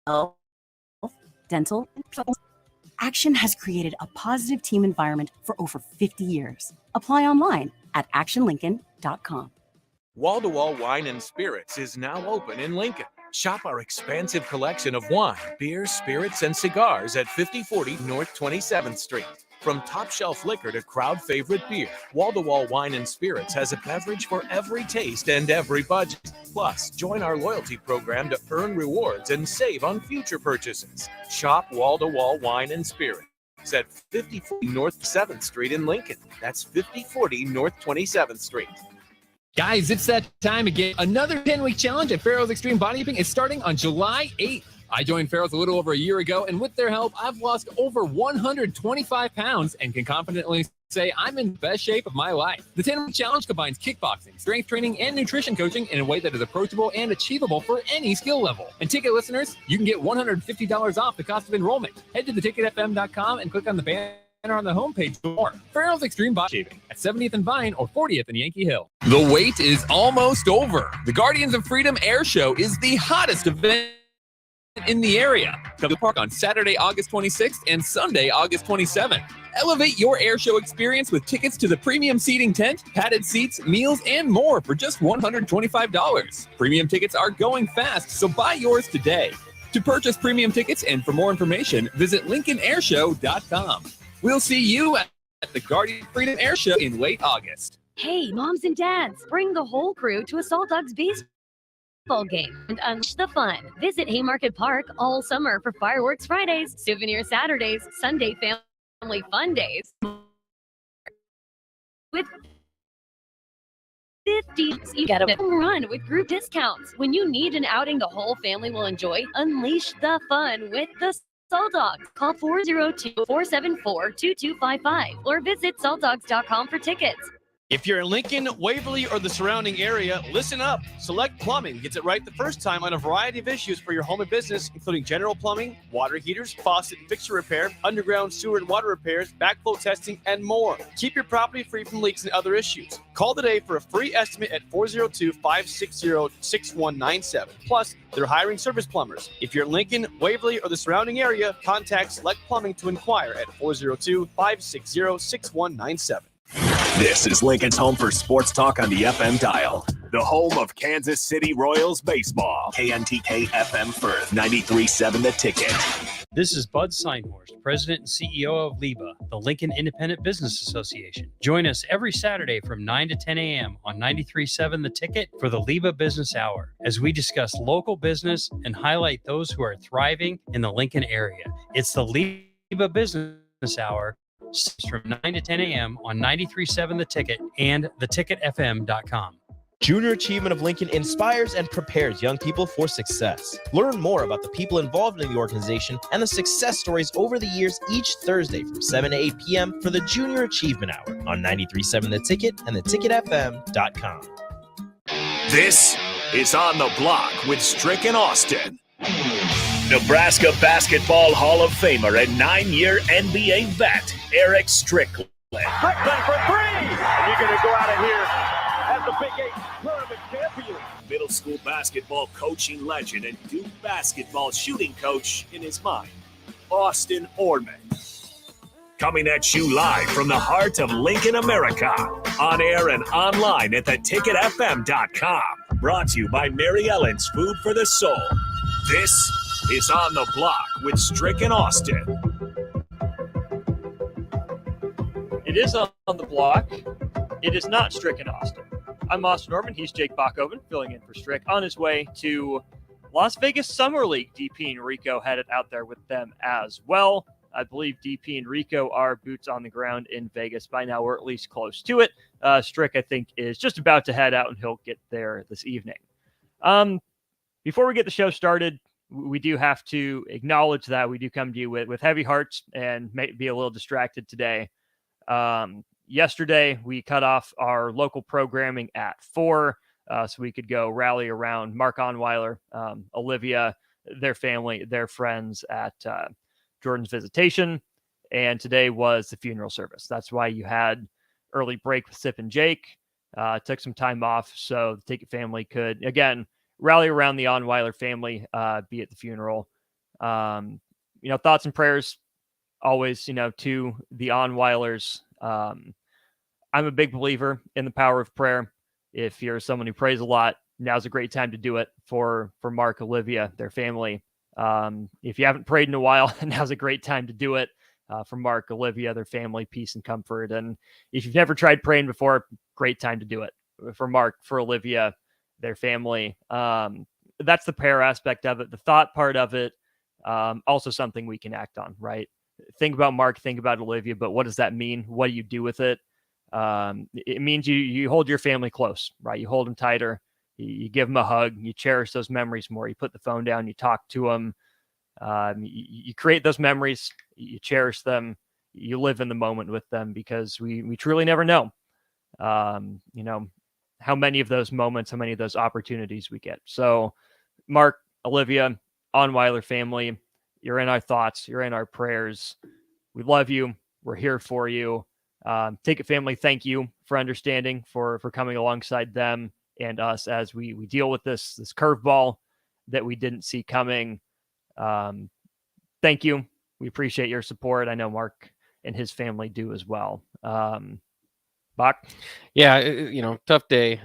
health, dental, and Action has created a positive team environment for over 50 years. Apply online at actionlincoln.com. Wall-to-Wall Wine and Spirits is now open in Lincoln. Shop our expansive collection of wine, beer, spirits, and cigars at 5040 North 27th Street. From top-shelf liquor to crowd-favorite beer, Wall-to-Wall Wine and Spirits has a beverage for every taste and every budget. Plus, join our loyalty program to earn rewards and save on future purchases. Shop Wall-to-Wall Wine and Spirits at 5040 North 7th Street in Lincoln. That's 5040 North 27th Street. Guys, it's that time again. Another 10-week challenge at Farrell's Extreme Bodybuilding is starting on July 8th. I joined Farrell's a little over a year ago, and with their help, I've lost over 125 pounds and can confidently say I'm in the best shape of my life. The 10-week challenge combines kickboxing, strength training, and nutrition coaching in a way that is approachable and achievable for any skill level. And ticket listeners, you can get $150 off the cost of enrollment. Head to theticketfm.com and click on the banner on the homepage for more. Farrell's Extreme Bodybuilding at 70th and Vine or 40th and Yankee Hill. The wait is almost over. The Guardians of Freedom Air Show is the hottest event in the area. Come to the park on Saturday, August 26th and Sunday, August 27th. Elevate your air show experience with tickets to the premium seating tent, padded seats, meals, and more for just $125. Premium tickets are going fast, so buy yours today. To purchase premium tickets and for more information, visit LincolnAirShow.com. We'll see you at the Guardian Freedom Air Show in late August. Hey, moms and dads, bring the whole crew to a Salt Dogs baseball game and unleash the fun. Visit Haymarket Park all summer for fireworks Fridays, souvenir Saturdays, Sunday family fun days. With 50, you get a home run with group discounts. When you need an outing the whole family will enjoy, unleash the fun with the Salt Dogs. Call 402-474-2255 or visit saltdogs.com for tickets. If you're in Lincoln, Waverly, or the surrounding area, listen up. Select Plumbing gets it right the first time on a variety of issues for your home and business, including general plumbing, water heaters, faucet and fixture repair, underground sewer and water repairs, backflow testing, and more. Keep your property free from leaks and other issues. Call today for a free estimate at 402-560-6197. Plus, they're hiring service plumbers. If you're in Lincoln, Waverly, or the surrounding area, contact Select Plumbing to inquire at 402-560-6197. This is Lincoln's home for sports talk on the FM dial. The home of Kansas City Royals baseball. KNTK FM Firth, 93.7 The Ticket. This is Bud Seinhorst, President and CEO of LIBA, the Lincoln Independent Business Association. Join us every Saturday from 9 to 10 a.m. on 93.7 The Ticket for the LIBA Business Hour, as we discuss local business and highlight those who are thriving in the Lincoln area. It's the LIBA Business Hour from 9 to 10 a.m. on 93.7 The Ticket and theticketfm.com. Junior Achievement of Lincoln inspires and prepares young people for success. Learn more about the people involved in the organization and the success stories over the years each Thursday from 7 to 8 p.m. for the Junior Achievement Hour on 93.7 The Ticket and theticketfm.com. This is On the Block with Strick and Austin. Nebraska Basketball Hall of Famer and 9-year NBA vet, Eric Strickland. Strickland for three! And you're going to go out of here as the Big 8 tournament champion. Middle school basketball coaching legend and Duke basketball shooting coach in his mind, Austin Orman. Coming at you live from the heart of Lincoln, America. On air and online at theticketfm.com. Brought to you by Mary Ellen's Food for the Soul. This is On the Block with Strick and Austin. It is On the Block. It is not Strick and Austin. I'm Austin Norman. He's Jake Bachhoven, filling in for Strick, on his way to Las Vegas Summer League. DP and Rico headed out there with them as well. I believe DP and Rico are boots on the ground in Vegas by now, or at least close to it. Strick, I think, is just about to head out, and he'll get there this evening. Before we get the show started, we do have to acknowledge that we do come to you with heavy hearts and may be a little distracted today. Yesterday, we cut off our local programming at 4, so we could go rally around Mark Onweiler, Olivia, their family, their friends at Jordan's visitation. And today was the funeral service. That's why you had early break with Sip and Jake. Took some time off so the Ticket family could, again, rally around the Onweiler family, be at the funeral. Thoughts and prayers always, to the Onweilers. I'm a big believer in the power of prayer. If you're someone who prays a lot, now's a great time to do it for Mark, Olivia, their family. If you haven't prayed in a while, now's a great time to do it for Mark, Olivia, their family, peace and comfort. And if you've never tried praying before, great time to do it for Mark, for Olivia, their family. That's the prayer aspect of it. The thought part of it, also something we can act on, right? Think about Mark, think about Olivia, but what does that mean? What do you do with it? It means you hold your family close, right? You hold them tighter. You give them a hug. You cherish those memories more. You put the phone down. You talk to them. You create those memories. You cherish them. You live in the moment with them, because we truly never know, how many of those moments, how many of those opportunities we get. So, Mark, Olivia, Onweiler family, you're in our thoughts. You're in our prayers. We love you. We're here for you. Take It family, thank you for understanding, for coming alongside them and us as we deal with this curveball that we didn't see coming. Thank you. We appreciate your support. I know Mark and his family do as well. Bach? Yeah, tough day.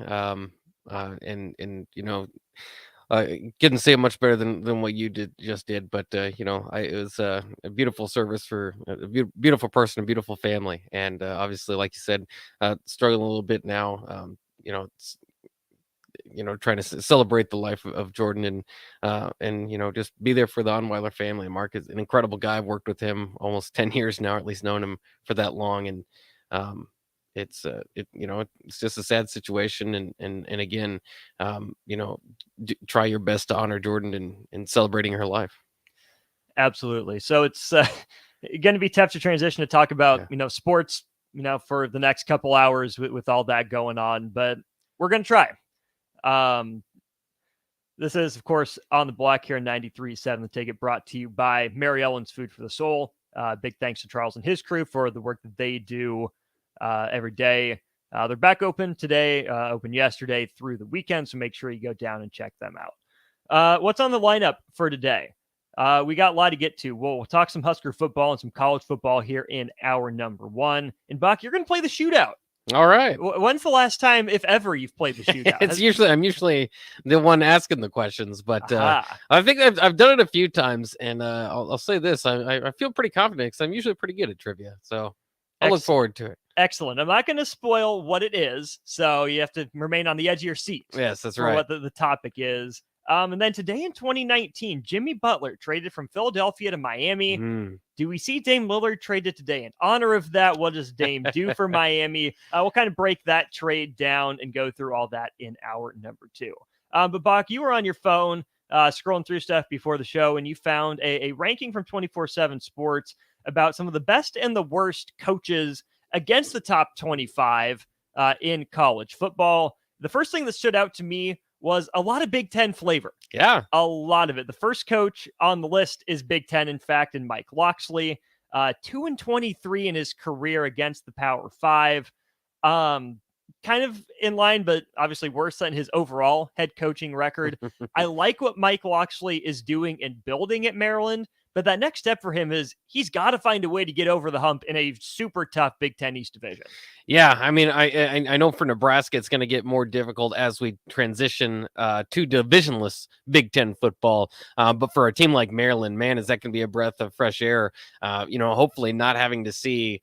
Couldn't say much better than what you just did, but it was a beautiful service for a beautiful person, a beautiful family, and obviously, like you said, struggling a little bit now. It's, trying to celebrate the life of Jordan, and just be there for the Onweiler family. Mark is an incredible guy. I've worked with him almost 10 years now, or at least known him for that long, and it's just a sad situation, and again, try your best to honor Jordan in celebrating her life. Absolutely. So it's going to be tough to transition to talk about sports for the next couple hours with all that going on, but we're going to try. This is, of course, On the Block here in 93.7 The Ticket, brought to you by Mary Ellen's Food for the Soul. Big thanks to Charles and his crew for the work that they do every day. They're back open today, open yesterday through the weekend, so make sure you go down and check them out. What's on the lineup for today? We got a lot to get to. We'll talk some Husker football and some college football here in hour number one. And Buck, you're going to play the shootout. All right. When's the last time, if ever, you've played the shootout? I'm usually the one asking the questions, but I think I've done it a few times, and I'll say this: I feel pretty confident because I'm usually pretty good at trivia, so I'll look forward to it. Excellent. I'm not going to spoil what it is, so you have to remain on the edge of your seat. Yes, that's for right. What the topic is. And then today in 2019, Jimmy Butler traded from Philadelphia to Miami. Do we see Dame Lillard traded today? In honor of that, what does Dame do for Miami? We'll kind of break that trade down and go through all that in hour number two. But Bach, you were on your phone scrolling through stuff before the show, and you found a ranking from 24/7 Sports about some of the best and the worst coaches against the top 25 in college football. The first thing that stood out to me was a lot of Big Ten flavor. Yeah. A lot of it. The first coach on the list is Big Ten, in fact, and Mike Locksley. 2-23 in his career against the Power Five. Kind of in line, but obviously worse than his overall head coaching record. I like what Mike Locksley is doing and building at Maryland, but that next step for him is he's got to find a way to get over the hump in a super tough Big Ten East division. Yeah, I mean, I know for Nebraska it's going to get more difficult as we transition to divisionless Big Ten football. But for a team like Maryland, man, is that going to be a breath of fresh air? Hopefully not having to see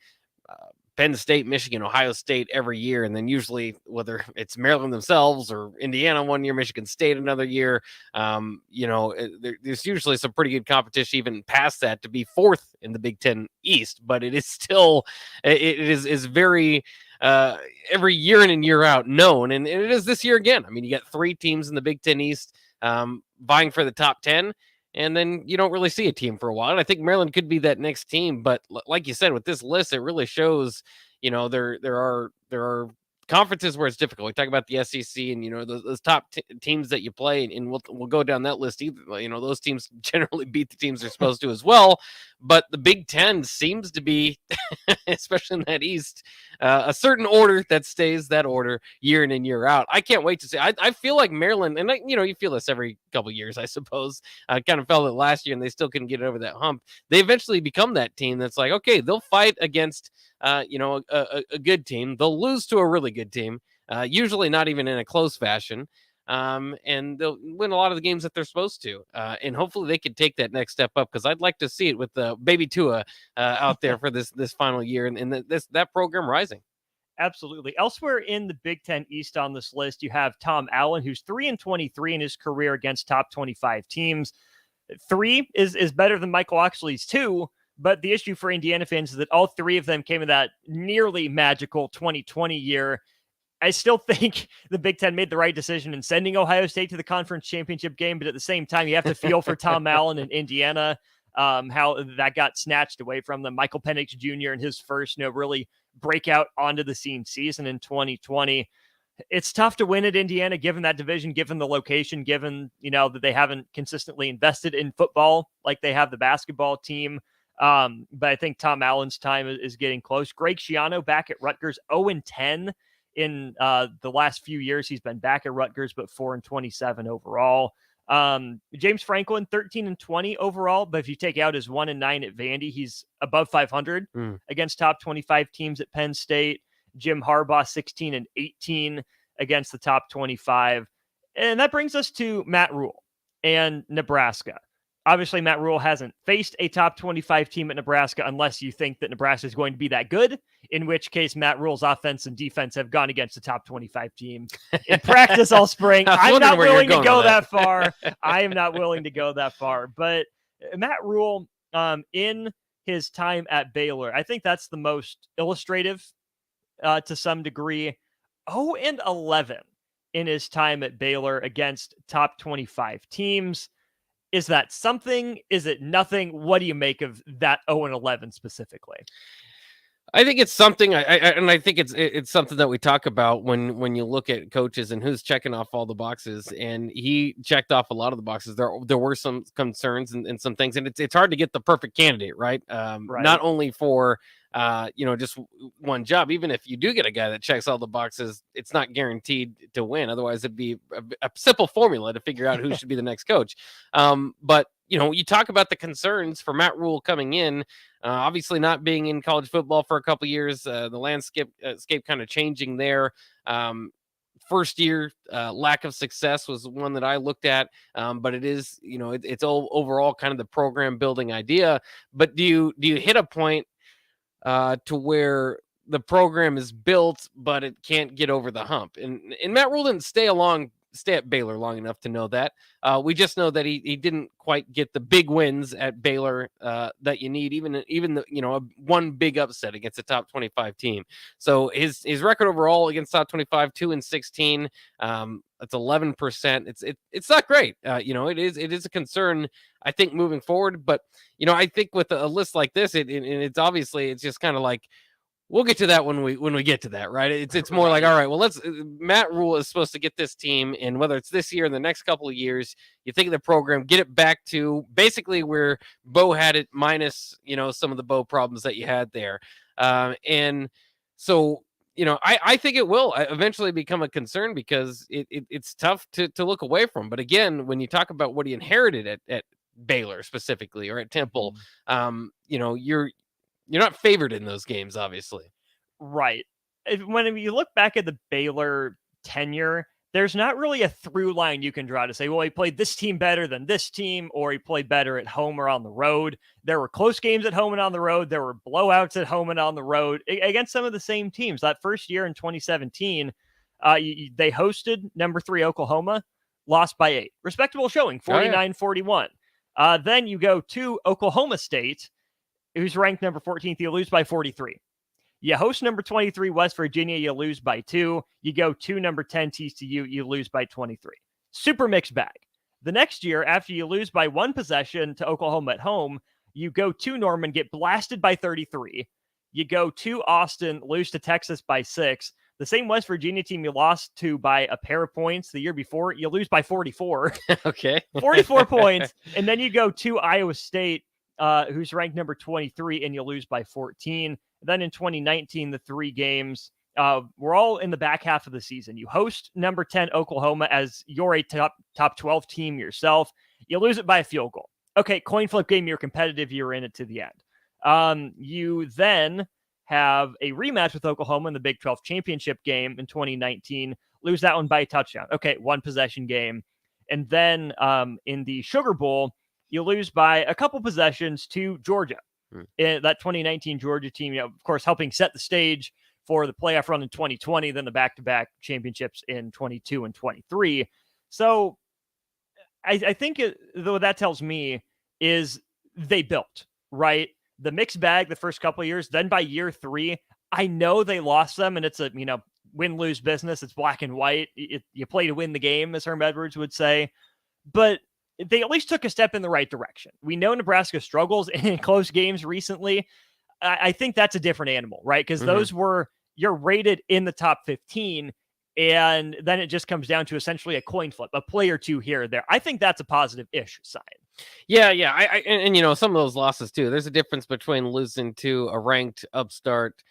Penn State, Michigan, Ohio State every year, and then usually whether it's Maryland themselves or Indiana one year, Michigan State another year, there's usually some pretty good competition even past that to be fourth in the Big Ten East, but it is still it is very every year in and year out known, and it is this year again. I mean, you got three teams in the Big Ten East vying for the top 10. And then you don't really see a team for a while. And I think Maryland could be that next team. But like you said, with this list, it really shows, there are conferences where it's difficult. We talk about the SEC and, those top teams that you play, and we'll go down that list either. Those teams generally beat the teams they're supposed to as well. But the Big Ten seems to be, especially in that East, a certain order that stays that order year in and year out. I can't wait to see. I feel like Maryland, and you feel this every couple of years, I suppose. Kind of felt it last year, and they still couldn't get over that hump. They eventually become that team that's like, okay, they'll fight against, a good team. They'll lose to a really good team, usually not even in a close fashion. And they'll win a lot of the games that they're supposed to. And hopefully they can take that next step up, because I'd like to see it with the baby Tua out there for this final year and that program rising. Absolutely. Elsewhere in the Big Ten East on this list, you have Tom Allen, who's 3-23 in his career against top 25 teams. 3 is better than Michael Oxley's 2, but the issue for Indiana fans is that all 3 of them came in that nearly magical 2020 year. I still think the Big Ten made the right decision in sending Ohio State to the conference championship game, but at the same time, you have to feel for Tom Allen and Indiana, how that got snatched away from them. Michael Penix Jr. in his first, really breakout onto the scene season in 2020. It's tough to win at Indiana, given that division, given the location, given, that they haven't consistently invested in football like they have the basketball team. But I think Tom Allen's time is getting close. Greg Schiano back at Rutgers, 0-10. In the last few years, he's been back at Rutgers, but 4-27 overall. James Franklin, 13-20 overall, but if you take out his 1-9 at Vandy, he's above 500 against top 25 teams at Penn State. Jim Harbaugh, 16-18 against the top 25. And that brings us to Matt Rhule and Nebraska. Obviously, Matt Rhule hasn't faced a top 25 team at Nebraska unless you think that Nebraska is going to be that good, in which case Matt Rhule's offense and defense have gone against the top 25 team in practice all spring. I'm not willing to go that far. I am not willing to go that far. But Matt Rhule, in his time at Baylor, I think that's the most illustrative to some degree. 0-11 in his time at Baylor against top 25 teams. Is that something? Is it nothing? What do you make of that 0-11 specifically? I think it's something, I think it's something that we talk about when you look at coaches and who's checking off all the boxes, and he checked off a lot of the boxes. There were some concerns and some things, and it's hard to get the perfect candidate, right? Not only for just one job. Even if you do get a guy that checks all the boxes, it's not guaranteed to win. Otherwise, it'd be a simple formula to figure out who should be the next coach. But you talk about the concerns for Matt Rhule coming in, obviously not being in college football for a couple years, the landscape kind of changing there. First year lack of success was one that I looked at, but it is, it's all overall kind of the program building idea. But do you hit a point to where the program is built, but it can't get over the hump? And Matt Rhule didn't stay at Baylor long enough to know that. We just know that he didn't quite get the big wins at Baylor that you need, even the one big upset against a top 25 team. So his record overall against top 25, 2-16. That's 11%. It's not great. It is a concern, I think, moving forward. But I think with a list like this, it's obviously, it's just kind of like, we'll get to that when we get to that, right? It's more like, all right, well, Matt Rhule is supposed to get this team, and whether it's this year or the next couple of years, you think of the program, get it back to basically where Bo had it, minus, some of the Bo problems that you had there. And so, I think it will eventually become a concern, because it's tough to look away from. But again, when you talk about what he inherited at Baylor specifically, or at Temple, you're not favored in those games, obviously. Right. When you look back at the Baylor tenure, there's not really a through line you can draw to say, well, he played this team better than this team, or he played better at home or on the road. There were close games at home and on the road. There were blowouts at home and on the road against some of the same teams. That first year in 2017, they hosted number 3 Oklahoma, lost by 8. Respectable showing, 49-41. Then you go to Oklahoma State, who's ranked number 14th, you lose by 43. You host number 23 West Virginia, you lose by 2. You go to number 10 TCU, you lose by 23. Super mixed bag. The next year, after you lose by 1 possession to Oklahoma at home, you go to Norman, get blasted by 33. You go to Austin, lose to Texas by 6. The same West Virginia team you lost to by a pair of points the year before, you lose by 44. Okay. 44 points. And then you go to Iowa State, who's ranked number 23, and you lose by 14. Then in 2019, the 3 games were all in the back half of the season. You host number 10 Oklahoma as you're a top 12 team yourself. You lose it by a field goal. Okay, coin flip game, you're competitive, you're in it to the end. You then have a rematch with Oklahoma in the Big 12 championship game in 2019, lose that one by a touchdown. Okay, 1 possession game. And then in the Sugar Bowl, you lose by a couple possessions to Georgia. In that 2019 Georgia team, of course, helping set the stage for the playoff run in 2020, then the back-to-back championships in 22 and 23. So I think what that tells me is they built, right? The mixed bag the first couple of years. Then by year 3, I know they lost them, and it's a win-lose business. It's black and white. You play to win the game, as Herm Edwards would say. But they at least took a step in the right direction. We know Nebraska struggles in close games recently. I think that's a different animal, right? Because those you're rated in the top 15, and then it just comes down to essentially a coin flip, a play or two here or there. I think that's a positive-ish sign. Yeah. And some of those losses too. There's a difference between losing to a ranked upstart,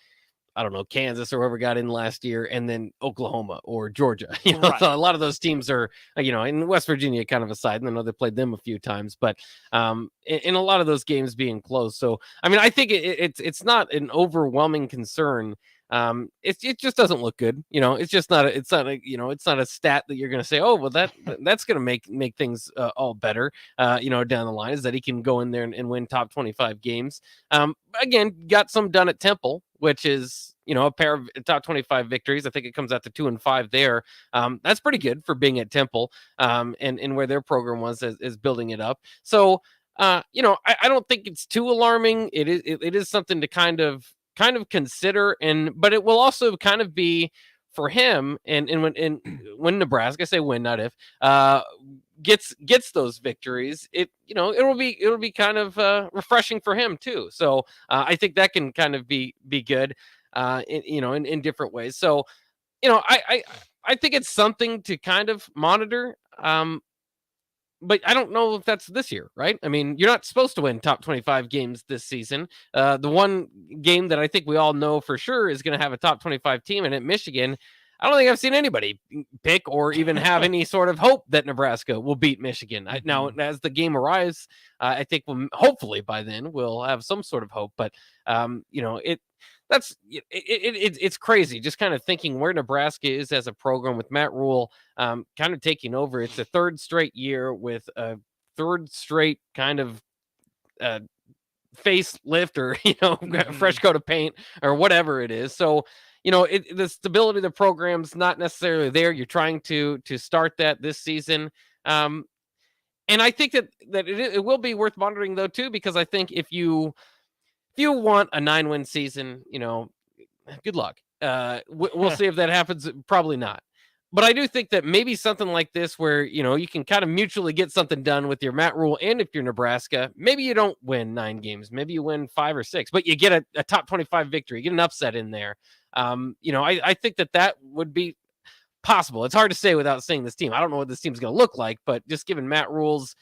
I don't know, Kansas or whoever got in last year, and then Oklahoma or Georgia. Right. So a lot of those teams are, in West Virginia, kind of aside, and I know they played them a few times, but in a lot of those games being close. So, I think it's not an overwhelming concern. It just doesn't look good. It's not a stat that you're going to say, oh, well, that's going to make things all better, down the line, is that he can go in there and win top 25 games. Again, got some done at Temple, which is, a pair of top 25 victories. I think it comes out to 2-5 there. That's pretty good for being at Temple, and where their program was is building it up. So, I don't think it's too alarming. It is something to kind of consider, but it will also kind of be for him. And when Nebraska, say when, not if, gets those victories, it'll be kind of refreshing for him too. So I think that can kind of be good, in different ways. So, I think it's something to kind of monitor. But I don't know if that's this year, right? You're not supposed to win top 25 games this season. The one game that I think we all know for sure is going to have a top 25 team, and at Michigan, I don't think I've seen anybody pick or even have any sort of hope that Nebraska will beat Michigan. Now, as the game arrives, I think hopefully by then we'll have some sort of hope. But it's crazy just kind of thinking where Nebraska is as a program with Matt Rhule kind of taking over. It's a 3rd straight year with a 3rd straight kind of facelift or fresh coat of paint or whatever it is. So the stability of the program's not necessarily there. You're trying to start that this season, and I think that it will be worth monitoring though too, because I think if you want a 9-win season, good luck. We'll see if that happens. Probably not. But I do think that maybe something like this where, you can kind of mutually get something done with your Matt Rhule, and if you're Nebraska, maybe you don't win 9 games. Maybe you win 5 or 6, but you get a top 25 victory, get an upset in there. I think that would be possible. It's hard to say without seeing this team. I don't know what this team's going to look like, but just given Matt Rhule's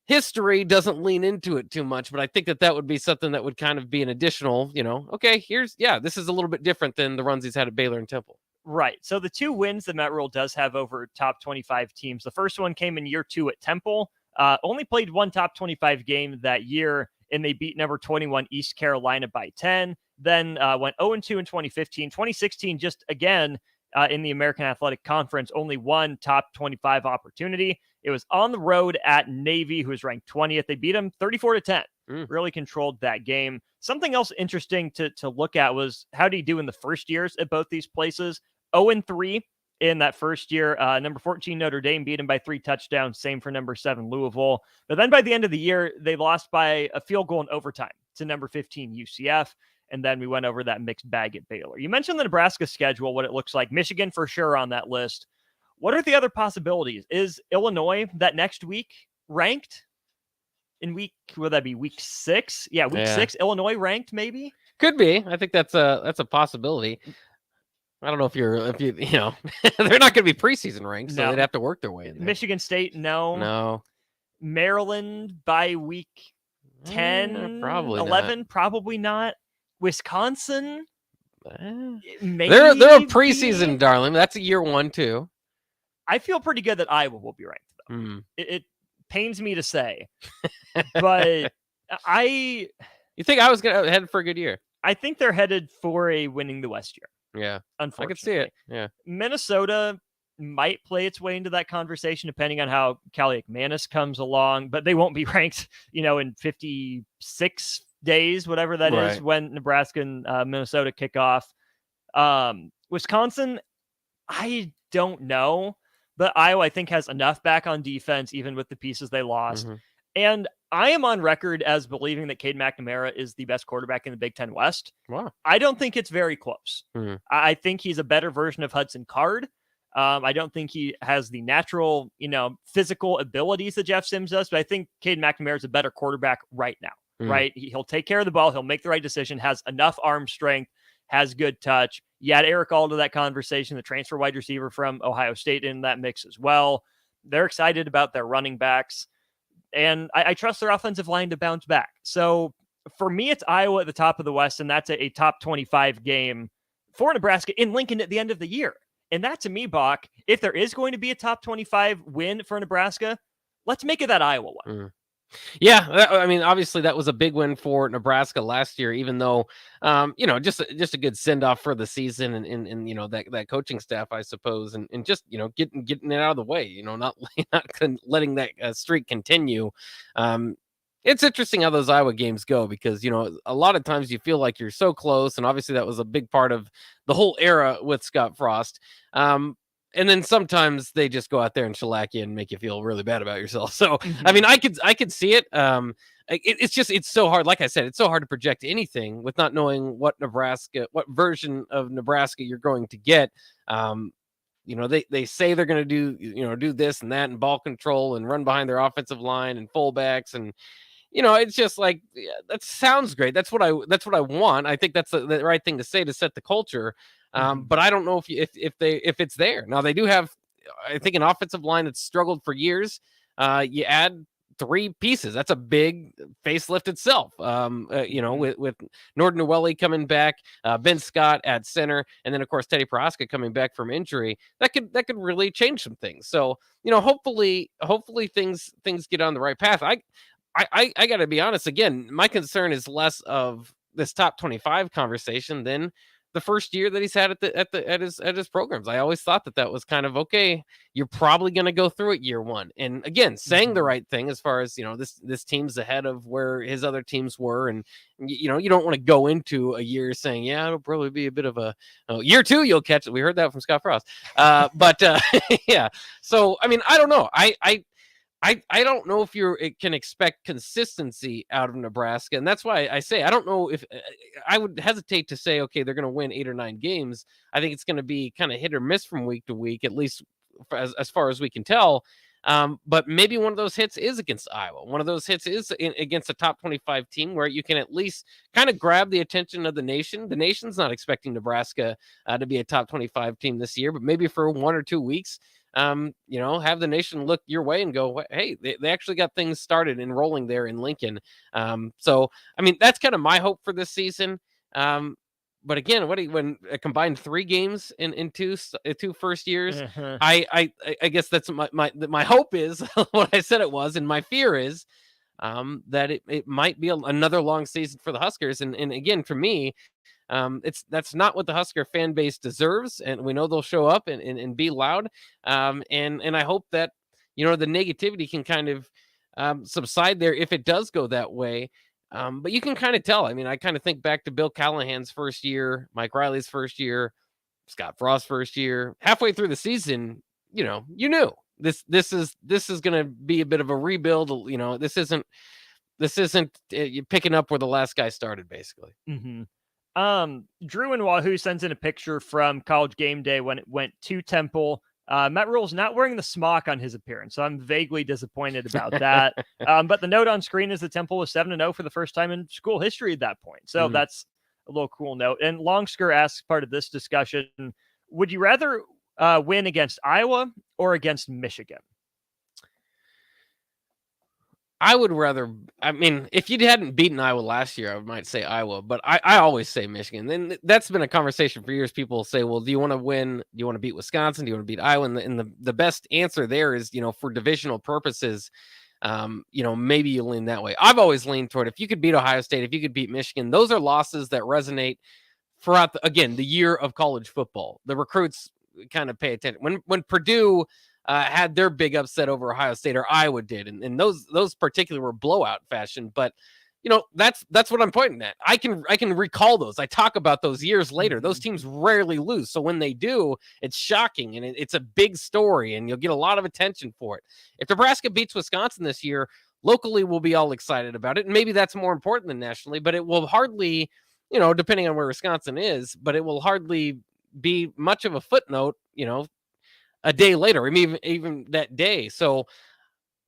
history doesn't lean into it too much, but I think that would be something that would kind of be an additional, okay, this is a little bit different than the runs he's had at Baylor and Temple. Right. So the 2 wins that Matt Rhule does have over top 25 teams, the first one came in year 2 at Temple, only played 1 top 25 game that year, and they beat number 21 East Carolina by 10, then went 0-2 in 2015. 2016, just again, in the American Athletic Conference, only 1 top 25 opportunity. It was on the road at Navy, who was ranked 20th. They beat them 34-10. Really controlled that game. Something else interesting to look at was how did he do in the first years at both these places? 0-3 in that first year. Number 14 Notre Dame beat him by 3 touchdowns. Same for number 7 Louisville. But then by the end of the year, they lost by a field goal in overtime to number 15 UCF. And then we went over that mixed bag at Baylor. You mentioned the Nebraska schedule, what it looks like. Michigan for sure on that list. What are the other possibilities? Is Illinois that next week ranked in would that be week 6? Yeah, week 6, Illinois ranked maybe? Could be. I think that's a possibility. I don't know if they're not going to be preseason ranked, so they'd have to work their way in there. Michigan State, no. No. Maryland by week 10, probably 11, not. probably not. Wisconsin, maybe. They're a preseason darling. That's a year 1 too. I feel pretty good that Iowa will be ranked, though. Mm. It pains me to say, but You think I was gonna head for a good year? I think they're headed for a winning the West year. Yeah, Unfortunately, I could see it. Yeah, Minnesota might play its way into that conversation depending on how Callie McManus comes along, but they won't be ranked, in 56 days, whatever that is, when Nebraska and Minnesota kick off. Wisconsin, I don't know, but Iowa, I think, has enough back on defense, even with the pieces they lost. Mhm. And I am on record as believing that Cade McNamara is the best quarterback in the Big Ten West. Wow. I don't think it's very close. Mhm. I think he's a better version of Hudson Card. I don't think he has the natural, physical abilities that Jeff Sims does, but I think Cade McNamara is a better quarterback right now, right? He'll take care of the ball. He'll make the right decision, has enough arm strength, has good touch. You add Eric All to that conversation, the transfer wide receiver from Ohio State in that mix as well. They're excited about their running backs, and I trust their offensive line to bounce back. So for me, it's Iowa at the top of the West, and that's a top 25 game for Nebraska in Lincoln at the end of the year. And that, to me, Bach, if there is going to be a top 25 win for Nebraska, let's make it that Iowa one. Yeah, I mean, obviously that was a big win for Nebraska last year, even though, just a good send off for the season and that coaching staff, I suppose, and just getting it out of the way, not letting that streak continue. It's interesting how those Iowa games go because, a lot of times you feel like you're so close. And obviously that was a big part of the whole era with Scott Frost. And then sometimes they just go out there and shellac you and make you feel really bad about yourself. So, I mean, I could see it. It's so hard. Like I said, it's so hard to project anything with not knowing what version of Nebraska you're going to get. They say they're going to do this and that and ball control and run behind their offensive line and fullbacks. And, it's just like, that sounds great. That's what I want. I think that's the right thing to say to set the culture. But I don't know if it's there. Now they do have, I think, an offensive line that's struggled for years. You add 3 pieces. That's a big facelift itself. With Norton Nweli coming back, Ben Scott at center, and then of course Teddy Prohaska coming back from injury. That could really change some things. So, hopefully things get on the right path. I got to be honest. Again, my concern is less of this top 25 conversation than the first year that he's had at his programs. I always thought that was kind of okay. You're probably going to go through it year 1. And again, saying the right thing as far as, this team's ahead of where his other teams were. And, you don't want to go into a year saying, yeah, it'll probably be a bit of year 2. You'll catch it. We heard that from Scott Frost. Yeah. So, I mean, I don't know. I don't know if it can expect consistency out of Nebraska. And that's why I say, I don't know if I would hesitate to say, okay, they're going to win 8 or 9 games. I think it's going to be kind of hit or miss from week to week, at least as far as we can tell. But maybe one of those hits is against Iowa. One of those hits is against a top 25 team where you can at least kind of grab the attention of the nation. The nation's not expecting Nebraska to be a top 25 team this year, but maybe for 1 or 2 weeks, have the nation look your way and go, hey, they actually got things started and rolling there in Lincoln. So, I mean, that's kind of my hope for this season. But again, when a combined 3 games in two first years, I guess that's my hope is what I said it was. And my fear is that it might be another long season for the Huskers. And again, for me, that's not what the Husker fan base deserves, and we know they'll show up and be loud. And I hope that the negativity can kind of subside there if it does go that way. But you can kind of tell. I mean, I kind of think back to Bill Callahan's first year, Mike Riley's first year, Scott Frost's first year. Halfway through the season, you knew this is going to be a bit of a rebuild. This isn't you picking up where the last guy started, basically. Drew in Wahoo sends in a picture from College Game Day when it went to Temple. Matt Rhule's not wearing the smock on his appearance, so I'm vaguely disappointed about that. But the note on screen is that Temple was 7-0 for the first time in school history at that point. So that's a little cool note. And Longsker asks part of this discussion, would you rather win against Iowa or against Michigan? I would rather. I mean, if you hadn't beaten Iowa last year, I might say Iowa, but I always say Michigan. And that's been a conversation for years. People say, "Well, do you want to win? Do you want to beat Wisconsin? Do you want to beat Iowa?" And the best answer there is, for divisional purposes, maybe you lean that way. I've always leaned toward if you could beat Ohio State, if you could beat Michigan, those are losses that resonate throughout the year of college football. The recruits kind of pay attention. When Purdue had their big upset over Ohio State, or Iowa did, and those particularly were blowout fashion. But that's what I'm pointing at. I can recall those. I talk about those years later. Those teams rarely lose, so when they do, it's shocking and it's a big story, and you'll get a lot of attention for it. If Nebraska beats Wisconsin this year, locally we'll be all excited about it, and maybe that's more important than nationally. But it will hardly, depending on where Wisconsin is, but it will hardly be much of a footnote, a day later, or even that day. So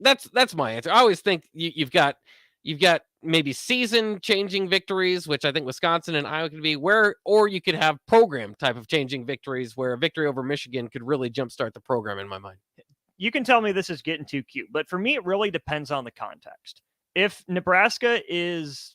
that's my answer. I always think you've got maybe season changing victories, which I think Wisconsin and Iowa could be, or you could have program type of changing victories where a victory over Michigan could really jumpstart the program in my mind. You can tell me this is getting too cute, but for me, it really depends on the context. If Nebraska is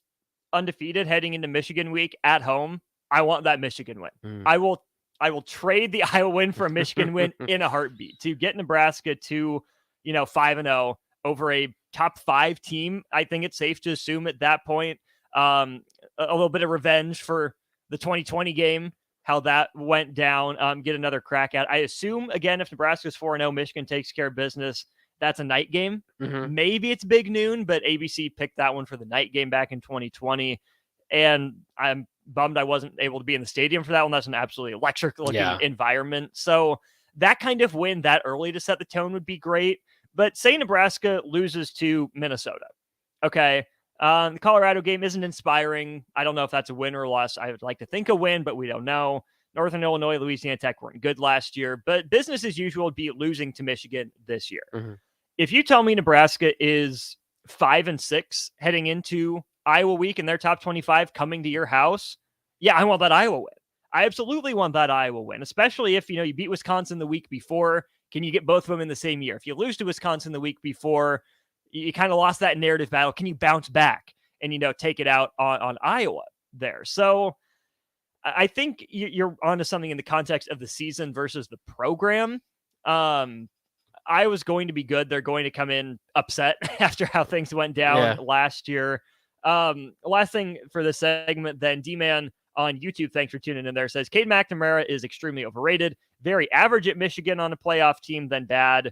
undefeated heading into Michigan week at home, I want that Michigan win. I will trade the Iowa win for a Michigan win in a heartbeat to get Nebraska to, 5-0 over a top 5 team. I think it's safe to assume at that point, a little bit of revenge for the 2020 game, how that went down, get another crack at. I assume, again, if Nebraska's 4-0, Michigan takes care of business, that's a night game. Maybe it's big noon, but ABC picked that one for the night game back in 2020. And I'm bummed I wasn't able to be in the stadium for that one. That's an absolutely electric looking environment. So that kind of win that early to set the tone would be great. But say Nebraska loses to Minnesota. Okay. The Colorado game isn't inspiring. I don't know if that's a win or a loss. I would like to think a win, but we don't know. Northern Illinois, Louisiana Tech weren't good last year, but business as usual would be losing to Michigan this year. If you tell me Nebraska is 5-6 heading into Iowa week and their top 25 coming to your house, yeah, I want that Iowa win. I absolutely want that Iowa win, especially if, you beat Wisconsin the week before. Can you get both of them in the same year? If you lose to Wisconsin the week before, you kind of lost that narrative battle. Can you bounce back and, take it out on Iowa there? So I think you're onto something in the context of the season versus the program. Iowa's going to be good. They're going to come in upset after how things went down last year. Last thing for this segment, then, D-Man on YouTube, thanks for tuning in there, says Cade McNamara is extremely overrated. Very average at Michigan on a playoff team, then bad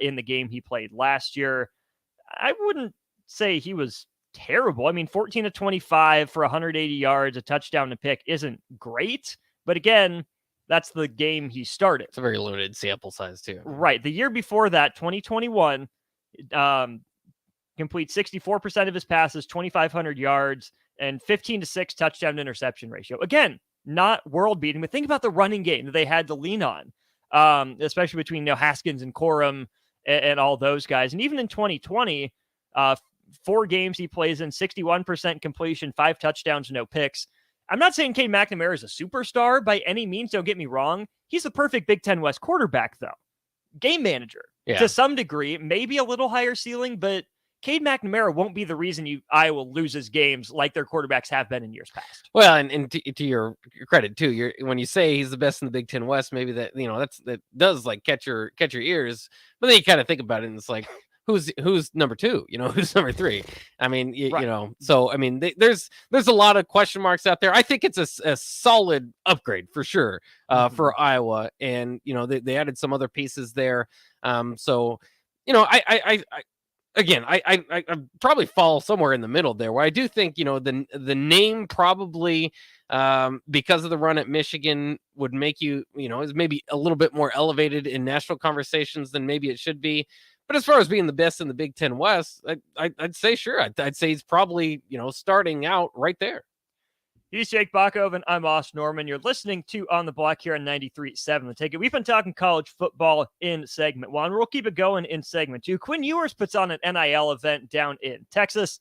in the game he played last year. I wouldn't say he was terrible. I mean, 14 of 25 for 180 yards, a touchdown, and a pick isn't great. But again, that's the game he started. It's a very limited sample size, too. Right. The year before that, 2021, complete 64% of his passes, 2,500 yards, and 15-6 touchdown interception ratio. Again, not world beating, but think about the running game that they had to lean on, especially between Haskins and Corum and all those guys. And even in 2020, 4 games he plays in, 61% completion, 5 touchdowns, no picks. I'm not saying Cade McNamara is a superstar by any means. Don't get me wrong. He's a perfect Big Ten West quarterback, though. Game manager to some degree, maybe a little higher ceiling, but Cade McNamara won't be the reason Iowa loses games like their quarterbacks have been in years past. Well, and to your credit too, when you say he's the best in the Big Ten West, maybe that that does like catch your ears. But then you kind of think about it, and it's like, who's number 2? Who's number 3? I mean, so I mean, there's a lot of question marks out there. I think it's a solid upgrade for sure for Iowa, and they added some other pieces there. So I probably fall somewhere in the middle there, where I do think, the name probably, because of the run at Michigan, would make you, is maybe a little bit more elevated in national conversations than maybe it should be. But as far as being the best in the Big Ten West, I'd say sure. I'd say he's probably, starting out right there. He's Jake Bachhoven. I'm Austin Norman. You're listening to On the Block here on 93.7 The Ticket. We've been talking college football in segment 1. We'll keep it going in segment 2. Quinn Ewers puts on an NIL event down in Texas,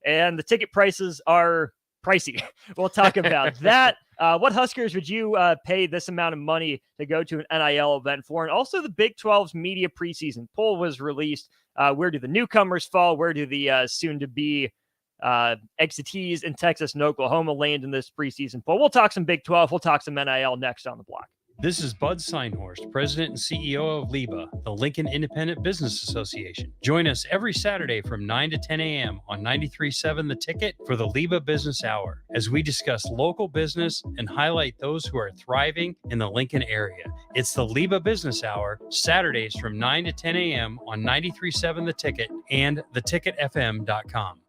and the ticket prices are pricey. We'll talk about that. What Huskers would you pay this amount of money to go to an NIL event for? And also the Big 12's media preseason poll was released. Where do the newcomers fall? Where do the soon-to-be exitees in Texas and Oklahoma land in this preseason poll? We'll talk some Big 12. We'll talk some NIL next on the block. This is Bud Seinhorst, President and CEO of LIBA, the Lincoln Independent Business Association. Join us every Saturday from 9 to 10 a.m. on 93.7 The Ticket for the LIBA Business Hour, as we discuss local business and highlight those who are thriving in the Lincoln area. It's the LIBA Business Hour, Saturdays from 9 to 10 a.m. on 93.7 The Ticket and theticketfm.com.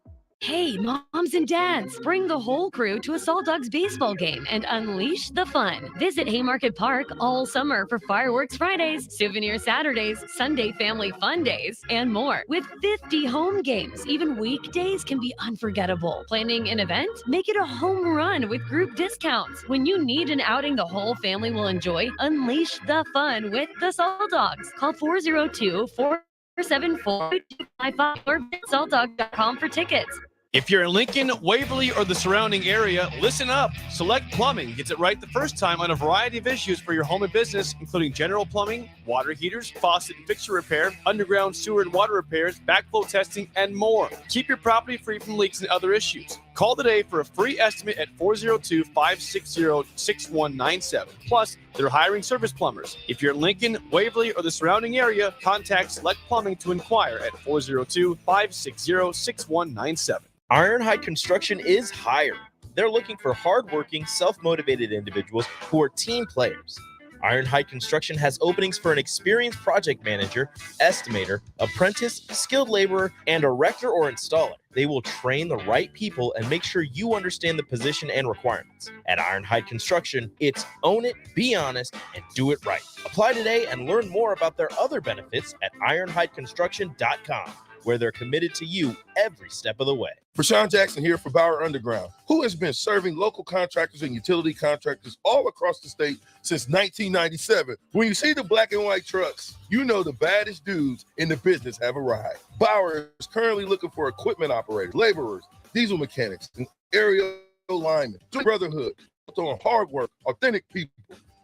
Hey, moms and dads, bring the whole crew to a Salt Dogs baseball game and unleash the fun. Visit Haymarket Park all summer for fireworks Fridays, souvenir Saturdays, Sunday family fun days, and more. With 50 home games, even weekdays can be unforgettable. Planning an event? Make it a home run with group discounts. When you need an outing the whole family will enjoy, unleash the fun with the Salt Dogs. Call 402-474-255 or visit saltdog.com for tickets. If you're in Lincoln, Waverly, or the surrounding area, listen up. Select Plumbing gets it right the first time on a variety of issues for your home and business, including general plumbing, water heaters, faucet and fixture repair, underground sewer and water repairs, backflow testing, and more. Keep your property free from leaks and other issues. Call today for a free estimate at 402-560-6197. Plus, they're hiring service plumbers. If you're in Lincoln, Waverly, or the surrounding area, contact Select Plumbing to inquire at 402-560-6197. Ironhide Construction is hiring. They're looking for hardworking, self-motivated individuals who are team players. Ironhide Construction has openings for an experienced project manager, estimator, apprentice, skilled laborer, and erector or installer. They will train the right people and make sure you understand the position and requirements. At Ironhide Construction, it's own it, be honest, and do it right. Apply today and learn more about their other benefits at ironhideconstruction.com, where they're committed to you every step of the way. Rashawn Jackson here for Bauer Underground, who has been serving local contractors and utility contractors all across the state since 1997. When you see the black and white trucks, you know the baddest dudes in the business have arrived. Bauer is currently looking for equipment operators, laborers, diesel mechanics, and aerial linemen. Brotherhood, built on hard work, authentic people,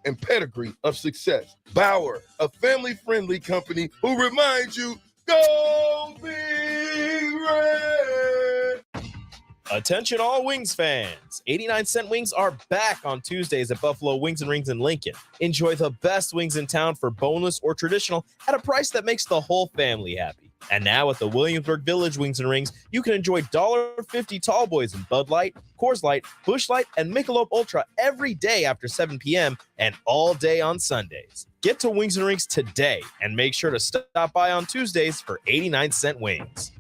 and pedigree of success. Bauer, a family-friendly company who reminds you, go Big Red! Attention all Wings fans. 89-cent wings are back on Tuesdays at Buffalo Wings and Rings in Lincoln. Enjoy the best wings in town for boneless or traditional at a price that makes the whole family happy. And now at the Williamsburg Village Wings and Rings, you can enjoy $1.50 tall boys in Bud Light, Coors Light, Busch Light, and Michelob Ultra every day after 7 p.m. and all day on Sundays. Get to Wings and Rings today and make sure to stop by on Tuesdays for 89-cent wings.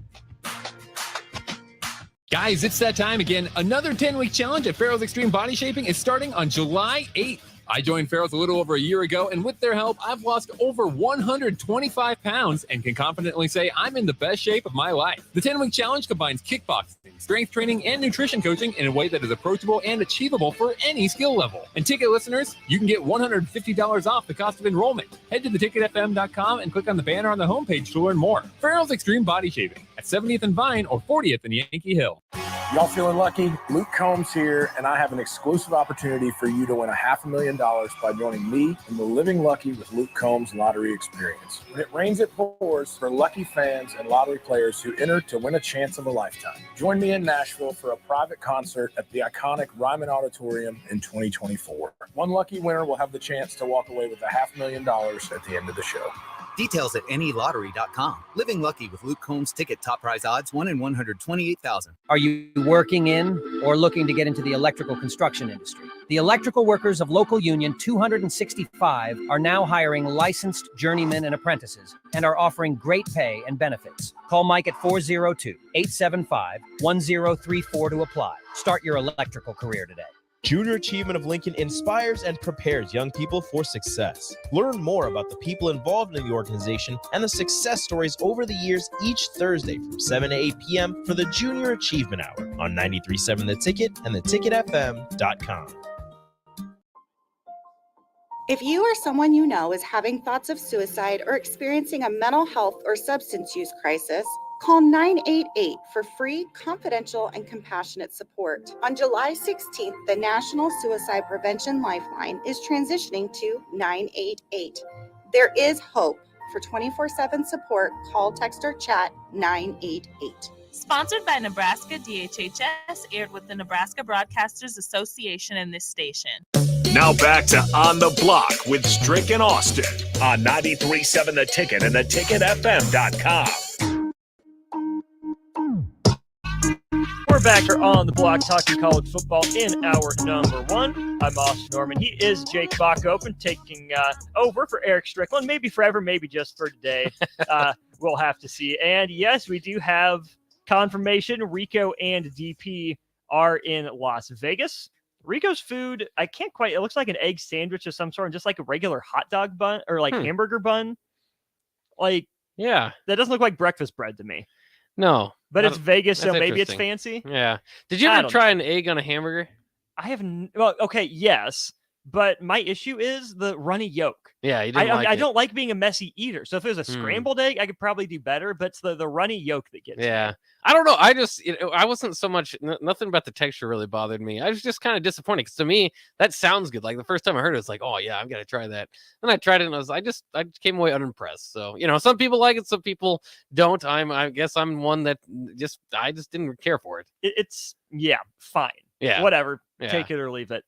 Guys, it's that time again. Another 10-week challenge at Farrell's Extreme Body Shaping is starting on July 8th. I joined Farrell's a little over a year ago, and with their help, I've lost over 125 pounds and can confidently say I'm in the best shape of my life. The 10-week challenge combines kickboxing, strength training, and nutrition coaching in a way that is approachable and achievable for any skill level. And ticket listeners, you can get $150 off the cost of enrollment. Head to theticketfm.com and click on the banner on the homepage to learn more. Farrell's Extreme Body Shaping at 70th and Vine or 40th in Yankee Hill. Y'all feeling lucky? Luke Combs here, and I have an exclusive opportunity for you to win $500,000 by joining me in the Living Lucky with Luke Combs lottery experience. When it rains, it pours for lucky fans and lottery players who enter to win a chance of a lifetime. Join me in Nashville for a private concert at the iconic Ryman Auditorium in 2024. One lucky winner will have the chance to walk away with $500,000 at the end of the show. Details at nelottery.com. Living Lucky with Luke Combs ticket top prize odds 1 in 128,000. Are you working in or looking to get into the electrical construction industry? The electrical workers of Local Union 265 are now hiring licensed journeymen and apprentices and are offering great pay and benefits. Call Mike at 402-875-1034 to apply. Start your electrical career today. Junior Achievement of Lincoln inspires and prepares young people for success. Learn more about the people involved in the organization and the success stories over the years each Thursday from 7 to 8 p.m. for the Junior Achievement Hour on 93.7 The Ticket and theticketfm.com. If you or someone you know is having thoughts of suicide or experiencing a mental health or substance use crisis, call 988 for free, confidential, and compassionate support. On July 16th, the National Suicide Prevention Lifeline is transitioning to 988. There is hope For 24/7 support, call, text, or chat 988. Sponsored by Nebraska DHHS, aired with the Nebraska Broadcasters Association and this station. Now back to On the Block with Strick and Austin on 93.7 The Ticket and theticketfm.com. We're back here on the block talking college football in hour number one. I'm Austin Norman. He is Jake Bachhofen taking over for Eric Strickland, maybe forever, maybe just for today. We'll have to see. And yes, we do have confirmation. Rico and DP are in Las Vegas. Rico's food, I can't quite, it looks like an egg sandwich of some sort, and just like a regular hot dog bun or like hamburger bun. Like, yeah, that doesn't look like breakfast bread to me. No. But it's Vegas, so That's maybe it's interesting. fancy. Yeah. Did you ever try an egg on a hamburger? I have well, okay, yes, but my issue is the runny yolk. Yeah, you didn't I don't like being a messy eater. So if it was a scrambled egg, I could probably do better. But it's the runny yolk that gets Yeah. me. I don't know. I just, I wasn't so much, nothing about the texture really bothered me. I was just kind of disappointed because to me, that sounds good. Like the first time I heard it, it's like, oh yeah, I'm going to try that. And I tried it and I came away unimpressed. So, some people like it, some people don't. I guess I'm one that I just didn't care for it. It's fine. Yeah. Whatever. Yeah. Take it or leave it.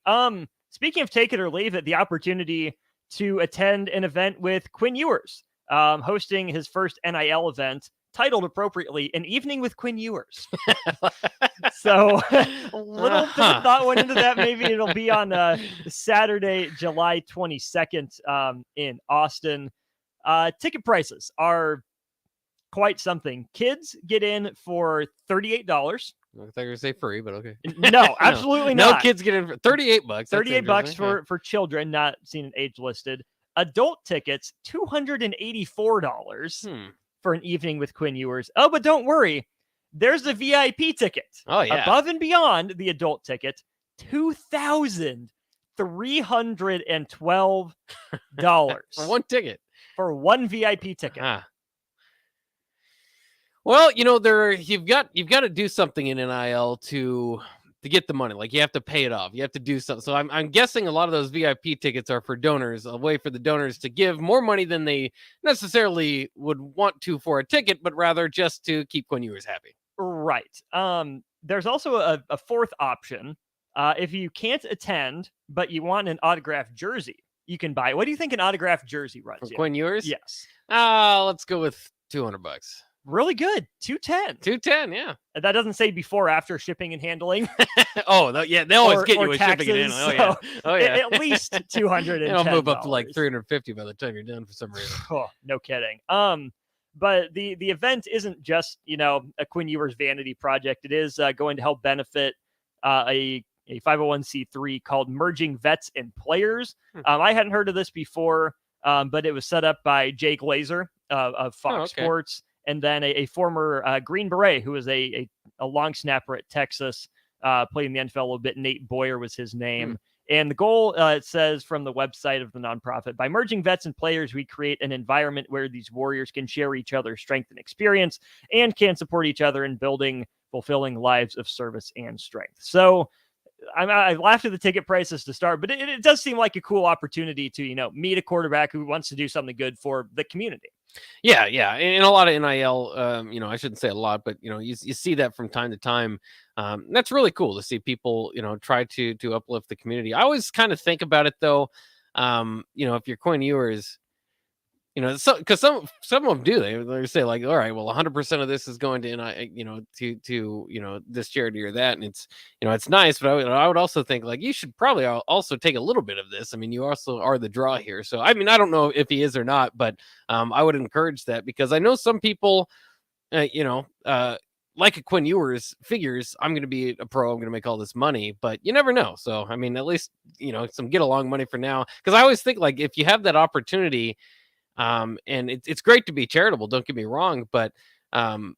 Speaking of take it or leave it, the opportunity to attend an event with Quinn Ewers, hosting his first NIL event, titled appropriately, An Evening with Quinn Ewers. So a little bit of thought went into that. Maybe it'll be on Saturday, July 22nd in Austin. Ticket prices are quite something. Kids get in for $38. I thought you were going to say free, but okay. No, absolutely not. not. No kids get in for $38. $38 for children, not seen an age listed. Adult tickets, $284 for an evening with Quinn Ewers. Oh, but don't worry. There's the VIP ticket. Oh, yeah. Above and beyond the adult ticket, $2,312 for one ticket. For one VIP ticket. Well, you've got to do something in NIL to get the money. Like you have to pay it off. You have to do something. So I'm guessing a lot of those VIP tickets are for donors, a way for the donors to give more money than they necessarily would want to for a ticket, but rather just to keep Quinn Ewers happy. Right. There's also a fourth option. If you can't attend, but you want an autographed jersey, you can buy it. What do you think an autographed jersey runs for Quinn Ewers? Yes. Let's go with $200. Really good. $210. Yeah. That doesn't say before, after shipping and handling. Yeah. They always get you with shipping and handling. Oh, yeah. At least $210. It'll move up to like $350 by the time you're done for some reason. Oh, no kidding. But the event isn't just, a Quinn Ewers vanity project. It is going to help benefit a 501c3 called Merging Vets and Players. I hadn't heard of this before, but it was set up by Jake Laser of Fox Sports. And then a former Green Beret who was a long snapper at Texas, played in the NFL a little bit. Nate Boyer was his name. And the goal, it says from the website of the nonprofit, by merging vets and players, we create an environment where these warriors can share each other's strength and experience and can support each other in building fulfilling lives of service and strength. So I laughed at the ticket prices to start, but it does seem like a cool opportunity to, meet a quarterback who wants to do something good for the community. Yeah. And a lot of NIL, I shouldn't say a lot, but, you see that from time to time. That's really cool to see people, try to uplift the community. I always kind of think about it, though, if you're Quinn Ewers, because some of them do, they say like, all right, well, 100% of this is going to to this charity or that, and it's it's nice, but I would also think like you should probably also take a little bit of this. I mean, you also are the draw here, so I mean, I don't know if he is or not, but I would encourage that because I know some people, like a Quinn Ewers figures, I'm going to be a pro, I'm going to make all this money, but you never know. So I mean, at least some get along money for now, because I always think like if you have that opportunity. And it's great to be charitable, don't get me wrong, but and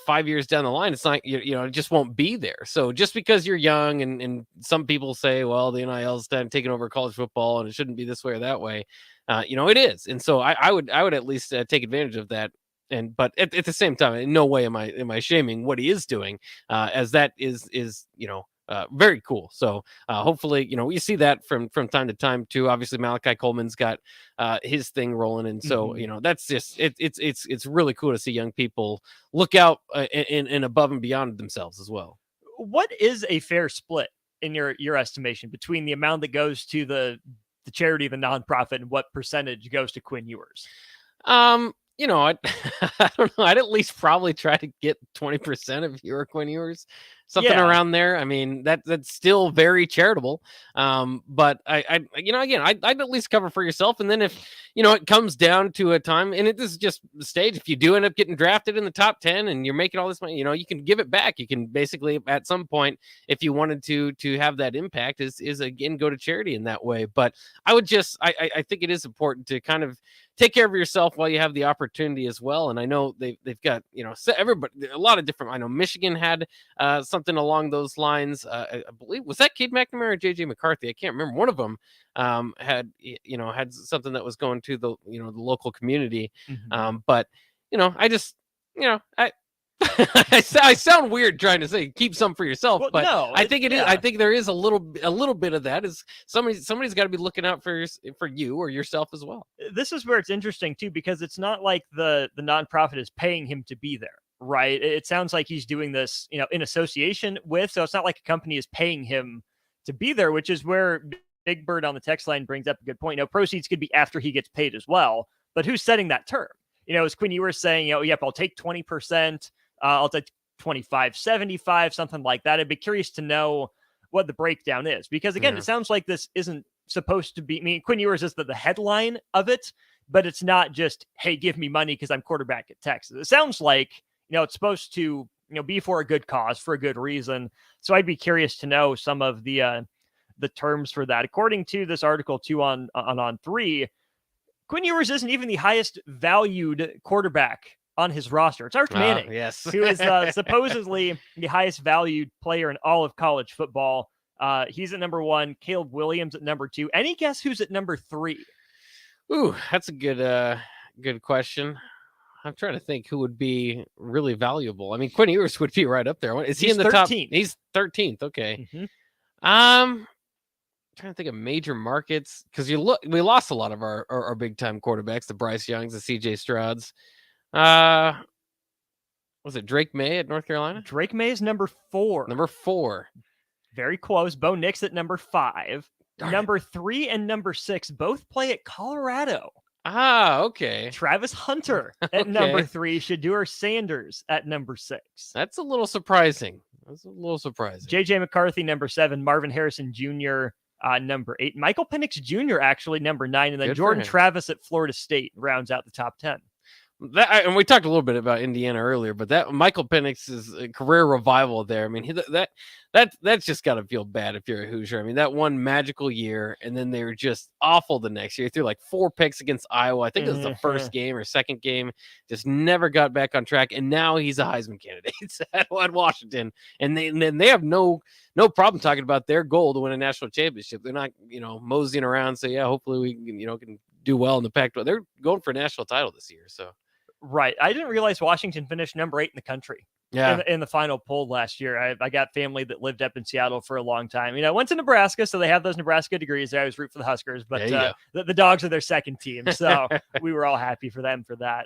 5 years down the line, it's not it just won't be there. So just because you're young and some people say, well, the NIL is taking over college football and it shouldn't be this way or that way, it is. And so I would at least take advantage of that. But at the same time, in no way am I shaming what he is doing, as that is very cool. So hopefully, we see that from time to time too. Obviously, Malachi Coleman's got his thing rolling, and so that's just it's really cool to see young people look out and above and beyond themselves as well. What is a fair split in your estimation between the amount that goes to the charity, the nonprofit, and what percentage goes to Quinn Ewers? I don't know. I'd at least probably try to get 20% of your Quinn Ewers, something around there. I mean, that's still very charitable. But I'd at least cover for yourself. And then if, it comes down to a time, and this is just the stage, if you do end up getting drafted in the top 10 and you're making all this money, you can give it back. You can basically, at some point, if you wanted to have that impact, is again, go to charity in that way. But I would I think it is important to kind of take care of yourself while you have the opportunity as well. And I know they've got, everybody, a lot of different, I know Michigan had something along those lines. I believe, was that Cade McNamara or JJ McCarthy? I can't remember. One of them had something that was going to the, the local community. But, I just, I sound weird trying to say keep some for yourself, but no, I think it is. I think there is a little bit of that. Is somebody's got to be looking out for you or yourself as well. This is where it's interesting too, because it's not like the nonprofit is paying him to be there, right? It sounds like he's doing this, in association with. So it's not like a company is paying him to be there, which is where Big Bird on the text line brings up a good point. Proceeds could be after he gets paid as well, but who's setting that term? Is Quinn Ewers saying, yep, I'll take 20%. I'll take 25.75, something like that. I'd be curious to know what the breakdown is, because again, it sounds like this isn't supposed to be. I mean, Quinn Ewers is the headline of it, but it's not just, hey, give me money because I'm quarterback at Texas. It sounds like it's supposed to be for a good cause, for a good reason. So I'd be curious to know some of the terms for that. According to this article too on 3, Quinn Ewers isn't even the highest valued quarterback on his roster. It's Arch Manning, who is supposedly the highest valued player in all of college football. He's at number 1, Caleb Williams at number 2. Any guess who's at number 3? Ooh, that's a good question. I'm trying to think who would be really valuable. I mean, Quinn Ewers would be right up there. Is he in the 13th. top? He's 13th. Okay. I'm trying to think of major markets, because we lost a lot of our big time quarterbacks, the Bryce Youngs, the CJ Strouds. Was it Drake May at North Carolina? Drake May is number 4. Number 4. Very close. Bo Nix at number 5. Number 3 and number 6 both play at Colorado. Okay. Travis Hunter at number 3. Shedeur Sanders at number 6. That's a little surprising. JJ McCarthy, number 7. Marvin Harrison Jr., number 8. Michael Penix Jr., actually, number 9. And then Jordan Travis at Florida State rounds out the top 10. And we talked a little bit about Indiana earlier, but that Michael Penix's career revival there. I mean, that's just got to feel bad if you're a Hoosier. I mean, that one magical year, and then they were just awful the next year. Threw like 4 picks against Iowa. I think it was the first game or second game. Just never got back on track, and now he's a Heisman candidate at Washington, and they have no problem talking about their goal to win a national championship. They're not moseying around. So yeah, hopefully we can do well in the Pac-12. They're going for a national title this year. So. Right. I didn't realize Washington finished number 8 in the country. Yeah. In the final poll last year. I got family that lived up in Seattle for a long time. I went to Nebraska, so they have those Nebraska degrees. I always root for the Huskers, but the Dogs are their second team. So we were all happy for them for that.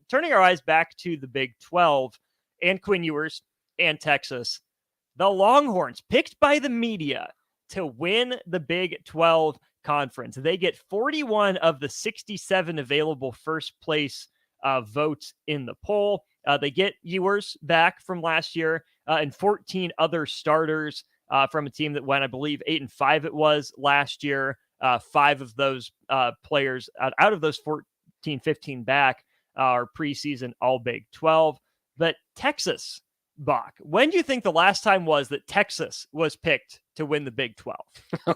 Turning our eyes back to the Big 12 and Quinn Ewers and Texas, the Longhorns picked by the media to win the Big 12 conference. They get 41 of the 67 available first place votes in the poll. They get Ewers back from last year and 14 other starters from a team that went, I believe, 8-5 it was last year. 5 of those players out of those 14, 15 back are preseason all Big 12. But Texas, Bach, when do you think the last time was that Texas was picked to win the Big 12?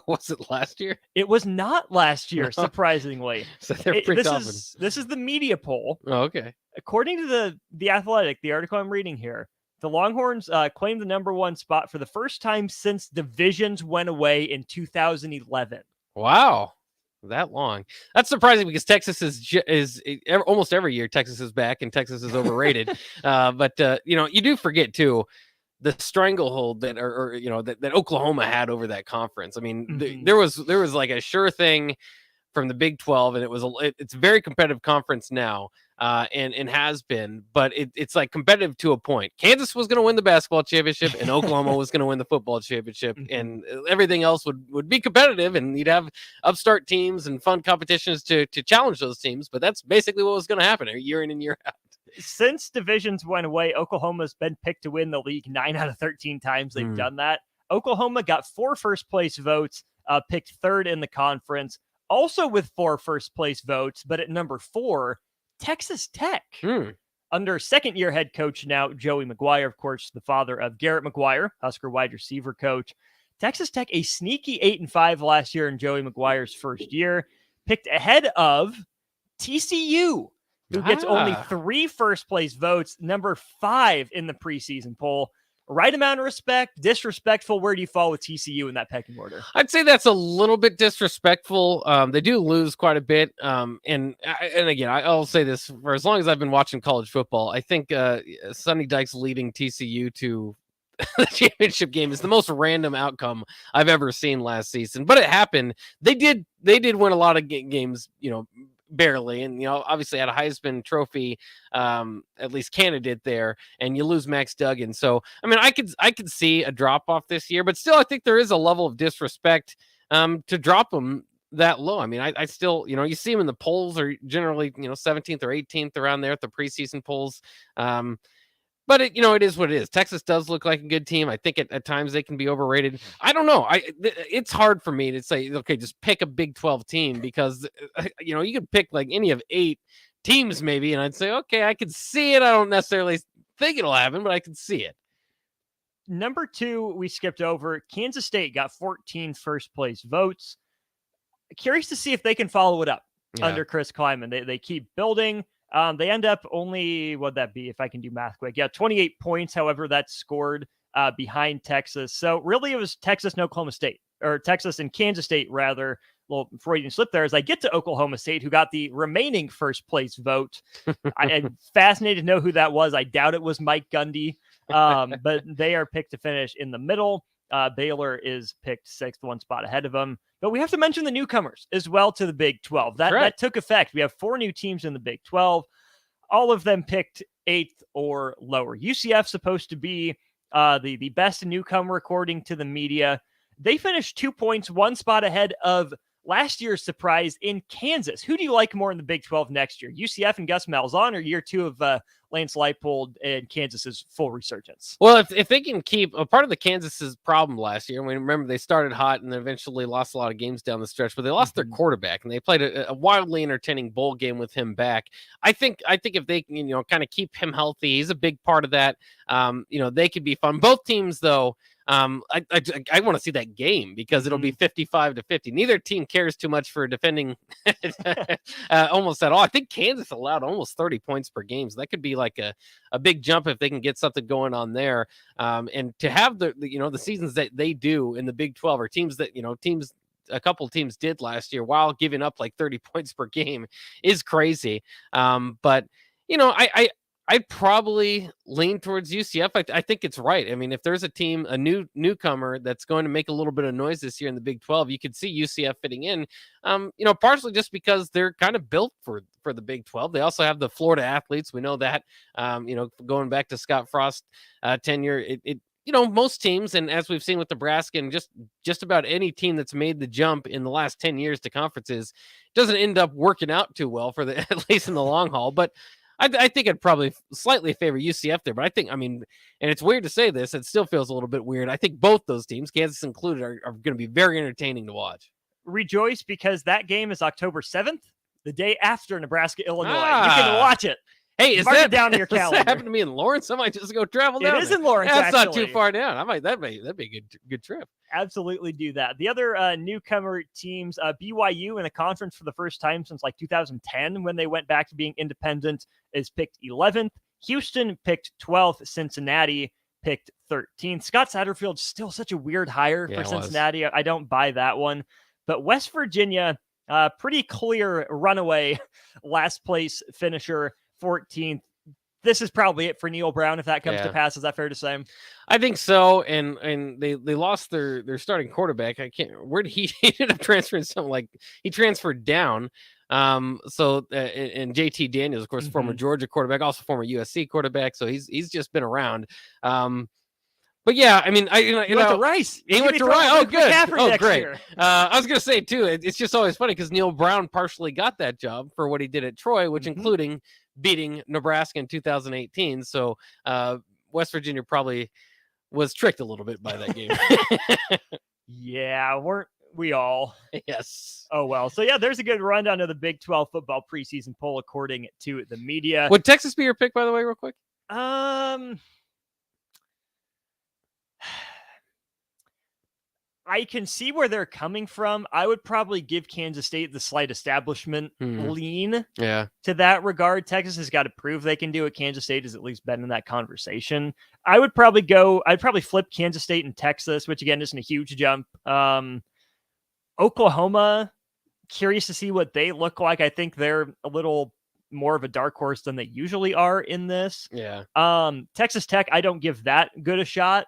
Was it last year? It was not last year, surprisingly. So they're picked often. This is the media poll. Oh, okay. According to the Athletic, the article I'm reading here, the Longhorns claimed the number 1 spot for the first time since divisions went away in 2011. Wow. That long. That's surprising because Texas is almost every year Texas is back and Texas is overrated. But you do forget too, the stranglehold that, that Oklahoma had over that conference. I mean, there was like a sure thing from the Big 12, and it's a very competitive conference now, and has been, but it's like competitive to a point. Kansas was going to win the basketball championship, and Oklahoma was going to win the football championship, and everything else would be competitive, and you'd have upstart teams and fun competitions to challenge those teams. But that's basically what was going to happen year in and year out. Since divisions went away, Oklahoma's been picked to win the league 9 out of 13 times they've done that. Oklahoma got 4 first-place votes, picked third in the conference, also with 4 first-place votes, but at number 4, Texas Tech. Under second-year head coach now, Joey McGuire, of course, the father of Garrett McGuire, Husker wide receiver coach. Texas Tech, a sneaky 8-5 last year in Joey McGuire's first year, picked ahead of TCU, who gets only 3 first-place votes, number 5 in the preseason poll. Right amount of respect, disrespectful. Where do you fall with TCU in that pecking order? I'd say that's a little bit disrespectful. They do lose quite a bit. And again, I'll say this, for as long as I've been watching college football, I think Sonny Dykes leading TCU to the championship game is the most random outcome I've ever seen last season. But it happened. They did win a lot of games, barely, and obviously had a Heisman Trophy at least candidate there, and you lose Max Duggan. So I mean, I could see a drop off this year, but still I think there is a level of disrespect to drop them that low. I mean, I still, you see them in the polls are generally 17th or 18th around there at the preseason polls. But it is what it is. Texas does look like a good team. I think at times they can be overrated. I don't know. It's hard for me to say, okay, just pick a Big 12 team, because you could pick like any of 8 teams maybe, and I'd say, okay, I can see it. I don't necessarily think it'll happen, but I can see it. Number 2, we skipped over. Kansas State got 14 first-place votes. Curious to see if they can follow it up under Chris Kleiman. They keep building. They end up only, what'd that be, if I can do math quick? Yeah, 28 points. However, that's scored behind Texas. So really it was Texas and Oklahoma State, or Texas and Kansas State, rather. Little Freudian slip there as I get to Oklahoma State, who got the remaining first place vote. I'm fascinated to know who that was. I doubt it was Mike Gundy, but they are picked to finish in the middle. Baylor is picked 6th, 1 spot ahead of them. But we have to mention the newcomers as well to the Big 12. That took effect. We have 4 new teams in the Big 12. All of them picked 8th or lower. UCF supposed to be the best newcomer according to the media. They finished 2 points, 1 spot ahead of last year's surprise in Kansas. Who do you like more in the Big 12 next year? UCF and Gus Malzahn, or year 2 of Lance Leipold and Kansas's full resurgence? Well, if they can keep a part of the Kansas's problem last year, we remember they started hot and eventually lost a lot of games down the stretch, but they lost their quarterback, and they played a wildly entertaining bowl game with him back. I think if they can, kind of keep him healthy, he's a big part of that. They could be fun. Both teams, though, I want to see that game, because it'll be 55-50. Neither team cares too much for defending almost at all. I think Kansas allowed almost 30 points per game, so that could be like a big jump if they can get something going on there. And to have the seasons that they do in the Big 12, or teams that a couple teams did last year while giving up like 30 points per game is crazy. But I'd probably lean towards UCF. I think it's right. I mean, if there's a team, a newcomer that's going to make a little bit of noise this year in the Big 12, you could see UCF fitting in, partially just because they're kind of built for the Big 12. They also have the Florida athletes. We know that, going back to Scott Frost tenure, most teams, and as we've seen with Nebraska and just about any team that's made the jump in the last 10 years to conferences, doesn't end up working out too well at least in the long haul. But I think I'd probably slightly favor UCF there, but I think, and it's weird to say this, it still feels a little bit weird. I think both those teams, Kansas included, are going to be very entertaining to watch. Rejoice, because that game is October 7th, the day after Nebraska, Illinois. You can watch it. Hey, mark it down in your calendar. Does that happen to me in Lawrence? I might just go travel down. It is in Lawrence. That's not too far down. That'd be a good trip. Absolutely do that. The other newcomer teams, BYU in a conference for the first time since like 2010, when they went back to being independent, is picked 11th. Houston picked 12th. Cincinnati picked 13th. Scott Satterfield's still such a weird hire for Cincinnati. I don't buy that one. But West Virginia, pretty clear runaway last place finisher, 14th. this is probably it for Neil Brown if that comes to Yeah. pass. Is that fair to say? I think so. And they lost their starting quarterback. Where did he ended up transferring? Something like he transferred down. And JT Daniels, of course, former Georgia quarterback, also former USC quarterback. So he's just been around. But yeah, I mean, He went to Rice. He went to Rice. Oh, good. Oh, great. I was going to say, too, it's just always funny because Neil Brown partially got that job for what he did at Troy, which including beating Nebraska in 2018. So West Virginia probably was tricked a little bit by that game. Yeah, weren't we all? Yes. Oh, well. So, yeah, there's a good rundown of the Big 12 football preseason poll according to the media. Would Texas be your pick, by the way, real quick? I can see where they're coming from. I would probably give Kansas State the slight establishment lean to that regard. Texas has got to prove they can do it. Kansas State has at least been in that conversation. I'd probably flip Kansas State and Texas, which again isn't a huge jump. Oklahoma, curious to see what they look like. I think they're a little more of a dark horse than they usually are in this. Yeah. Texas Tech, I don't give that good a shot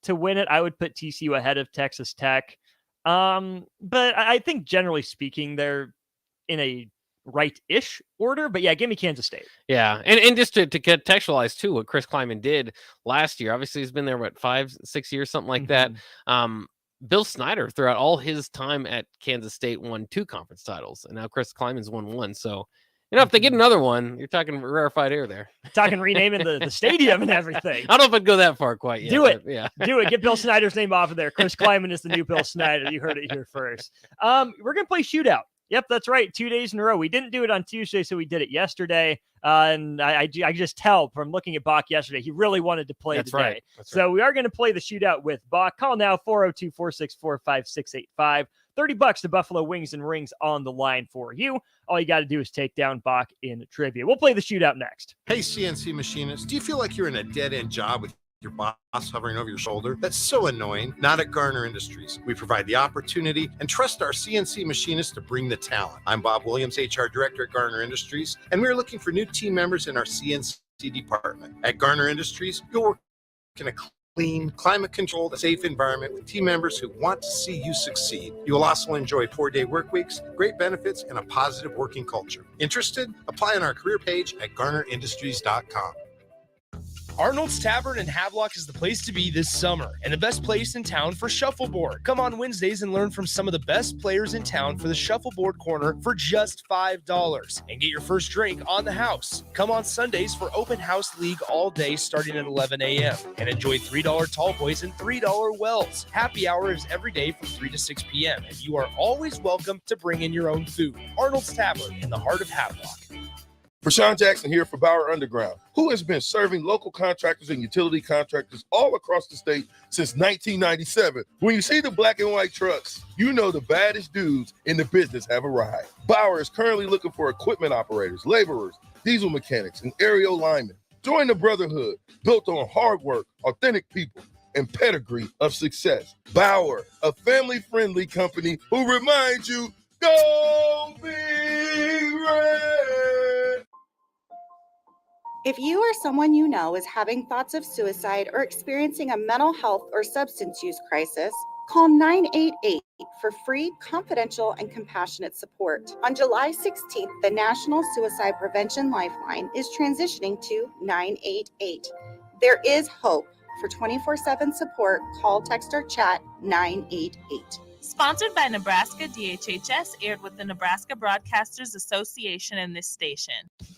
to win it. I would put TCU ahead of Texas Tech. But I think generally speaking, they're in a right-ish order. But yeah, give me Kansas State. Yeah. And just to contextualize too, what Chris Kleiman did last year, obviously he's been there, 5-6 years, something like that. Bill Snyder, throughout all his time at Kansas State, won 2 conference titles. And now Chris Kleiman's won 1. So, if they get another one, you're talking rarefied air there. Talking renaming the stadium and everything. I don't know if I'd go that far quite yet. Do it. Yeah. Do it. Get Bill Snyder's name off of there. Chris Kleiman is the new Bill Snyder. You heard it here first. We're going to play shootout. Yep, that's right. 2 days in a row. We didn't do it on Tuesday, so we did it yesterday. And I just tell from looking at Bach yesterday, he really wanted to play today. Right. So we are going to play the shootout with Bach. Call now, 402-464-5685. $30 to Buffalo Wings and Rings on the line for you. All you got to do is take down Bach in trivia. We'll play the shootout next. Hey, CNC machinists, do you feel like you're in a dead-end job with your boss hovering over your shoulder? That's so annoying. Not at Garner Industries. We provide the opportunity and trust our CNC machinists to bring the talent. I'm Bob Williams, HR Director at Garner Industries, and we're looking for new team members in our CNC department. At Garner Industries, you'll work in a clean, climate-controlled, safe environment with team members who want to see you succeed. You will also enjoy 4-day work weeks, great benefits, and a positive working culture. Interested? Apply on our career page at garnerindustries.com. Arnold's Tavern in Havelock is the place to be this summer and the best place in town for shuffleboard. Come on Wednesdays and learn from some of the best players in town for the shuffleboard corner for just $5 and get your first drink on the house. Come on Sundays for open house league all day starting at 11 a.m. and enjoy $3 tall boys and $3 wells. Happy hour is every day from 3 to 6 p.m. and you are always welcome to bring in your own food. Arnold's Tavern in the heart of Havelock. Rashawn Jackson here for Bauer Underground, who has been serving local contractors and utility contractors all across the state since 1997. When you see the black and white trucks, you know the baddest dudes in the business have arrived. Bauer is currently looking for equipment operators, laborers, diesel mechanics, and aerial linemen. Join the brotherhood built on hard work, authentic people, and pedigree of success. Bauer, a family-friendly company who reminds you, go Big Red! If you or someone you know is having thoughts of suicide or experiencing a mental health or substance use crisis, call 988 for free, confidential, and compassionate support. On July 16th, the National Suicide Prevention Lifeline is transitioning to 988. There is hope. For 24/7 support, call, text, or chat 988. Sponsored by Nebraska DHHS, aired with the Nebraska Broadcasters Association and this station.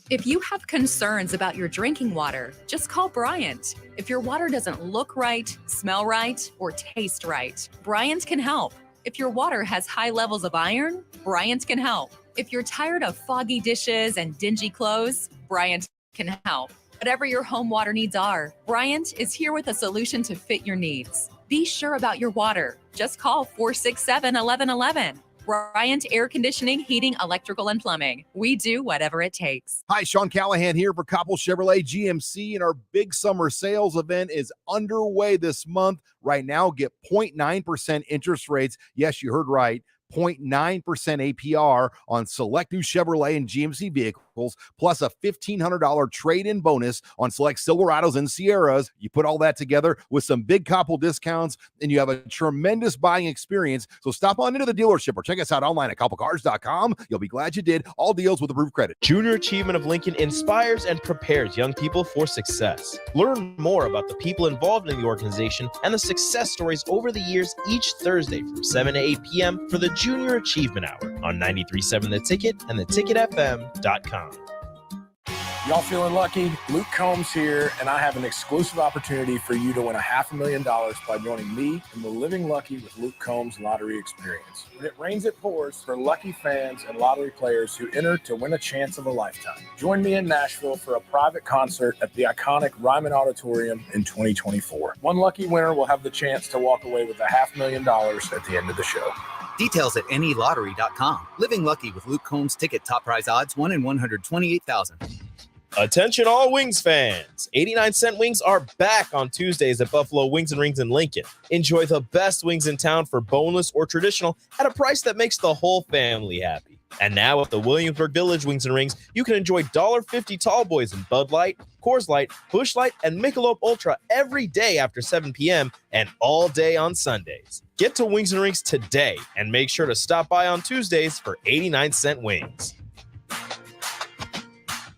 If you have concerns about your drinking water, just call Bryant. If your water doesn't look right, smell right, or taste right, Bryant can help. If your water has high levels of iron, Bryant can help. If you're tired of foggy dishes and dingy clothes, Bryant can help. Whatever your home water needs are, Bryant is here with a solution to fit your needs. Be sure about your water. Just call 467-1111. Bryant Air Conditioning, Heating, Electrical, and Plumbing. We do whatever it takes. Hi, Sean Callahan here for Coppell Chevrolet GMC, and our big summer sales event is underway this month. Right now, get 0.9% interest rates. Yes, you heard right. 0.9% APR on select new Chevrolet and GMC vehicles vehicles, plus a $1,500 trade-in bonus on select Silverados and Sierras. You put all that together with some big couple discounts, and you have a tremendous buying experience. So stop on into the dealership or check us out online at couplecars.com. You'll be glad you did. All deals with approved credit. Junior Achievement of Lincoln inspires and prepares young people for success. Learn more about the people involved in the organization and the success stories over the years each Thursday from 7 to 8 p.m. for the Junior Achievement Hour on 93.7 The Ticket and theticketfm.com. Y'all feeling lucky? Luke Combs here, and I have an exclusive opportunity for you to win $500,000 by joining me in the Living Lucky with Luke Combs Lottery Experience. When it rains, it pours for lucky fans and lottery players who enter to win a chance of a lifetime. Join me in Nashville for a private concert at the iconic Ryman Auditorium in 2024. One lucky winner will have the chance to walk away with $500,000 at the end of the show. Details at NILottery.com. Living Lucky with Luke Combs ticket top prize odds 1 in 128,000. Attention all Wings fans. 89-cent wings are back on Tuesdays at Buffalo Wings and Rings in Lincoln. Enjoy the best wings in town for boneless or traditional at a price that makes the whole family happy. And now at the Williamsburg Village Wings and Rings, you can enjoy $1.50 tall boys in Bud Light, Coors Light, Busch Light, and Michelob Ultra every day after 7 p.m. and all day on Sundays. Get to Wings and Rings today and make sure to stop by on Tuesdays for 89-cent wings.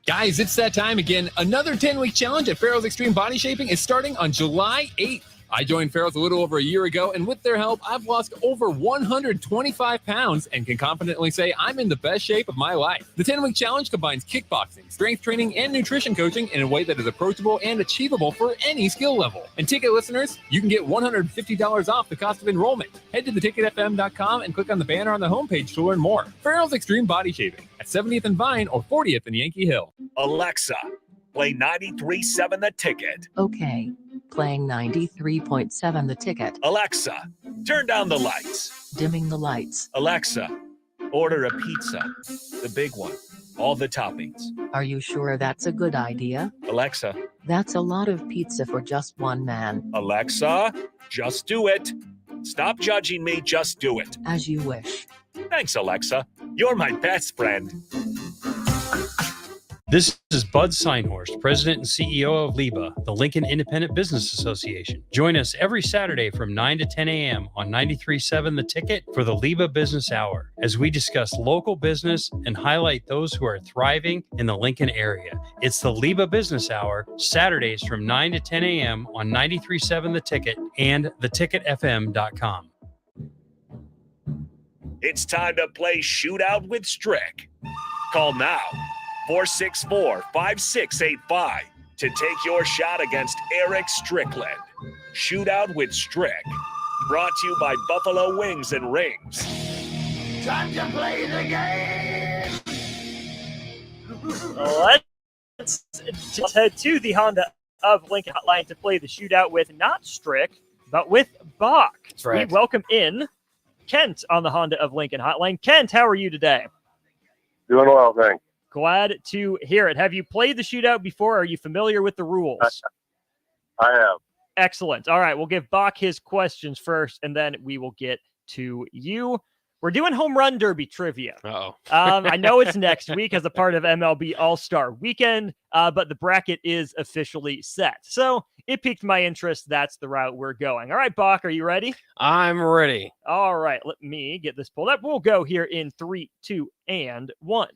Guys, it's that time again. Another 10-week challenge at Farrell's Extreme Body Shaping is starting on July 8th. I joined Farrell's a little over a year ago, and with their help, I've lost over 125 pounds and can confidently say I'm in the best shape of my life. The 10-week challenge combines kickboxing, strength training, and nutrition coaching in a way that is approachable and achievable for any skill level. And ticket listeners, you can get $150 off the cost of enrollment. Head to theticketfm.com and click on the banner on the homepage to learn more. Farrell's Extreme Body Shaping at 70th and Vine or 40th and Yankee Hill. Alexa, play 93.7 The Ticket. Okay. Playing 93.7 The Ticket. Alexa, turn down the lights. Dimming the lights. Alexa, order a pizza. The big one. All the toppings. Are you sure that's a good idea? Alexa. That's a lot of pizza for just one man. Alexa, just do it. Stop judging me, just do it. As you wish. Thanks, Alexa. You're my best friend. This is Bud Seinhorst, President and CEO of LIBA, the Lincoln Independent Business Association. Join us every Saturday from 9 to 10 a.m. on 93.7 The Ticket for the LIBA Business Hour, as we discuss local business and highlight those who are thriving in the Lincoln area. It's the LIBA Business Hour, Saturdays from 9 to 10 a.m. on 93.7 The Ticket and theticketfm.com. It's time to play Shootout with Strick. Call now. 464-5685 to take your shot against Eric Strickland. Shootout with Strick. Brought to you by Buffalo Wings and Rings. Time to play the game! Let's head to the Honda of Lincoln hotline to play the shootout with not Strick, but with Bach. That's right. We welcome in Kent on the Honda of Lincoln hotline. Kent, how are you today? Doing well, thanks. Glad to hear it. Have you played the shootout before? Are you familiar with the rules? I have. Excellent. All right, we'll give Bach his questions first, and then we will get to you. We're doing Home Run Derby trivia. Uh-oh. I know it's next week as a part of MLB All-Star Weekend, but the bracket is officially set. So it piqued my interest. That's the route we're going. All right, Bach, are you ready? I'm ready. All right, let me get this pulled up. We'll go here in 3, 2, and 1.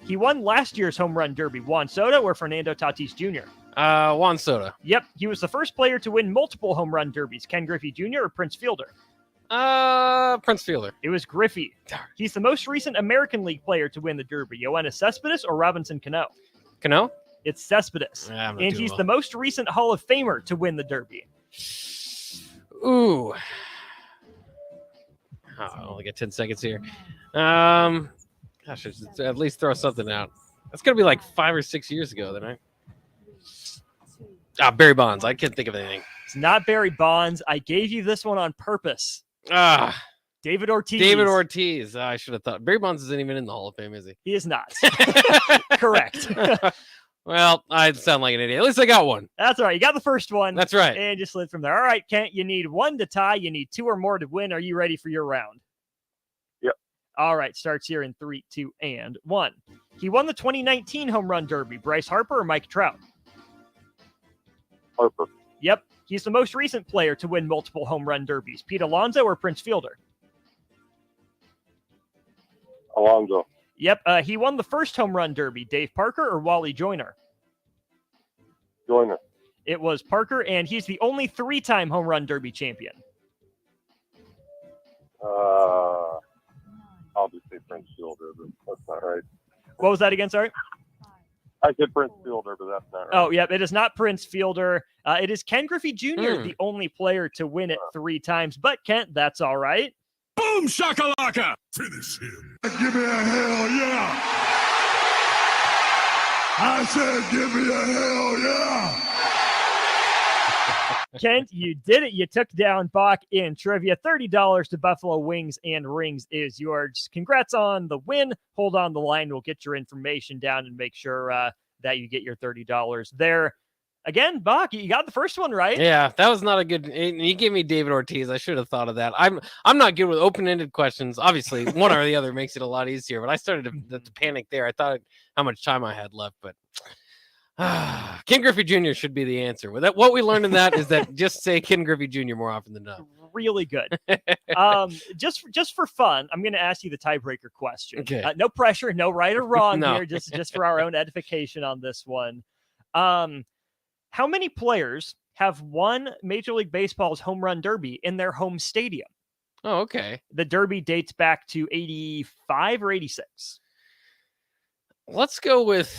He won last year's Home Run Derby. Juan Soto or Fernando Tatis Jr.? Juan Soto. Yep, he was the first player to win multiple Home Run Derbies. Ken Griffey Jr. or Prince Fielder? Prince Fielder. It was Griffey. He's the most recent American League player to win the Derby. Yoenis Cespedes or Robinson Cano? Cano? It's Cespedes. Yeah, and he's the most recent Hall of Famer to win the Derby. Ooh. I only get 10 seconds here. Gosh, at least throw something out. That's going to be like 5 or 6 years ago, then, right? Barry Bonds. I can't think of anything. It's not Barry Bonds. I gave you this one on purpose. David Ortiz. David Ortiz. I should have thought. Barry Bonds isn't even in the Hall of Fame, is he? He is not. Correct. Well, I sound like an idiot. At least I got one. That's all right. You got the first one. That's right. And just slid from there. All right, Kent, you need 1 to tie. You need 2 or more to win. Are you ready for your round? Yep. All right, starts here in 3, 2, and 1. He won the 2019 Home Run Derby. Bryce Harper or Mike Trout? Harper. Yep. He's the most recent player to win multiple Home Run Derbies. Pete Alonso or Prince Fielder? Alonso. Yep. He won the first Home Run Derby. Dave Parker or Wally Joyner? Joyner. It was Parker, and he's the only 3-time Home Run Derby champion. I'll just say Prince Fielder, but that's not right. What was that again? Sorry. I said Prince Fielder, but that's not right. Oh, yeah, it is not Prince Fielder. It is Ken Griffey Jr., the only player to win it 3 times. But, Kent, that's all right. Boom shakalaka! Finish him. Give me a hell yeah! I said give me a hell yeah! Kent, you did it. You took down Bach in trivia. $30 to Buffalo Wings and Rings is yours. Congrats on the win. Hold on the line. We'll get your information down and make sure that you get your $30 there. Again, Bach, you got the first one right. Yeah, that was not a good. You gave me David Ortiz. I should have thought of that. I'm not good with open-ended questions. Obviously, one or the other makes it a lot easier. But I started to panic there. I thought how much time I had left, but Ken Griffey Jr. should be the answer. What we learned in that is that just say Ken Griffey Jr. more often than not. Really good. Just for fun, I'm going to ask you the tiebreaker question. Okay. No pressure, no right or wrong No. here. Just for our own edification on this one. How many players have won Major League Baseball's Home Run Derby in their home stadium? Oh, okay. The Derby dates back to 85 or 86. Let's go with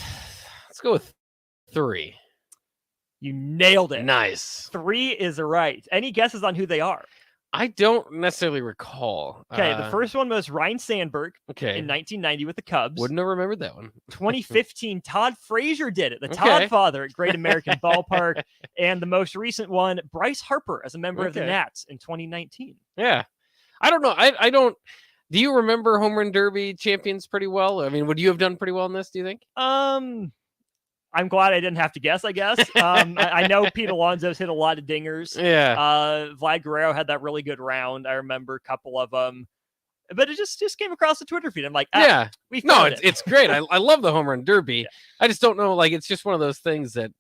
3. You nailed it. Nice. 3 is right. Any guesses on who they are? I don't necessarily recall. Okay, the first one was Ryan Sandberg Okay. in 1990 with the Cubs. Wouldn't have remembered that one. 2015, Todd Frazier did it. The Okay. Todd Father at Great American Ballpark. And the most recent one, Bryce Harper as a member of the Okay. Nats in 2019. Yeah. I don't know. I don't. Do you remember Home Run Derby champions pretty well? I mean, would you have done pretty well in this, do you think? I'm glad I didn't have to guess, I guess. I know Pete Alonso's hit a lot of dingers. Yeah. Vlad Guerrero had that really good round. I remember a couple of them. But it just came across the Twitter feed. I'm like, Yeah. we No, found it's great. I love the Home Run Derby. I just don't know. Like, it's just one of those things that,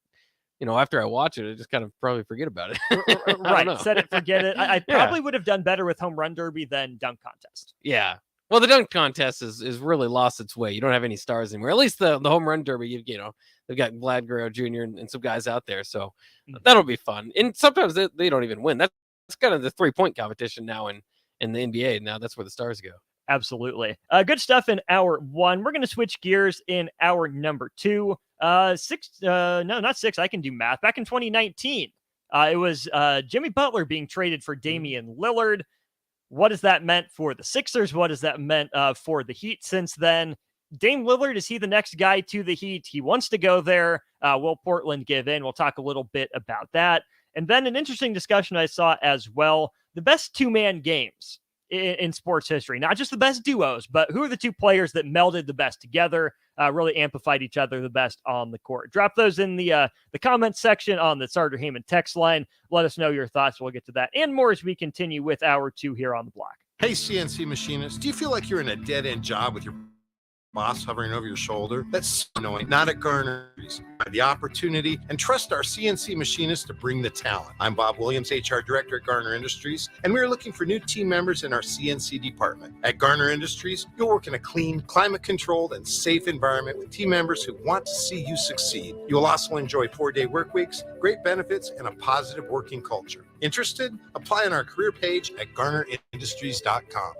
after I watch it, I just kind of probably forget about it. I don't Right. know. Set it, forget it. I Yeah. probably would have done better with Home Run Derby than Dunk Contest. Yeah. Well, the dunk contest is really lost its way. You don't have any stars anymore. At least the Home Run Derby, they've got Vlad Guerrero Jr. and some guys out there, so that'll be fun. And sometimes they don't even win. That's kind of the 3-point competition now in the NBA. Now that's where the stars go. Absolutely. Good stuff in hour 1. We're going to switch gears in hour number 2. 6. No, not 6. I can do math. Back in 2019, it was Jimmy Butler being traded for Damian Lillard. What has that meant for the Sixers? What has that meant for the Heat since then? Dame Lillard, is he the next guy to the Heat? He wants to go there. Will Portland give in? We'll talk a little bit about that. And then an interesting discussion I saw as well, the best 2-man games in sports history. Not just the best duos, but who are the 2 players that melded the best together, really amplified each other the best on the court? Drop those in the comments section on the Sartor Heyman text line. Let us know your thoughts. We'll get to that and more as we continue with hour 2 here on the block. Hey, CNC machinists, do you feel like you're in a dead-end job with your boss hovering over your shoulder? That's so annoying. Not at Garner. The opportunity and trust our CNC machinists to bring the talent. I'm Bob Williams, HR Director at Garner Industries, and we're looking for new team members in our CNC department. At Garner Industries, you'll work in a clean, climate-controlled, and safe environment with team members who want to see you succeed. You will also enjoy 4-day work weeks, great benefits, and a positive working culture. Interested? Apply on our career page at GarnerIndustries.com.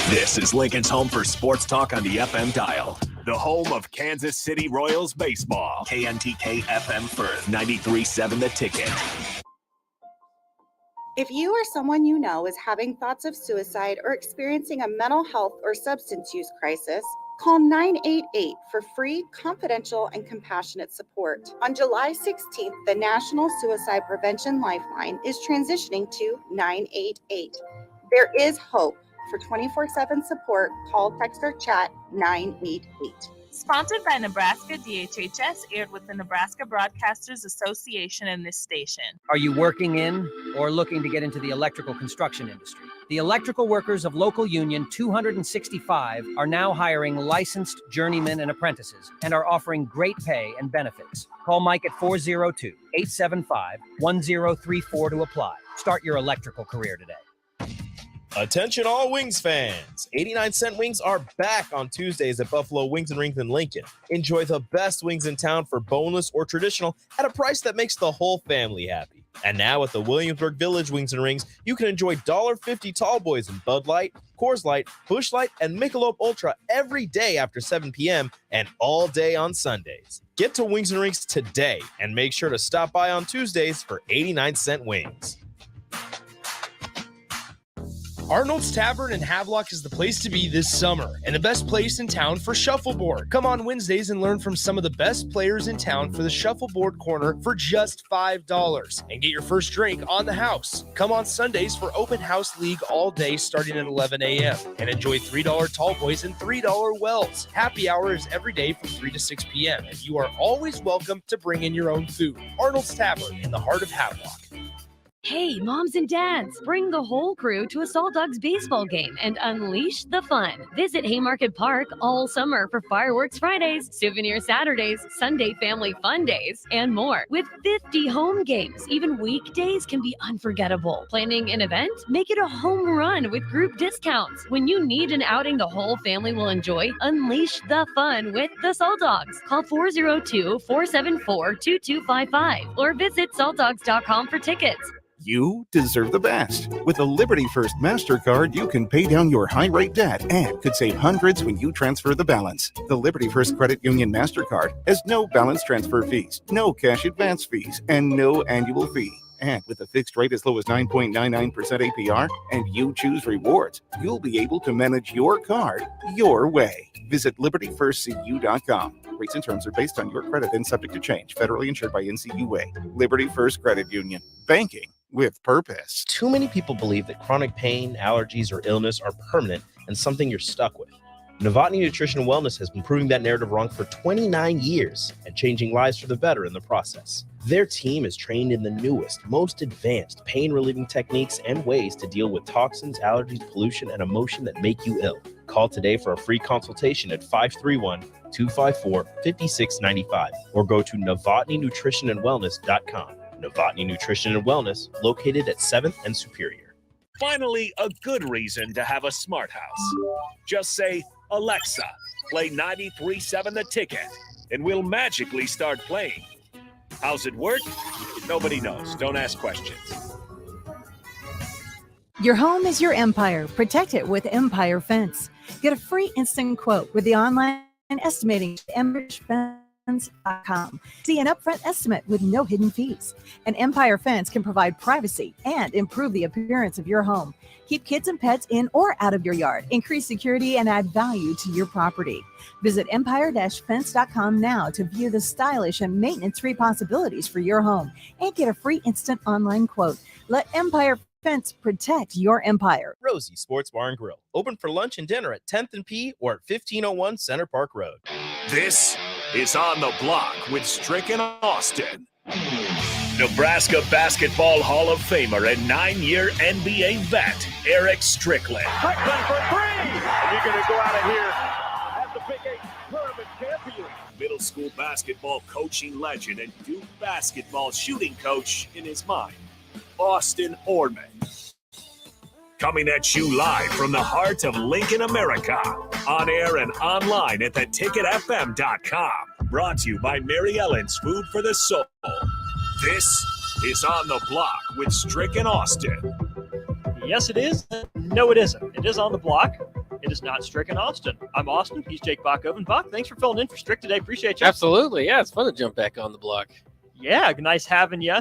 This is Lincoln's home for sports talk on the FM dial. The home of Kansas City Royals baseball. KNTK FM Firth, 93.7 The Ticket. If you or someone you know is having thoughts of suicide or experiencing a mental health or substance use crisis, call 988 for free, confidential, and compassionate support. On July 16th, the National Suicide Prevention Lifeline is transitioning to 988. There is hope. For 24/7 support, call, text, or chat 988. Sponsored by Nebraska DHHS, aired with the Nebraska Broadcasters Association and this station. Are you working in or looking to get into the electrical construction industry? The electrical workers of local union 265 are now hiring licensed journeymen and apprentices and are offering great pay and benefits. Call Mike at 402-875-1034 to apply. Start your electrical career today. Attention all Wings fans. 89-cent wings are back on Tuesdays at Buffalo Wings and Rings in Lincoln. Enjoy the best wings in town for boneless or traditional at a price that makes the whole family happy. And now at the Williamsburg Village Wings and Rings, you can enjoy $1.50 tall boys in Bud Light, Coors Light, Busch Light, and Michelob Ultra every day after 7 p.m. and all day on Sundays. Get to Wings and Rings today and make sure to stop by on Tuesdays for 89-cent wings. Arnold's Tavern in Havelock is the place to be this summer and the best place in town for shuffleboard. Come on Wednesdays and learn from some of the best players in town for the shuffleboard corner for just $5 and get your first drink on the house. Come on Sundays for open house league all day starting at 11 a.m. and enjoy $3 tall boys and $3 wells. Happy hour is every day from 3 to 6 p.m. and you are always welcome to bring in your own food. Arnold's Tavern in the heart of Havelock. Hey, moms and dads, bring the whole crew to a Salt Dogs baseball game and unleash the fun. Visit Haymarket Park all summer for fireworks Fridays, souvenir Saturdays, Sunday family fun days, and more. With 50 home games, even weekdays can be unforgettable. Planning an event? Make it a home run with group discounts. When you need an outing the whole family will enjoy, unleash the fun with the Salt Dogs. Call 402-474-2255 or visit saltdogs.com for tickets. You deserve the best. With a Liberty First MasterCard, you can pay down your high-rate debt and could save hundreds when you transfer the balance. The Liberty First Credit Union MasterCard has no balance transfer fees, no cash advance fees, and no annual fee. And with a fixed rate as low as 9.99% APR and you choose rewards, you'll be able to manage your card your way. Visit libertyfirstcu.com. Rates and terms are based on your credit and subject to change. Federally insured by NCUA. Liberty First Credit Union. Banking with purpose. Too many people believe that chronic pain, allergies, or illness are permanent and something you're stuck with. Novotny Nutrition and Wellness has been proving that narrative wrong for 29 years and changing lives for the better in the process. Their team is trained in the newest, most advanced pain-relieving techniques and ways to deal with toxins, allergies, pollution, and emotion that make you ill. Call today for a free consultation at 531-254-5695 or go to novotnynutritionandwellness.com. Novotny Nutrition and Wellness, located at 7th and Superior. Finally, a good reason to have a smart house. Just say, Alexa, play 93.7 The Ticket, and we'll magically start playing. How's it work? Nobody knows. Don't ask questions. Your home is your empire. Protect it with Empire Fence. Get a free instant quote with the online estimating EmpireFence.com. See an upfront estimate with no hidden fees. An Empire Fence can provide privacy and improve the appearance of your home. Keep kids and pets in or out of your yard. Increase security and add value to your property. Visit empire-fence.com now to view the stylish and maintenance-free possibilities for your home and get a free instant online quote. Let Empire Fence protect your empire. Rosie Sports Bar and Grill. Open for lunch and dinner at 10th and P or at 1501 Center Park Road. This is On the Block with Strick and Austin. Nebraska Basketball Hall of Famer and 9-year NBA vet, Eric Strickland. Strickland for three! And you're going to go out of here as the Big 8 tournament champion. Middle school basketball coaching legend and Duke basketball shooting coach in his mind, Austin Orman. Coming at you live from the heart of Lincoln, America. On air and online at theticketfm.com. Brought to you by Mary Ellen's Food for the Soul. This is On the Block with Strick and Austin. Yes, it is. No, it isn't. It is On the Block. It is not Strick and Austin. I'm Austin. He's Jake Bach-Oven. Bach, thanks for filling in for Strick today. Appreciate you. Absolutely. Yeah, it's fun to jump back on the block. Yeah, nice having you.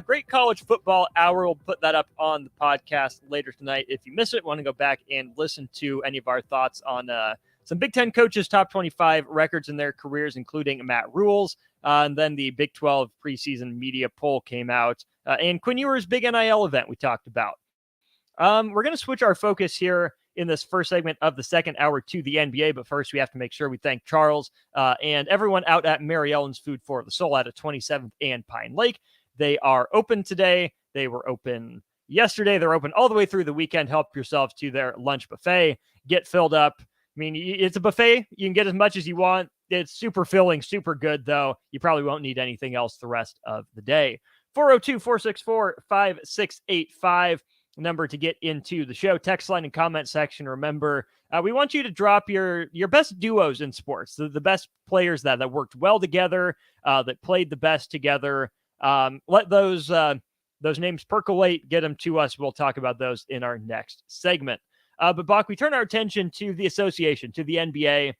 Great college football hour. We'll put that up on the podcast later tonight. If you miss it, want to go back and listen to any of our thoughts on some Big Ten coaches' top 25 records in their careers, including Matt Rhule's. And then the Big 12 preseason media poll came out. And Quinn Ewer's big NIL event we talked about. We're going to switch our focus here in this first segment of the second hour to the NBA. But first, we have to make sure we thank Charles and everyone out at Mary Ellen's Food for the Soul out at 27th and Pine Lake. They are open today. They were open yesterday. They're open all the way through the weekend. Help yourself to their lunch buffet. Get filled up. I mean, it's a buffet. You can get as much as you want. It's super filling, super good, though. You probably won't need anything else the rest of the day. 402-464-5685, number to get into the show. Text line and comment section. Remember, we want you to drop your best duos in sports, the best players that worked well together, that played the best together. Let those names percolate. Get them to us. We'll talk about those in our next segment. But, Bach, we turn our attention to the association, to the NBA,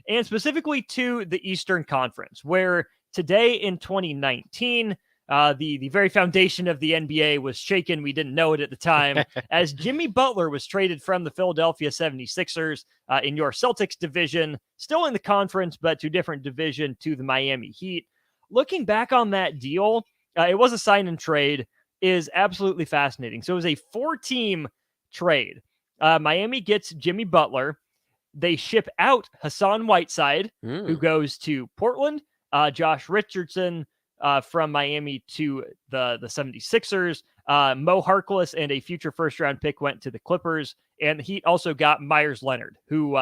and specifically to the Eastern Conference, where today in 2019, the very foundation of the NBA was shaken. We didn't know it at the time, as Jimmy Butler was traded from the Philadelphia 76ers in your Celtics division, still in the conference, but to different division, to the Miami Heat. Looking back on that deal, it was a sign and trade, is absolutely fascinating. So it was a 4-team trade. Miami gets Jimmy Butler. They ship out Hassan Whiteside, who goes to Portland. Josh Richardson from Miami to the 76ers. Mo Harkless and a future first-round pick went to the Clippers. And the Heat also got Myers Leonard, who,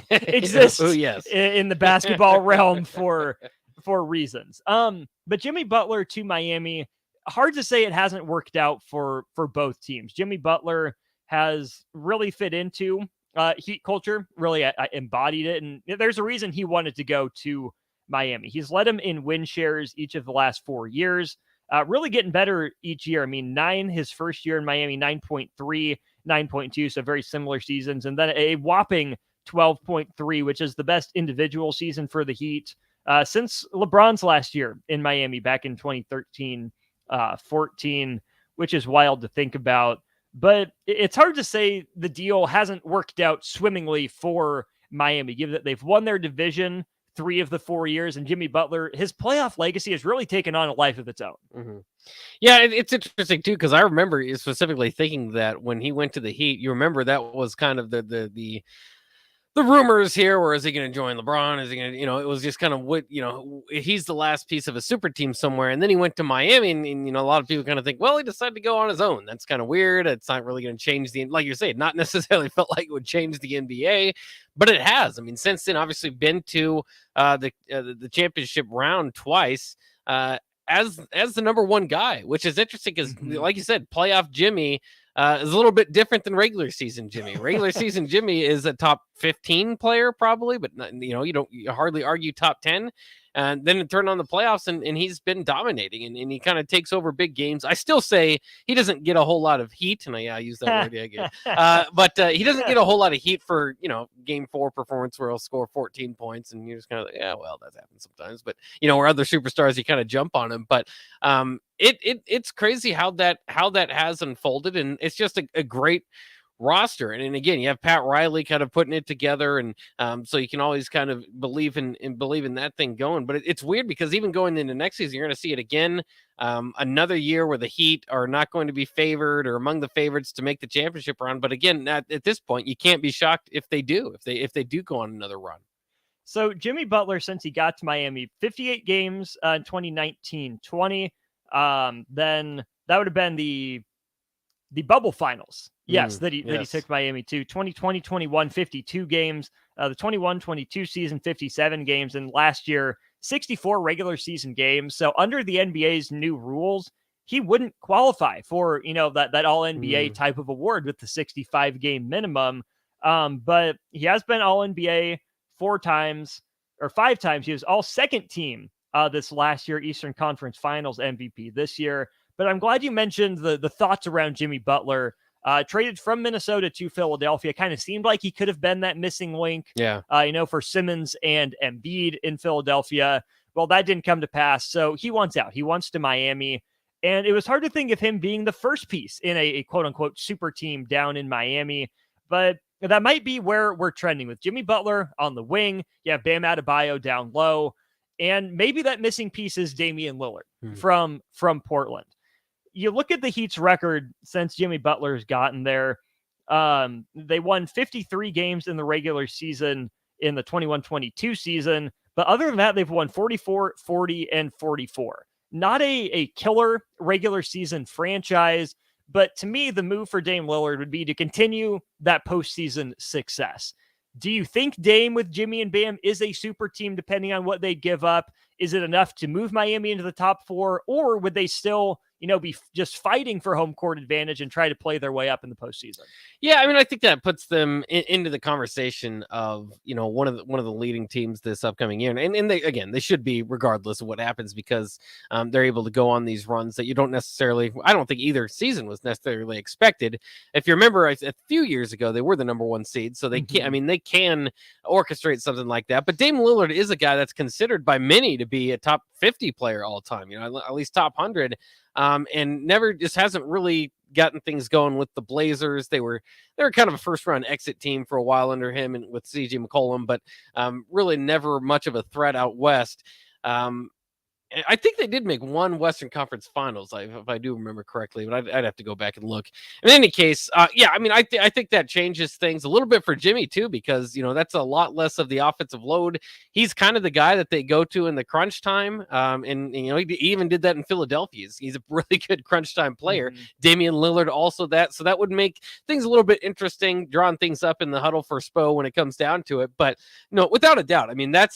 exists in the basketball realm for reasons. But Jimmy Butler to Miami, hard to say it hasn't worked out for both teams. Jimmy Butler has really fit into Heat culture, really embodied it. And there's a reason he wanted to go to Miami. He's led them in win shares each of the last 4 years, really getting better each year. I mean, 9 his first year in Miami, 9.3, 9.2, so very similar seasons. And then a whopping 12.3, which is the best individual season for the Heat since LeBron's last year in Miami back in 2013, 14, which is wild to think about. But it's hard to say the deal hasn't worked out swimmingly for Miami, given that they've won their division 3 of the 4 years, and Jimmy Butler, his playoff legacy has really taken on a life of its own. Mm-hmm. Yeah, it's interesting too, because I remember specifically thinking that when he went to the Heat, you remember that was kind of the rumors here, where is he going to join LeBron? Is he going to, it was just kind of what, he's the last piece of a super team somewhere. And then he went to Miami and a lot of people kind of think, well, he decided to go on his own. That's kind of weird. It's not really going to change like you're saying, not necessarily felt like it would change the NBA, but it has. I mean, since then, obviously been to the championship round twice as the number one guy, which is interesting because, like you said, playoff Jimmy is a little bit different than regular season Jimmy. Regular season Jimmy is a top 15 player probably, but you hardly argue top 10. And then it turned on the playoffs and he's been dominating and he kind of takes over big games. I still say he doesn't get a whole lot of heat, and I use that word again. But he doesn't get a whole lot of heat for, game 4 performance where he'll score 14 points and you're just kind of like, yeah, well, that happens sometimes. But where other superstars, you kind of jump on him. But it's crazy how that has unfolded, and it's just a great roster. And again, you have Pat Riley kind of putting it together, and so you can always kind of believe in that thing going. But it's weird because even going into next season, you're going to see it again. Another year where the Heat are not going to be favored or among the favorites to make the championship run. But again, at this point, you can't be shocked if they do go on another run. So Jimmy Butler, since he got to Miami, 58 games in 2019-20. Then that would have been the bubble finals. Yes, that he took Miami to. 2020-21, 52 games. The 21-22 season, 57 games. And last year, 64 regular season games. So under the NBA's new rules, he wouldn't qualify for, that all NBA type of award with the 65 game minimum. But he has been all NBA 5 times. He was all second team this last year, Eastern Conference Finals MVP this year. But I'm glad you mentioned the thoughts around Jimmy Butler. Traded from Minnesota to Philadelphia, kind of seemed like he could have been that missing link. Yeah. For Simmons and Embiid in Philadelphia. Well, that didn't come to pass. So he wants out. He wants to Miami. And it was hard to think of him being the first piece in a quote unquote super team down in Miami. But that might be where we're trending with Jimmy Butler on the wing. You have Bam Adebayo down low. And maybe that missing piece is Damian Lillard from Portland. You look at the Heat's record since Jimmy Butler's gotten there. They won 53 games in the regular season in the 21-22 season. But other than that, they've won 44, 40, and 44. not a killer regular season franchise, but to me, the move for Dame Lillard would be to continue that postseason success. Do you think Dame with Jimmy and Bam is a super team depending on what they give up? Is it enough to move Miami into the top 4, or would they still, be just fighting for home court advantage and try to play their way up in the postseason? Yeah, I mean, I think that puts them into the conversation of, one of the leading teams this upcoming year. And they should be regardless of what happens, because they're able to go on these runs that you don't necessarily, I don't think either season was necessarily expected. If you remember, a few years ago, they were the number 1 seed. So they can, they can orchestrate something like that. But Dame Lillard is a guy that's considered by many to be a top 50 player all time, at least top 100. And never just hasn't really gotten things going with the Blazers. They were kind of a first round exit team for a while under him and with CJ McCollum, but really never much of a threat out west. I think they did make one Western Conference Finals, if I do remember correctly, but I'd have to go back and look. In any case, I think that changes things a little bit for Jimmy too, because that's a lot less of the offensive load. He's kind of the guy that they go to in the crunch time, and he even did that in Philadelphia. He's a really good crunch time player. Damian Lillard also that, so that would make things a little bit interesting, drawing things up in the huddle for Spo when it comes down to it. But without a doubt, I mean that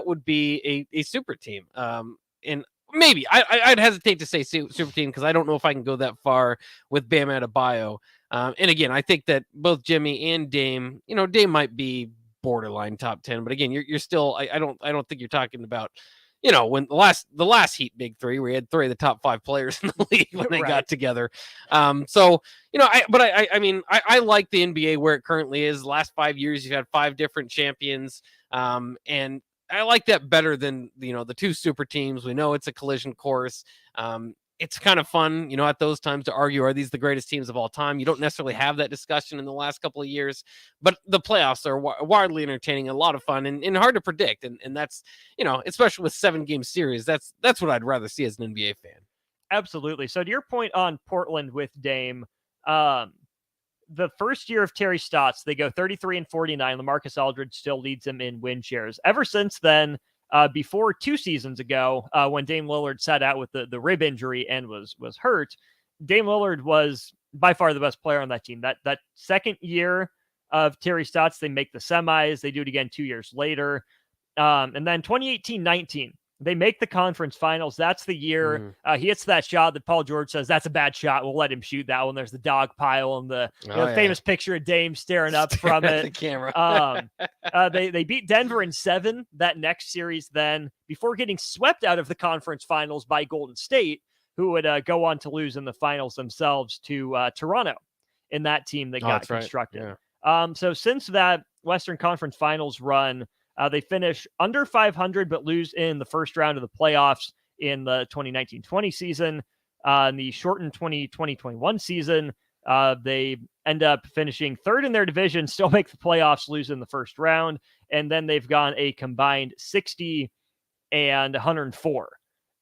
would be a super team. And maybe I'd hesitate to say super team, because I don't know if I can go that far with Bam Adebayo. And again, I think that both Jimmy and Dame, Dame might be borderline top 10, but again, you're still, I don't think you're talking about, when the last Heat big three, where you had 3 of the top 5 players in the league when they got together. I like the NBA where it currently is. The last 5 years, you've had 5 different champions. And I like that better than, the 2 super teams. We know it's a collision course. It's kind of fun, at those times to argue, are these the greatest teams of all time? You don't necessarily have that discussion in the last couple of years, but the playoffs are wildly entertaining, a lot of fun, and hard to predict. And that's, especially with 7-game series, that's what I'd rather see as an NBA fan. Absolutely. So to your point on Portland with Dame, the first year of Terry Stotts, they go 33-49. LaMarcus Aldridge still leads them in win shares. Ever since then, before 2 seasons ago, when Dame Lillard sat out with the rib injury and was hurt, Dame Lillard was by far the best player on that team. That second year of Terry Stotts, they make the semis. They do it again 2 years later. And then 2018-19, they make the conference finals. That's the year he hits that shot that Paul George says, that's a bad shot, we'll let him shoot that one. There's the dog pile and the famous picture of Dame staring up from it. The camera. They beat Denver in 7 that next series then, before getting swept out of the conference finals by Golden State, who would go on to lose in the finals themselves to Toronto in that team that got constructed. Right. Yeah. So since that Western Conference Finals run, they finish under 500, but lose in the first round of the playoffs in the 2019-20 season. In the shortened 2020-21 season, they end up finishing 3rd in their division, still make the playoffs, lose in the first round. And then they've gone a combined 60 and 104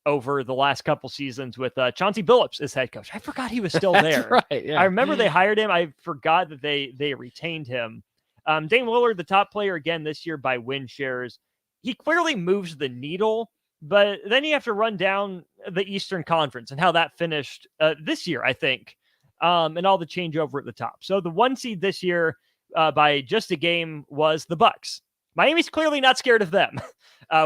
over the last couple seasons with Chauncey Billups as head coach. I forgot he was still there. Right, yeah. I remember they hired him. I forgot that they retained him. Dame Lillard, the top player again this year by win shares. He clearly moves the needle, but then you have to run down the Eastern Conference and how that finished this year, I think, and all the changeover at the top. So the 1 seed this year by just a game was the Bucks. Miami's clearly not scared of them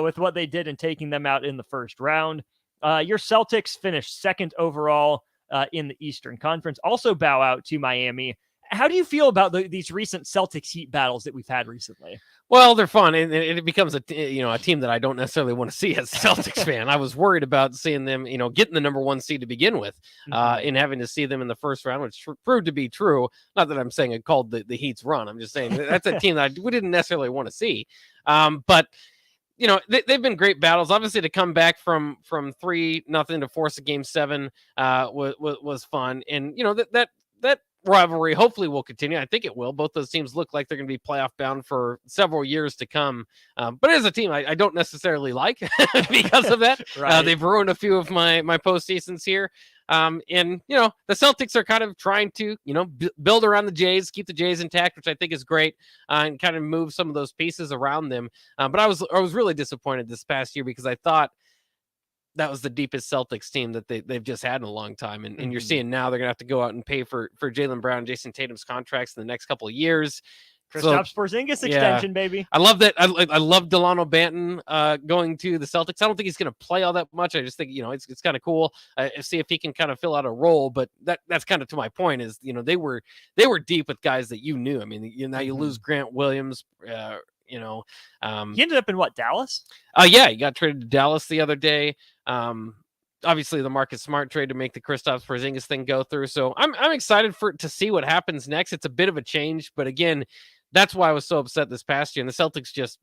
with what they did in taking them out in the first round. Your Celtics finished 2nd overall in the Eastern Conference, also bow out to Miami. How do you feel about these recent Celtics Heat battles that we've had recently? Well, they're fun, and it becomes a team that I don't necessarily want to see as a Celtics fan. I was worried about seeing them, getting the number 1 seed to begin with, and having to see them in the first round, which proved to be true. Not that I'm saying it called the Heat's run. I'm just saying that's a team that we didn't necessarily want to see. But they've been great battles. Obviously, to come back from 3-0 to force a game 7 was fun, and that rivalry hopefully will continue. I think it will. Both those teams look like they're going to be playoff bound for several years to come. But as a team, I don't necessarily like because of that. Right. They've ruined a few of my postseasons here. And the Celtics are kind of trying to, build around the Jays, keep the Jays intact, which I think is great, and kind of move some of those pieces around them. But I was really disappointed this past year because I thought that was the deepest Celtics team that they've just had in a long time. And you're Mhm. seeing now they're going to have to go out and pay for Jaylen Brown and Jason Tatum's contracts in the next couple of years. Kristaps Porzingis yeah, extension, baby. I love that. I love Delano Banton going to the Celtics. I don't think he's going to play all that much. I just think, it's kind of cool. See if he can kind of fill out a role. But that's kind of to my point is, they were deep with guys that you knew. I mean, now you lose Grant Williams. He ended up in what, Dallas? Yeah, he got traded to Dallas the other day. Obviously the Marcus Smart trade to make the Kristaps Porzingis thing go through. So I'm excited to see what happens next. It's a bit of a change, but again, that's why I was so upset this past year. And the Celtics just,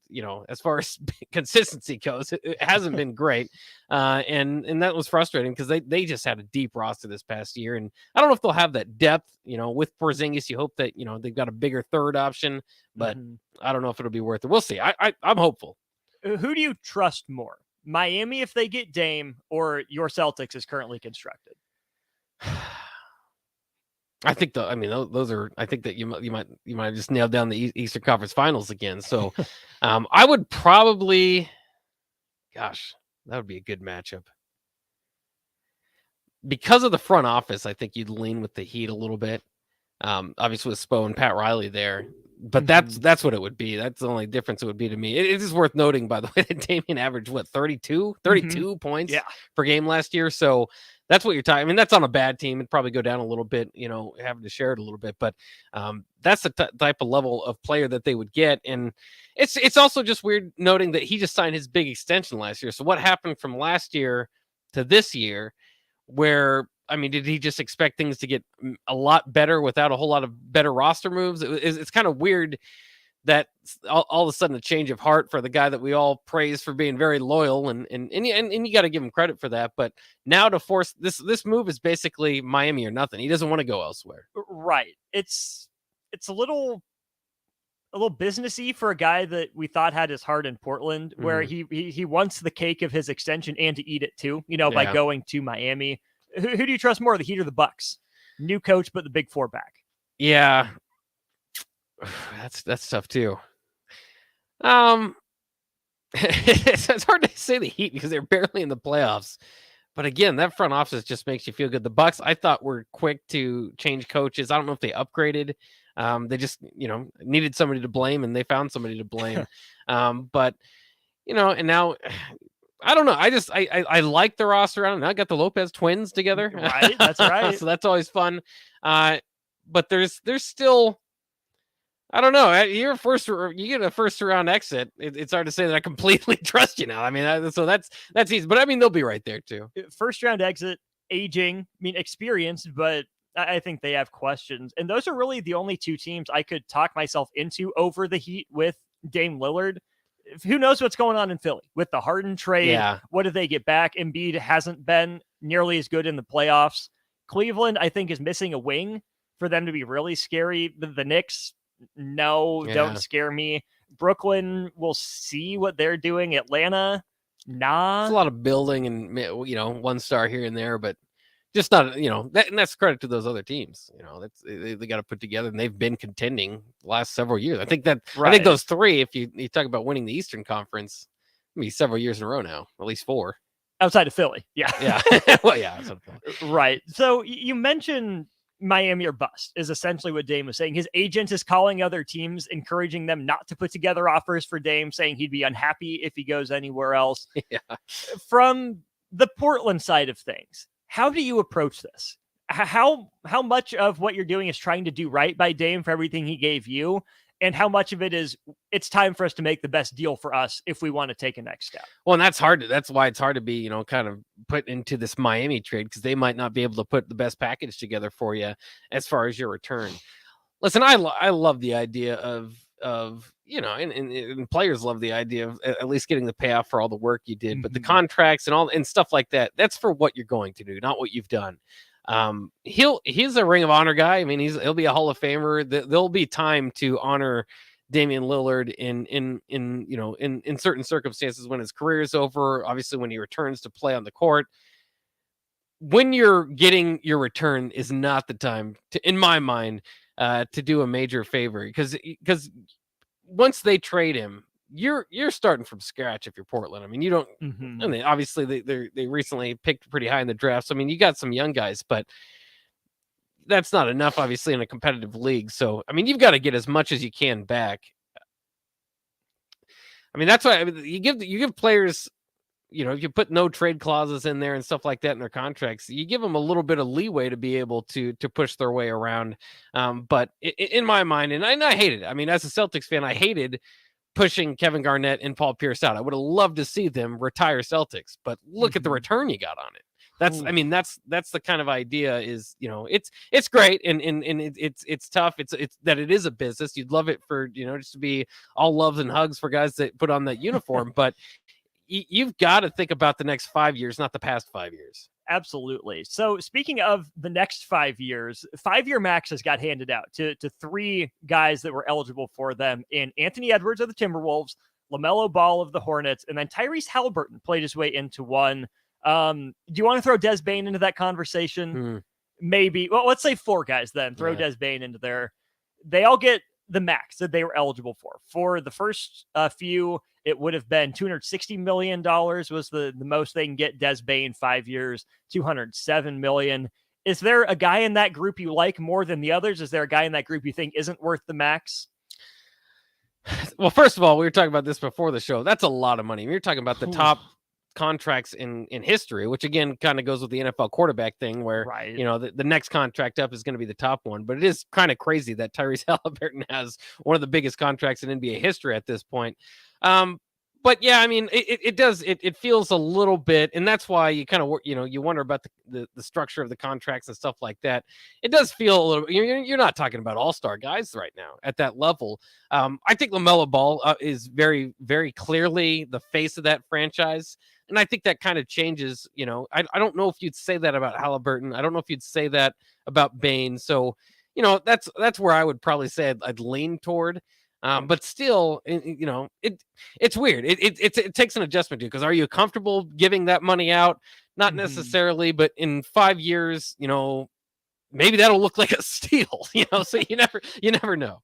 as far as consistency goes, it hasn't been great. And that was frustrating because they just had a deep roster this past year. And I don't know if they'll have that depth, with Porzingis. You hope that, they've got a bigger third option, but I don't know if it'll be worth it. We'll see. I'm hopeful. Who do you trust more? Miami if they get Dame, or your Celtics is currently constructed? I think those are. I think that you might have just nailed down the Eastern Conference Finals again. So, I would probably, gosh, that would be a good matchup. Because of the front office, I think you'd lean with the Heat a little bit. Obviously with Spo and Pat Riley there, but that's what it would be. That's the only difference it would be to me. It is worth noting, by the way, that Damian averaged 32 points per game last year. So that's what you're talking. I mean, that's on a bad team. It'd probably go down a little bit, having to share it a little bit. But that's the type of level of player that they would get. And it's also just weird noting that he just signed his big extension last year. So what happened from last year to this year, where, I mean, did he just expect things to get a lot better without a whole lot of better roster moves? It's kind of weird that all of a sudden a change of heart for the guy that we all praise for being very loyal, and you got to give him credit for that. But now to force this move is basically Miami or nothing. He doesn't want to go elsewhere. Right. It's a little businessy for a guy that we thought had his heart in Portland, where he wants the cake of his extension and to eat it too, by going to Miami. Who do you trust more, the Heat or the Bucks? New coach, but the big four back. Yeah, that's tough too. It's hard to say the Heat because they're barely in the playoffs. But again, that front office just makes you feel good. The Bucks, I thought, were quick to change coaches. I don't know if they upgraded. They just, needed somebody to blame, and they found somebody to blame. But and now, I don't know. I like the roster around. I got the Lopez twins together. Right, that's right. So that's always fun. But there's still, I don't know. You get a first round exit. It's hard to say that I completely trust you now. I mean, so that's easy. But I mean, they'll be right there too. First round exit, aging, experienced, but I think they have questions. And those are really the only two teams I could talk myself into over the Heat with Dame Lillard. Who knows what's going on in Philly with the Harden trade? Yeah. What do they get back? Embiid hasn't been nearly as good in the playoffs. Cleveland, I think, is missing a wing for them to be really scary. The Knicks, don't scare me. Brooklyn, we'll see what they're doing. Atlanta, nah. It's a lot of building and, one star here and there, but just not, and that's credit to those other teams. That's they got to put together, and they've been contending the last several years. I think those three, if you talk about winning the Eastern Conference, several years in a row now, at least 4. Outside of Philly. Yeah. Well, yeah. Outside of Philly. Right. So you mentioned Miami or bust is essentially what Dame was saying. His agent is calling other teams, encouraging them not to put together offers for Dame, saying he'd be unhappy if he goes anywhere else. Yeah. From the Portland side of things, how do you approach this? How much of what you're doing is trying to do right by Dame for everything he gave you? And how much of it is it's time for us to make the best deal for us if we want to take a next step? Well, and that's why it's hard to be, kind of put into this Miami trade, because they might not be able to put the best package together for you as far as your return. Listen, I love the idea of and players love the idea of at least getting the payoff for all the work you did, but the contracts and stuff like that, that's for what you're going to do, not what you've done. He's a Ring of Honor guy. I mean, he'll be a Hall of Famer. There'll be time to honor Damian Lillard in certain circumstances when his career is over. Obviously, when he returns to play on the court. When you're getting your return is not the time to, in my mind, to do a major favor, because once they trade him, you're starting from scratch if you're Portland. I mean, you don't. Mhm. I mean, obviously they recently picked pretty high in the draft. So I mean, you got some young guys, but that's not enough, obviously, in a competitive league. So I mean, you've got to get as much as you can back. I mean, that's why I mean, you give players, if you put no trade clauses in there and stuff like that in their contracts, you give them a little bit of leeway to be able to push their way around. But in my mind, and I hate it. I mean, as a Celtics fan, I hated pushing Kevin Garnett and Paul Pierce out. I would have loved to see them retire Celtics, but look at the return you got on it. That's the kind of idea is, it's great. And it's tough. It's that it is a business. You'd love it for, just to be all loves and hugs for guys that put on that uniform, but you've got to think about the next 5 years, not the past 5 years. Absolutely. So speaking of the next 5 years, 5-year maxes got handed out to 3 guys that were eligible for them in Anthony Edwards of the Timberwolves, LaMelo Ball of the Hornets, and then Tyrese Halliburton played his way into one. Do you want to throw Des Bane into that conversation? Maybe. Well, let's say 4 guys then. Throw Des Bane into there. They all get the max that they were eligible for. For the first few, it would have been $260 million was the most they can get. Des Bane, 5 years, $207 million. Is there a guy in that group you like more than the others? Is there a guy in that group you think isn't worth the max? Well, first of all, we were talking about this before the show. That's a lot of money. You're talking about the top contracts in history, which again kind of goes with the NFL quarterback thing where, the next contract up is going to be the top one. But it is kind of crazy that Tyrese Halliburton has one of the biggest contracts in NBA history at this point. But yeah, I mean, it feels a little bit, and that's why you kind of, you wonder about the structure of the contracts and stuff like that. It does feel a little, you're not talking about all-star guys right now at that level. I think LaMelo Ball is very, very clearly the face of that franchise. And I think that kind of changes, I don't know if you'd say that about Halliburton. I don't know if you'd say that about Bane. So, that's where I would probably say I'd lean toward. But still, it's weird. It takes an adjustment to, because are you comfortable giving that money out? Not necessarily, but in 5 years, maybe that'll look like a steal, so you never know.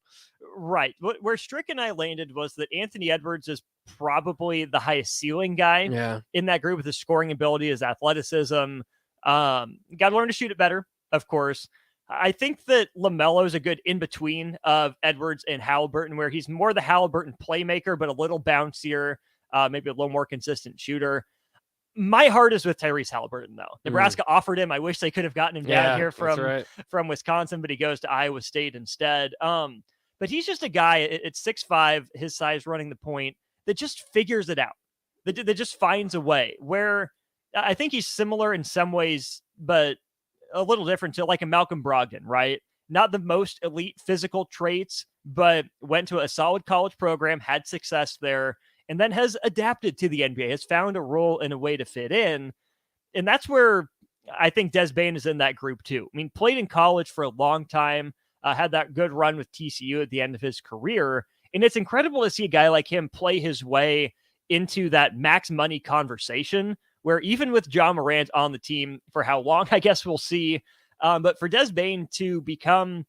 Right. Where Strick and I landed was that Anthony Edwards is probably the highest ceiling guy in that group with his scoring ability, his athleticism. Got to learn to shoot it better, of course. I think that LaMelo is a good in-between of Edwards and Halliburton, where he's more the Halliburton playmaker, but a little bouncier, maybe a little more consistent shooter. My heart is with Tyrese Halliburton, though. Nebraska offered him. I wish they could have gotten him down here from Wisconsin, but he goes to Iowa State instead. But he's just a guy at 6'5", his size running the point, that just figures it out, that just finds a way, where I think he's similar in some ways, but a little different to like a Malcolm Brogdon, right? Not the most elite physical traits, but went to a solid college program, had success there, and then has adapted to the NBA, has found a role and a way to fit in. And that's where I think Des Bane is in that group too. I mean, played in college for a long time, had that good run with TCU at the end of his career. And it's incredible to see a guy like him play his way into that max money conversation, where even with Ja Morant on the team for how long, I guess we'll see. But for Des Bane to become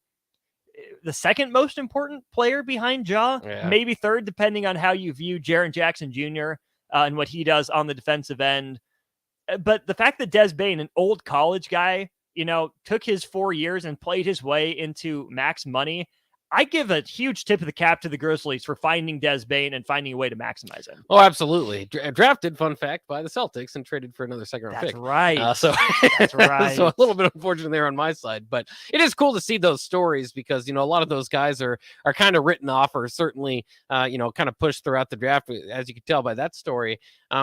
the second most important player behind Ja, maybe third, depending on how you view Jaren Jackson Jr. And what he does on the defensive end. But the fact that Des Bane, an old college guy, took his 4 years and played his way into max money, I give a huge tip of the cap to the Grizzlies for finding Des Bane and finding a way to maximize him. Oh, absolutely. Drafted, fun fact, by the Celtics and traded for another second-round pick. That's right. That's right. So a little bit unfortunate there on my side, but it is cool to see those stories because, a lot of those guys are kind of written off or certainly, kind of pushed throughout the draft, as you can tell by that story.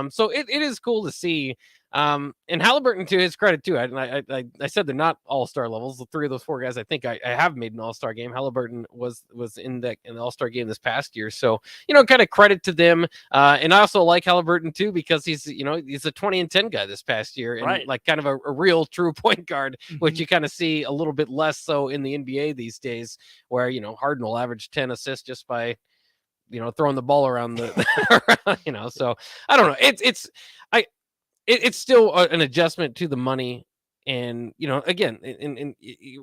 So it is cool to see. And Halliburton, to his credit too, I said they're not all-star levels. The 3 of those 4 guys, I think I have made an all-star game. Halliburton was in the all-star game this past year, so kind of credit to them. And I also like Halliburton too because he's a 20-10 guy this past year, and like kind of a real true point guard, which you kind of see a little bit less so in the NBA these days, where Harden will average 10 assists just by throwing the ball around the So I don't know. It's still an adjustment to the money. And, again, in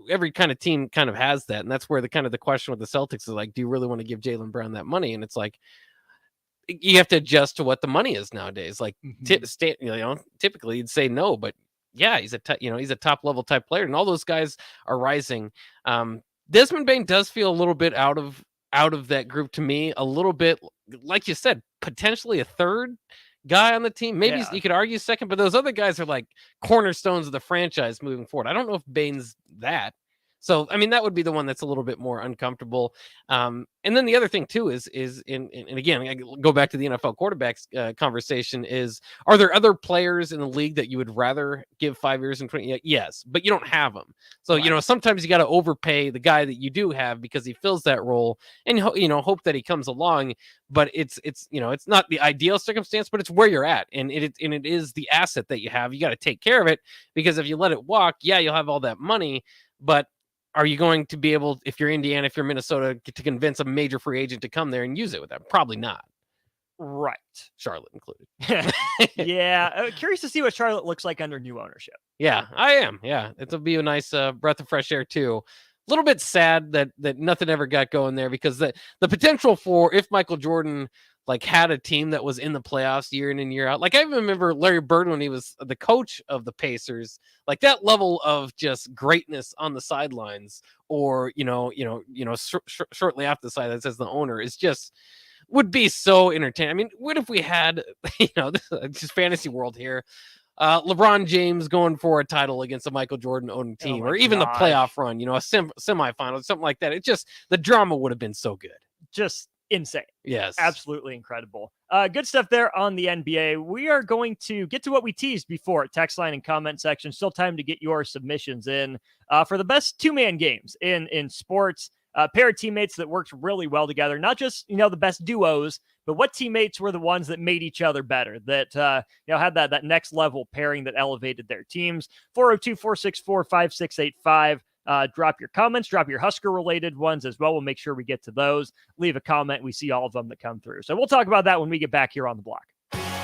every kind of team kind of has that. And that's where the question with the Celtics is like, do you really want to give Jaylen Brown that money? And it's like, you have to adjust to what the money is nowadays. Like, typically you'd say no, but yeah, he's a top level type player, and all those guys are rising. Desmond Bane does feel a little bit out of that group to me, a little bit, like you said, potentially a third guy on the team. Maybe you could argue second, but those other guys are like cornerstones of the franchise moving forward. I don't know if Bane's that. So, I mean, that would be the one that's a little bit more uncomfortable. And then the other thing too is and again, I go back to the NFL quarterbacks conversation is, are there other players in the league that you would rather give 5 years and 20? Yes, but you don't have them. So, sometimes you got to overpay the guy that you do have because he fills that role, and, hope that he comes along. But it's not the ideal circumstance, but it's where you're at. And it is the asset that you have. You got to take care of it, because if you let it walk, you'll have all that money, but are you going to be able, if you're Indiana, if you're Minnesota, to convince a major free agent to come there and use it with them? Probably not. Right. Charlotte included. Yeah. Curious to see what Charlotte looks like under new ownership. Yeah, I am. Yeah. It'll be a nice breath of fresh air too. A little bit sad that nothing ever got going there, because the potential for, if Michael Jordan had a team that was in the playoffs year in and year out. Like, I remember Larry Bird when he was the coach of the Pacers, like that level of just greatness on the sidelines, or, shortly after the sidelines as the owner, is just would be so entertaining. I mean, what if we had, this is just fantasy world here, LeBron James going for a title against a Michael Jordan owned team, or even the playoff run, a semifinal, something like that. It just, the drama would have been so good. Just insane. Yes. Absolutely incredible. Good stuff there on the NBA. We are going to get to what we teased before, text line and comment section. Still time to get your submissions in for the best two-man games in sports. Pair of teammates that worked really well together. Not just, the best duos, but what teammates were the ones that made each other better, that, had that next level pairing that elevated their teams. 402-464-5685. Drop your comments, drop your Husker related ones as well. We'll make sure we get to those. Leave a comment. We see all of them that come through. So we'll talk about that when we get back here on the block.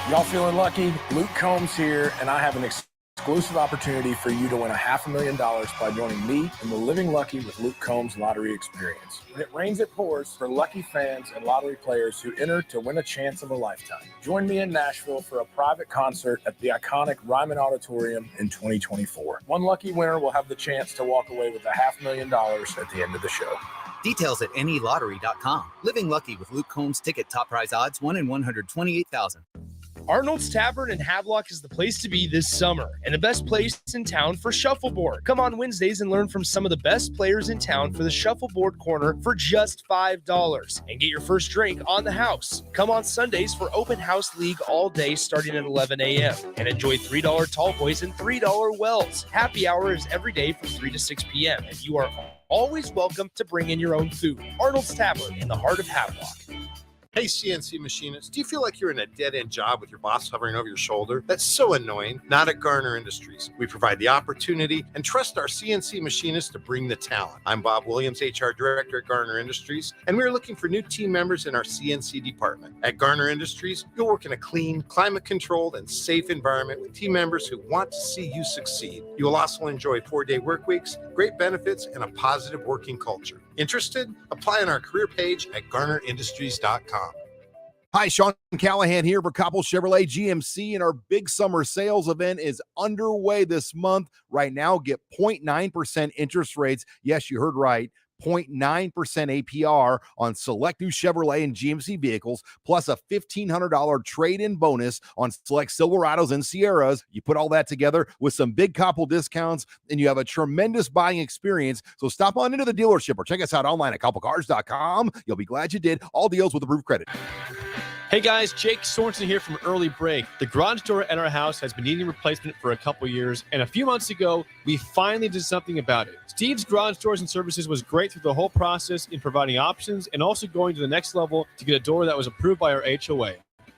Y'all feeling lucky? Luke Combs here, and I have an exclusive opportunity for you to win $500,000 by joining me in the Living Lucky with Luke Combs lottery experience. When it rains, it pours for lucky fans and lottery players who enter to win a chance of a lifetime. Join me in Nashville for a private concert at the iconic Ryman Auditorium in 2024. One lucky winner will have the chance to walk away with $500,000 at the end of the show. Details at NELottery.com. Living Lucky with Luke Combs ticket top prize odds 1 in 128,000. Arnold's Tavern in Havelock is the place to be this summer, and the best place in town for shuffleboard. Come on Wednesdays and learn from some of the best players in town for the shuffleboard corner for just $5, and get your first drink on the house. Come on Sundays for open house league all day starting at 11 a.m. and enjoy $3 tall boys and $3 wells. Happy hour is every day from 3 to 6 p.m. and you are always welcome to bring in your own food. Arnold's Tavern in the heart of Havelock. Hey, CNC machinists, do you feel like you're in a dead-end job with your boss hovering over your shoulder? That's so annoying. Not at Garner Industries. We provide the opportunity and trust our CNC machinists to bring the talent. I'm Bob Williams, HR Director at Garner Industries, and we're looking for new team members in our CNC department. At Garner Industries, you'll work in a clean, climate-controlled, and safe environment with team members who want to see you succeed. You will also enjoy 4-day work weeks, great benefits, and a positive working culture. Interested? Apply on our career page at GarnerIndustries.com. Hi, Sean Callahan here for Coppell Chevrolet GMC, and our big summer sales event is underway this month. Right now, get 0.9% interest rates. Yes, you heard right. 0.9% APR on select new Chevrolet and GMC vehicles, plus a $1,500 trade-in bonus on select Silverados and Sierras. You put all that together with some big Coppell discounts, and you have a tremendous buying experience. So stop on into the dealership or check us out online at CoppellCars.com. You'll be glad you did. All deals with approved credit. Hey guys, Jake Sorensen here from Early Break. The garage door at our house has been needing replacement for a couple years, and a few months ago, we finally did something about it. Steve's Garage Doors and Services was great through the whole process in providing options and also going to the next level to get a door that was approved by our HOA.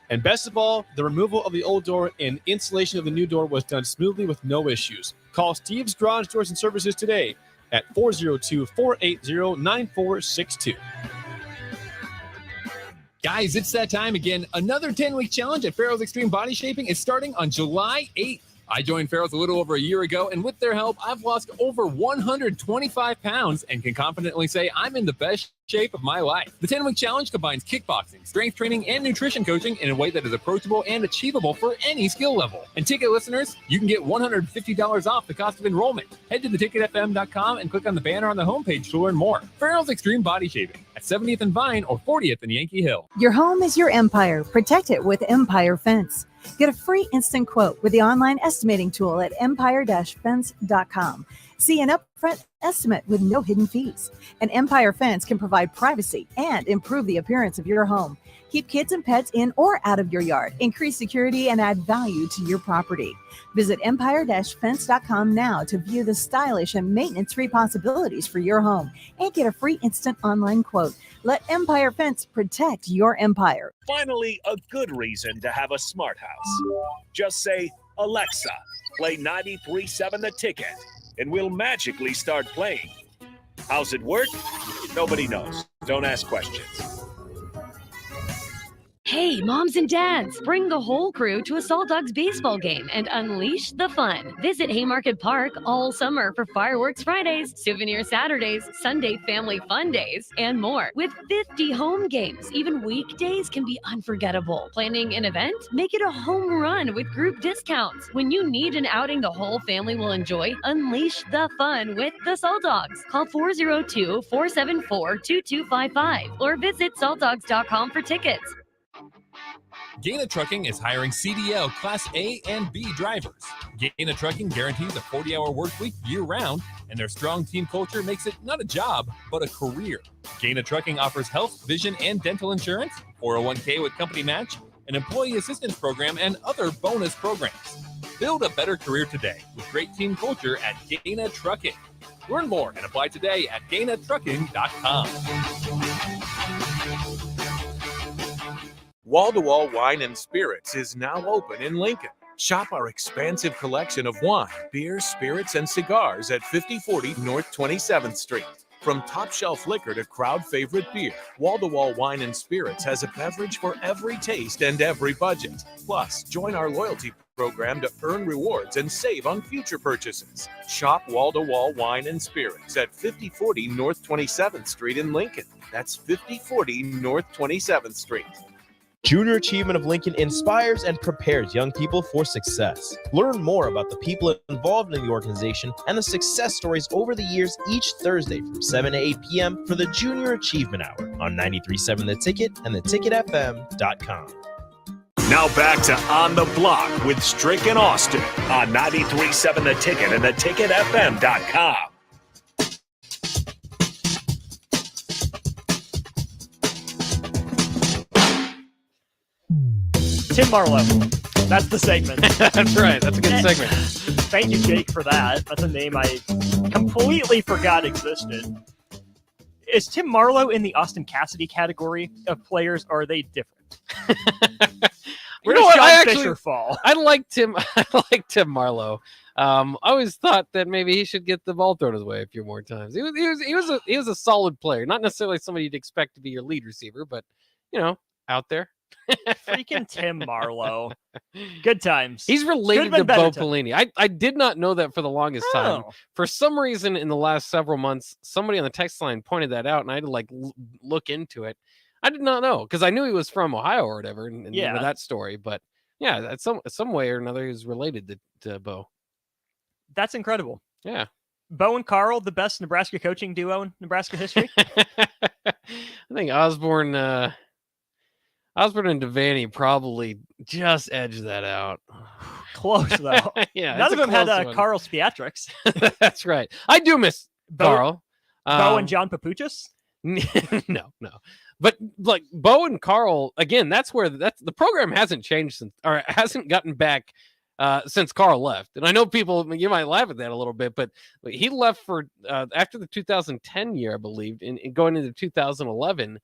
And best of all, the removal of the old door and installation of the new door was done smoothly with no issues. Call Steve's Garage Doors and Services today at 402-480-9462. Guys, it's that time again. Another 10-week challenge at Farrell's Extreme Body Shaping is starting on July 8th. I joined Farrell's a little over a year ago, and with their help, I've lost over 125 pounds and can confidently say I'm in the best shape of my life. The 10-week challenge combines kickboxing, strength training, and nutrition coaching in a way that is approachable and achievable for any skill level. And ticket listeners, you can get $150 off the cost of enrollment. Head to theticketfm.com and click on the banner on the homepage to learn more. Farrell's Extreme Body Shaping at 70th and Vine or 40th and Yankee Hill. Your home is your empire. Protect it with Empire Fence. Get a free instant quote with the online estimating tool at empire-fence.com. See an upfront estimate with no hidden fees. An Empire Fence can provide privacy and improve the appearance of your home. Keep kids and pets in or out of your yard. Increase security and add value to your property. Visit empire-fence.com now to view the stylish and maintenance-free possibilities for your home and get a free instant online quote. Let Empire Fence protect your empire. Finally, a good reason to have a smart house. Just say, Alexa, play 93.7 The Ticket, and we'll magically start playing. How's it work? Nobody knows. Don't ask questions. Hey, moms and dads, bring the whole crew to a Salt Dogs baseball game and unleash the fun. Visit Haymarket Park all summer for Fireworks Fridays, Souvenir Saturdays, Sunday Family Fun Days, and more. With 50 home games, even weekdays can be unforgettable. Planning an event? Make it a home run with group discounts. When you need an outing the whole family will enjoy, unleash the fun with the Salt Dogs. Call 402-474-2255 or visit saltdogs.com for tickets. Gaina Trucking is hiring CDL Class A and B drivers. Gaina Trucking guarantees a 40-hour work week year-round, and their strong team culture makes it not a job, but a career. Gaina Trucking offers health, vision, and dental insurance, 401k with company match, an employee assistance program, and other bonus programs. Build a better career today with great team culture at Gaina Trucking. Learn more and apply today at GainaTrucking.com. Wall-to-Wall Wine and Spirits is now open in Lincoln. Shop our expansive collection of wine, beer, spirits, and cigars at 5040 North 27th Street. From top-shelf liquor to crowd-favorite beer, Wall-to-Wall Wine and Spirits has a beverage for every taste and every budget. Plus, join our loyalty program to earn rewards and save on future purchases. Shop Wall-to-Wall Wine and Spirits at 5040 North 27th Street in Lincoln. That's 5040 North 27th Street. Junior Achievement of Lincoln inspires and prepares young people for success. Learn more about the people involved in the organization and the success stories over the years each Thursday from 7 to 8 p.m. for the Junior Achievement Hour on 93.7 The Ticket and theticketfm.com. Now back to On the Block with Strick and Austin on 93.7 The Ticket and theticketfm.com. Tim Marlowe. That's the segment. That's right. That's a good segment. Thank you, Jake, for that. That's a name I completely forgot existed. Is Tim Marlowe in the Austin Cassidy category of players, or are they different? Where does John Fisher fall? I like Tim Marlowe. I always thought that maybe he should get the ball thrown his way a few more times. He was a solid player, not necessarily somebody you'd expect to be your lead receiver, but out there. Freaking Tim Marlowe. Good times. He's related to Bo Pelini. I did not know that for the longest time. For some reason, in the last several months, somebody on the text line pointed that out, and I had to look into it. I did not know because I knew he was from Ohio or whatever, and that story. But yeah, some way or another, he's related to Bo. That's incredible. Yeah. Bo and Carl, the best Nebraska coaching duo in Nebraska history. I think Osborne and Devaney probably just edged that out. Close, though. Yeah, none of them had Carl's theatrics. That's right. I do miss Carl. Bo and John Papuchis? No. But like Bo and Carl, again, that's the program hasn't changed or hasn't gotten back since Carl left. And I know you might laugh at that a little bit, but he left for after the 2010 year, I believe, and going into 2011.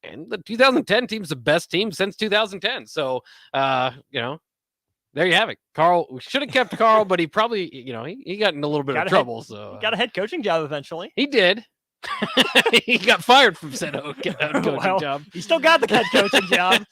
And the 2010 team's the best team since 2010. So, there you have it. Carl, we should have kept Carl, but he probably, he got in a little bit of trouble. So got a head coaching job eventually. He did. He got fired from said coaching job. He still got the head coaching job.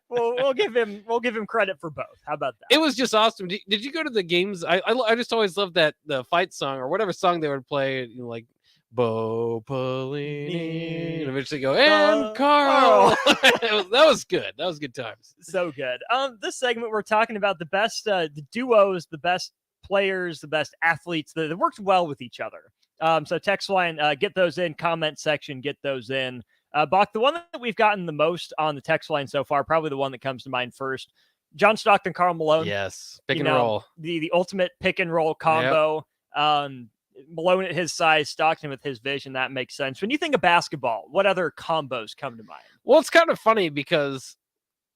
We'll give him credit for both. How about that? It was just awesome. Did you go to the games? I just always loved the fight song or whatever song they would play. Like Bo Pelini, and eventually go and Carl. that was good. That was good times. So good. This segment we're talking about the best, the duos, the best players, the best athletes that worked well with each other. So text line, get those in. Comment section, get those in. Bach, the one that we've gotten the most on the text line so far, probably the one that comes to mind first. John Stockton, Karl Malone. Yes, pick and roll. The ultimate pick and roll combo. Yep. Malone at his size, Stockton with his vision, that makes sense. When you think of basketball, what other combos come to mind? Well, it's kind of funny because,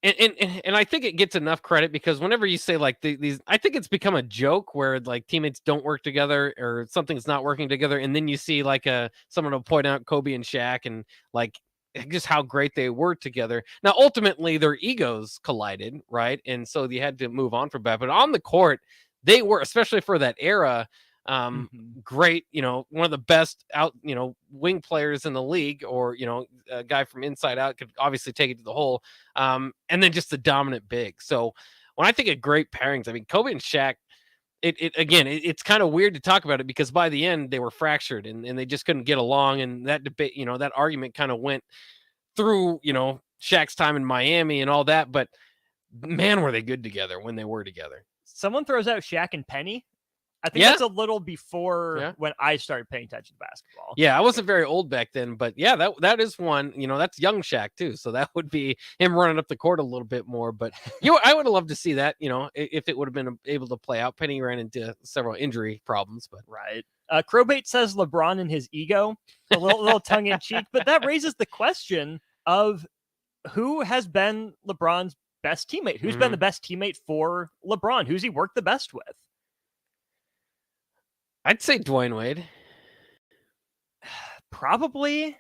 and I think it gets enough credit because whenever you say like these, I think it's become a joke where like teammates don't work together or something's not working together, and then you see like someone will point out Kobe and Shaq and like just how great they were together. Now, ultimately, their egos collided, right? And so they had to move on from that. But on the court, they were, especially for that era, great, one of the best wing players in the league, or a guy from inside out could obviously take it to the hole, and then just the dominant big. So when I think of great pairings, I mean Kobe and Shaq, it's kind of weird to talk about it because by the end they were fractured and they just couldn't get along, and that debate, that argument kind of went through Shaq's time in Miami and all that, but man, were they good together when they were together. Someone throws out Shaq and Penny. I think that's a little before when I started paying attention to basketball. Yeah, I wasn't very old back then, but yeah, that is one. That's young Shaq too, so that would be him running up the court a little bit more. But I would have loved to see that. If it would have been able to play out. Penny ran into several injury problems, but right. Crowbait says LeBron and his ego, a little tongue in cheek, but that raises the question of who has been LeBron's best teammate. Who's been the best teammate for LeBron? Who's he worked the best with? I'd say Dwayne Wade. Probably.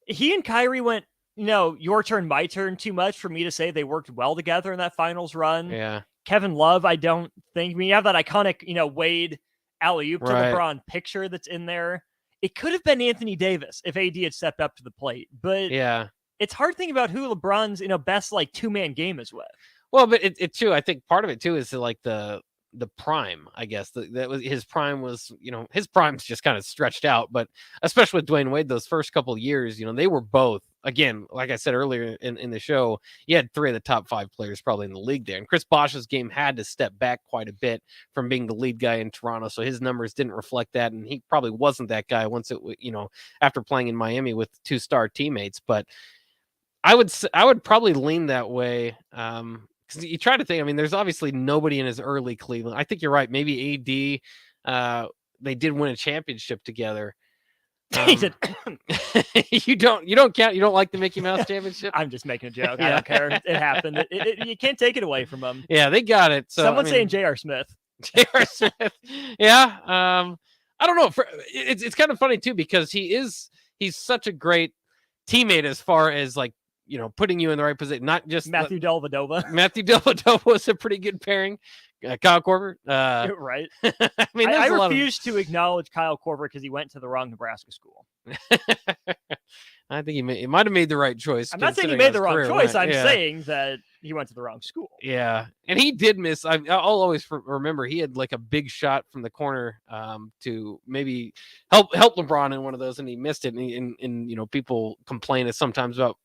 He and Kyrie went, your turn, my turn too much for me to say they worked well together in that finals run. Yeah. Kevin Love, I don't think. We have that iconic, Wade alley-oop to LeBron picture that's in there. It could have been Anthony Davis if AD had stepped up to the plate. But yeah, it's hard to think about who LeBron's, best like two-man game is with. Well, but it too, I think part of it too is like the prime, I guess that was his prime was, his prime's just kind of stretched out, but especially with Dwayne Wade, those first couple of years, they were both, again, like I said earlier in the show, you had 3 of the top 5 players probably in the league there. And Chris Bosh's game had to step back quite a bit from being the lead guy in Toronto. So his numbers didn't reflect that. And he probably wasn't that guy once it, after playing in Miami with 2-star teammates, but I would probably lean that way. Because you try to think, I mean, there's obviously nobody in his early Cleveland. I think you're right. Maybe AD, they did win a championship together. You don't count. You don't like the Mickey Mouse championship? I'm just making a joke. I don't care. It happened. You can't take it away from them. Yeah, they got it. So someone's saying J.R. Smith. J.R. Smith. Yeah. I don't know. It's kind of funny too because he's such a great teammate as far as like, putting you in the right position, not just Matthew Dellavedova. Matthew Dellavedova was a pretty good pairing. Kyle Korver. Right. I mean, I refuse to acknowledge Kyle Korver because he went to the wrong Nebraska school. I think he might have made the right choice. I'm not saying he made the wrong choice. I'm saying that he went to the wrong school. Yeah. And he did miss. I'll always remember he had like a big shot from the corner to maybe help LeBron in one of those, and he missed it. And people complain sometimes about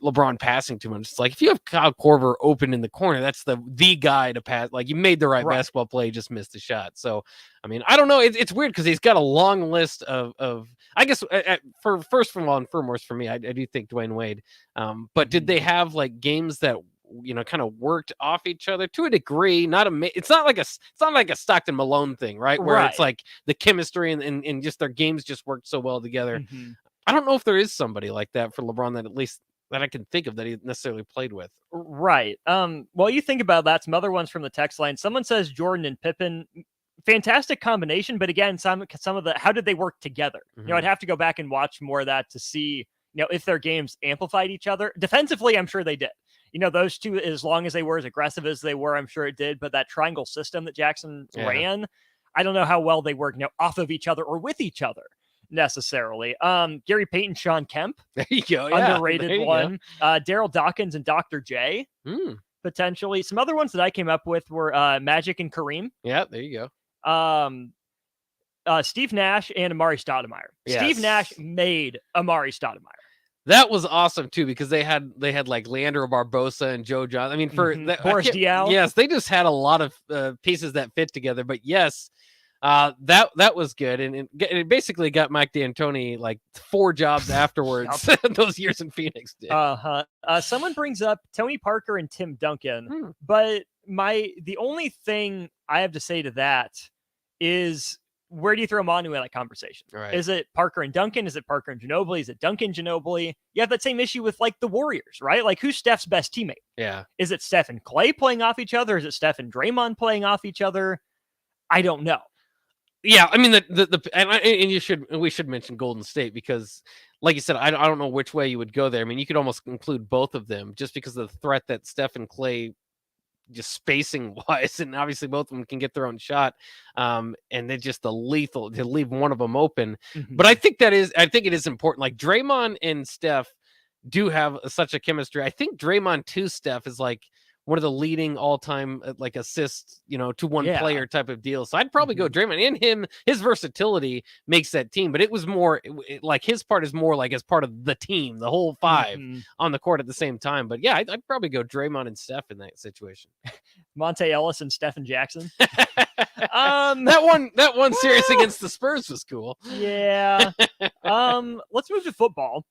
LeBron passing too much. It's like if you have Kyle Korver open in the corner, that's the guy to pass. Like you made the right basketball play, just missed the shot. So I mean, I don't know. It's weird because he's got a long list of I guess for first of all and foremost for me, I do think Dwayne Wade. But did they have like games that kind of worked off each other to a degree? It's not like a Stockton Malone thing, right? Where it's like the chemistry and just their games just worked so well together. Mm-hmm. I don't know if there is somebody like that for LeBron that at least that I can think of that he necessarily played with. Right. Well, you think about that. Some other ones from the text line. Someone says Jordan and Pippen, fantastic combination. But again, some of the, how did they work together? Mm-hmm. I'd have to go back and watch more of that to see, if their games amplified each other. Defensively, I'm sure they did. Those two, as long as they were as aggressive as they were, I'm sure it did. But that triangle system that Jackson ran, I don't know how well they work now off of each other or with each other necessarily. Gary Payton, Sean Kemp, there you go. Yeah, underrated there you one. Daryl Dawkins and Dr. J, potentially. Some other ones that I came up with were Magic and Kareem. Yeah, there you go. Steve Nash and Amari Stoudemire. Yes. Steve Nash made Amari Stoudemire. That was awesome too, because they had like Leandro Barbosa and Joe John. I mean, for Boris Diaw. Yes, they just had a lot of pieces that fit together. But yes, that was good, and it basically got Mike D'Antoni like 4 jobs afterwards. Those years in Phoenix did. Someone brings up Tony Parker and Tim Duncan, but the only thing I have to say to that is, where do you throw Manu in that conversation? Right. Is it Parker and Duncan? Is it Parker and Ginobili? Is it Duncan Ginobili? You have that same issue with like the Warriors, right? Like, who's Steph's best teammate? Yeah. Is it Steph and Clay playing off each other? Is it Steph and Draymond playing off each other? I don't know. Yeah, I mean we should mention Golden State, because like you said, I don't know which way you would go there. I mean, you could almost include both of them just because of the threat that Steph and Clay, just spacing wise, and obviously both of them can get their own shot, and they're just the lethal to leave one of them open. But I think it is important. Like, Draymond and Steph do have such a chemistry. I think Draymond to Steph is like one of the leading all-time like assists, to one player type of deal. So I'd probably go Draymond. And his versatility makes that team, but it was more like his part is more like as part of the team, the whole 5 on the court at the same time. But yeah, I'd probably go Draymond and Steph in that situation. Monte Ellis and Stephen Jackson. That one series against the Spurs was cool. Yeah. Let's move to football.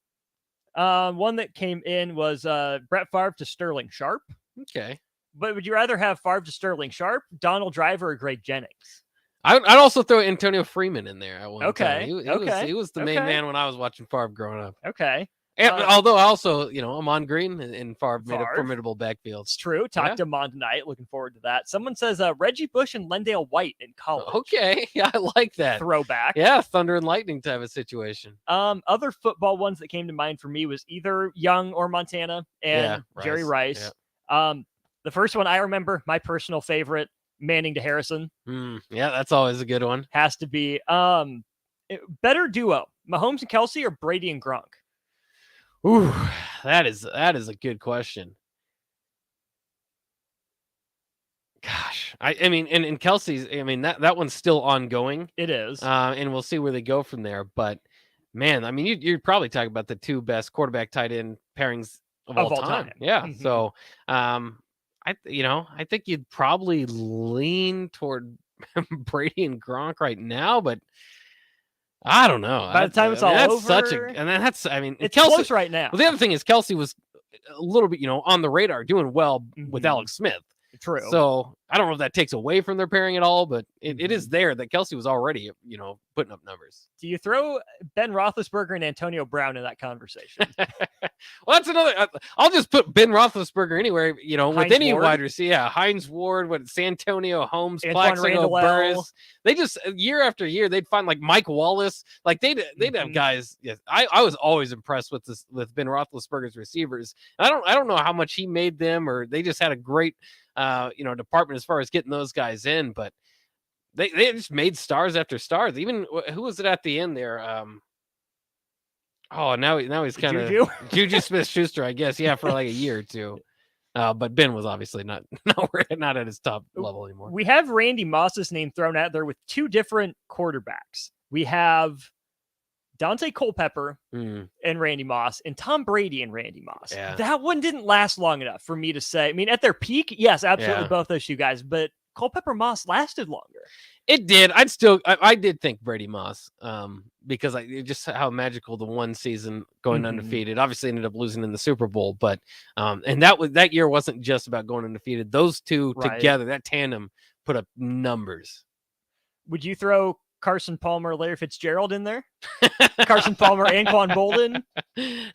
One that came in was Brett Favre to Sterling Sharp. Okay. But would you rather have Favre to Sterling Sharp, Donald Driver, or Greg Jennings? I'd also throw Antonio Freeman in there at one time. He was the main man when I was watching Favre growing up. Okay. And although also, Amon Green and Favre made a formidable backfield. It's true. Talked to him on tonight. Looking forward to that. Someone says Reggie Bush and Lendale White in college. Okay. Yeah, I like that. Throwback. Yeah, thunder and lightning type of situation. Other football ones that came to mind for me was either Young or Montana and Jerry Rice. Yeah. The first one I remember, my personal favorite, Manning to Harrison. Yeah, that's always a good one. Has to be. Better duo, Mahomes and Kelsey or Brady and Gronk? Ooh, that is a good question. Gosh, I mean, and Kelsey's, I mean, that one's still ongoing. It is. And we'll see where they go from there. But man, I mean, you're probably talking about the 2 best quarterback tight end pairings of all time. Yeah. So, I think you'd probably lean toward Brady and Gronk right now, but I don't know. By the time it's all over, it's Kelsey, close right now. Well, the other thing is Kelsey was a little bit, on the radar, doing well with Alex Smith. True. So I don't know if that takes away from their pairing at all, but it is there that Kelsey was already, putting up numbers. Do you throw Ben Roethlisberger and Antonio Brown in that conversation? Well, that's another. I'll just put Ben Roethlisberger anywhere, with any Ward. wide receiver. Yeah, Hines Ward, Santonio Holmes, Antoine Plaxico Randall. Burris. They just year after year they'd find like Mike Wallace. Like they'd have guys. Yes, I was always impressed with Ben Roethlisberger's receivers. I don't know how much he made them, or they just had a great department as far as getting those guys in, but they just made stars after stars. Even who was it at the end there? Now he's kind of Juju Smith-Schuster, I guess. Yeah, for like a year or two. But Ben was obviously not at his top level anymore. We have Randy Moss's name thrown out there with 2 different quarterbacks. We have Dante Culpepper and Randy Moss, and Tom Brady and Randy Moss. Yeah. That one didn't last long enough for me to say. I mean, at their peak, yes, absolutely, both those 2 guys, but Culpepper Moss lasted longer. It did. I did think Brady Moss, because just how magical the one season going undefeated. Obviously ended up losing in the Super Bowl, but and that year wasn't just about going undefeated. Those 2 together, that tandem put up numbers. Would you throw Carson Palmer, Larry Fitzgerald in there? Carson Palmer, Anquan Bolden?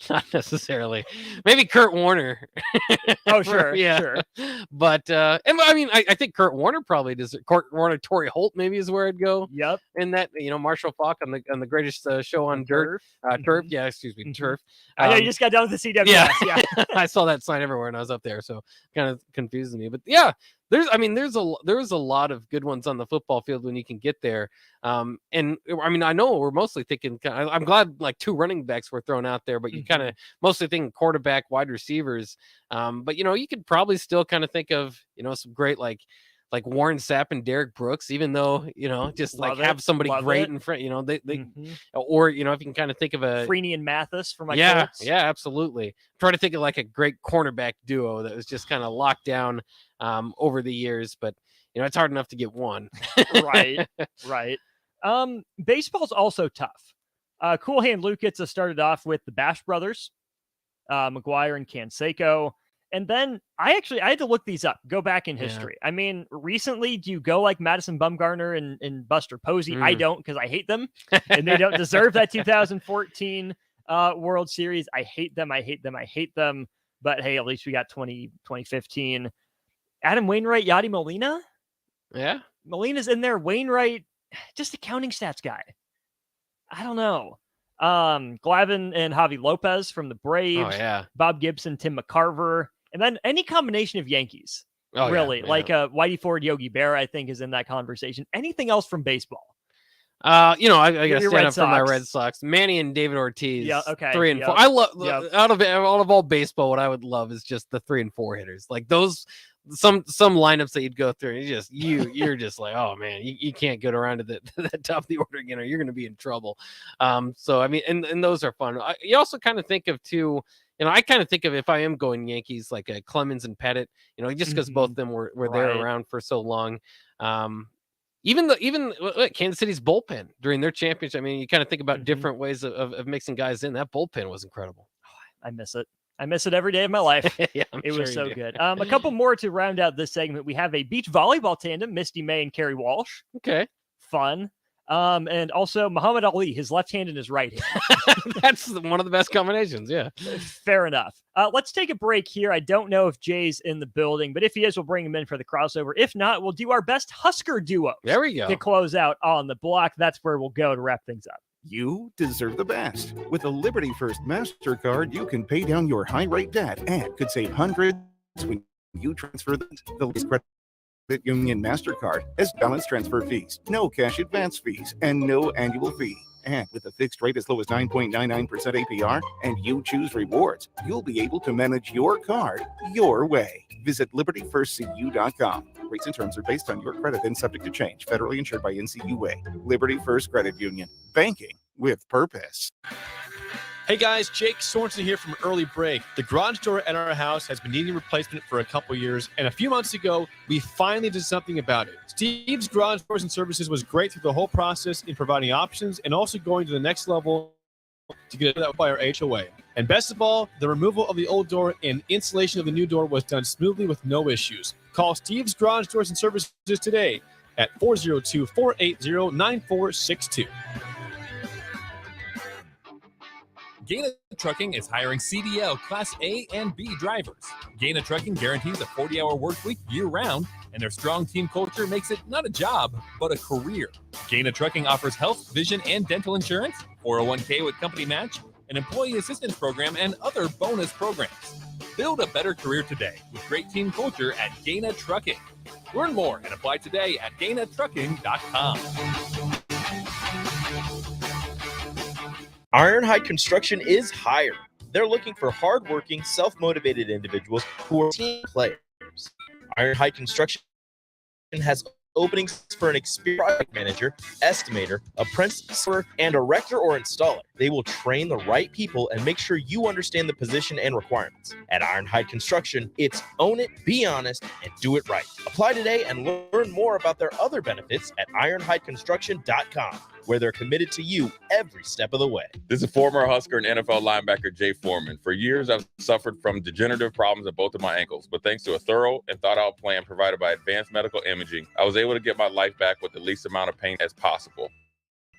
Not necessarily. Maybe Kurt Warner. Oh, sure. Yeah. Sure. But, and I mean, I think Kurt Warner probably does. Kurt Warner, Torrey Holt maybe is where I'd go. Yep. And that, Marshall Falk on the greatest show on dirt. Turf. Yeah, excuse me. Turf. I know you just got done with the CWS. Yeah. I saw that sign everywhere when I was up there. So kind of confusing me. But yeah, there's a lot of good ones on the football field when you can get there. And I mean, I know we're mostly thinking, I'm glad like 2 running backs were thrown out there, but you kind of mostly thinking quarterback, wide receivers. But you could probably still kind of think of, some great like Warren Sapp and Derek Brooks, even though, just have somebody great in front, they or, if you can kind of think of a Freeney and Mathis for my Colts. Colts. Yeah, absolutely. Try to think of like a great cornerback duo that was just kind of locked down over the years, but it's hard enough to get one. Right. Baseball's also tough. Cool Hand Luke gets us started off with the Bash brothers, McGuire and Canseco. And then I had to look these up, go back in history. I mean, recently, do you go like Madison Bumgarner and Buster Posey? I don't, because I hate them and they don't deserve that 2014 World Series. I hate them. But hey, at least we got 2015. Adam Wainwright, Yadi Molina. Yeah. Molina's in there. Wainwright, just a counting stats guy. I don't know. Glavin and Javi Lopez from the Braves. Oh, yeah. Bob Gibson, Tim McCarver. And then any combination of Yankees. Really. Yeah. Like Whitey Ford, Yogi Berra, I think, is in that conversation. Anything else from baseball? I gotta stand up for my Sox. Red Sox. Manny and David Ortiz. Yeah, okay. 3 and 4. I love out of all baseball. What I would love is just the 3 and 4 hitters. Like those, some lineups that you'd go through, and you're just like, oh man, you can't get around to the top of the order again, or you're gonna be in trouble. So I mean, and those are fun. You also kind of think of too. I kind of think of if I am going Yankees, like Clemens and Pettit. Just because both of them were there around for so long. Even Kansas City's bullpen during their championship. I mean, you kind of think about different ways of mixing guys in. That bullpen was incredible. Oh, I miss it. I miss it every day of my life. Yeah, it was so good. A couple more to round out this segment. We have a beach volleyball tandem, Misty May and Carrie Walsh. Okay. Fun. And also Muhammad Ali, his left hand and his right hand. That's one of the best combinations. Yeah. Fair enough. Let's take a break here. I don't know if Jay's in the building, but if he is, we'll bring him in for the crossover. If not, we'll do our best Husker duo. There we go. To close out on the block. That's where we'll go to wrap things up. You deserve the best. With a Liberty First MasterCard, you can pay down your high-rate debt and could save hundreds when you transfer the credit union MasterCard has balance transfer fees, no cash advance fees, and no annual fee. And with a fixed rate as low as 9.99% APR and you choose rewards, you'll be able to manage your card your way. Visit libertyfirstcu.com. Rates and terms are based on your credit and subject to change. Federally insured by NCUA. Liberty First Credit Union. Banking with purpose. Hey guys, Jake Sorensen here from Early Break. The garage door at our house has been needing replacement for a couple years, and a few months ago, we finally did something about it. Steve's Garage Doors and Services was great through the whole process in providing options and also going to the next level to get it out by our HOA. And best of all, the removal of the old door and installation of the new door was done smoothly with no issues. Call Steve's Garage Doors and Services today at 402-480-9462. Gaina Trucking is hiring CDL Class A and B drivers. Gaina Trucking guarantees a 40-hour work week year-round, and their strong team culture makes it not a job, but a career. Gaina Trucking offers health, vision, and dental insurance, 401k with company match, an employee assistance program, and other bonus programs. Build a better career today with great team culture at Gaina Trucking. Learn more and apply today at GainaTrucking.com. Ironhide Construction is hiring. They're looking for hardworking, self-motivated individuals who are team players. Ironhide Construction has openings for an experienced project manager, estimator, apprentice, and erector or installer. They will train the right people and make sure you understand the position and requirements. At Ironhide Construction, it's own it, be honest, and do it right. Apply today and learn more about their other benefits at ironhideconstruction.com, where they're committed to you every step of the way. This is former Husker and NFL linebacker Jay Foreman. For years, I've suffered from degenerative problems in both of my ankles, but thanks to a thorough and thought-out plan provided by Advanced Medical Imaging, I was able to get my life back with the least amount of pain as possible.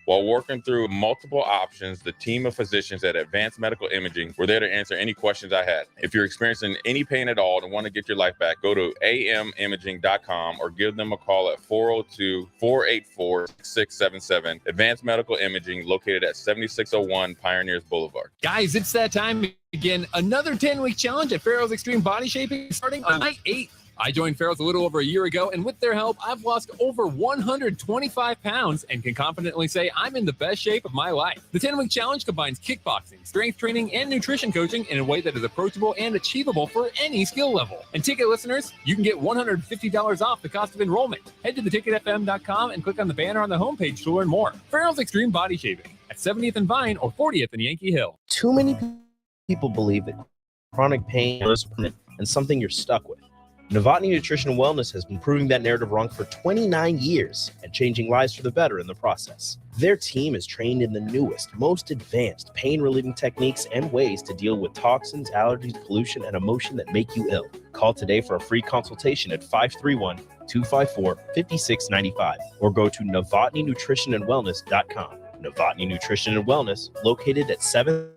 While working through multiple options, the team of physicians at Advanced Medical Imaging were there to answer any questions I had. If you're experiencing any pain at all and want to get your life back, go to amimaging.com or give them a call at 402-484-6677. Advanced Medical Imaging, located at 7601 Pioneers Boulevard. Guys, it's that time again. Another 10-week challenge at Pharaoh's Extreme Body Shaping starting on July 8th. I joined Farrell's a little over a year ago, and with their help, I've lost over 125 pounds and can confidently say I'm in the best shape of my life. The 10-week challenge combines kickboxing, strength training, and nutrition coaching in a way that is approachable and achievable for any skill level. And ticket listeners, you can get $150 off the cost of enrollment. Head to theticketfm.com and click on the banner on the homepage to learn more. Farrell's Extreme Body Shaping at 70th and Vine or 40th and Yankee Hill. Too many people believe that chronic pain is permanent and something you're stuck with. Novotny Nutrition and Wellness has been proving that narrative wrong for 29 years and changing lives for the better in the process. Their team is trained in the newest, most advanced pain-relieving techniques and ways to deal with toxins, allergies, pollution, and emotion that make you ill. Call today for a free consultation at 531-254-5695 or go to novotnynutritionandwellness.com. Novotny Nutrition and Wellness, located at 7th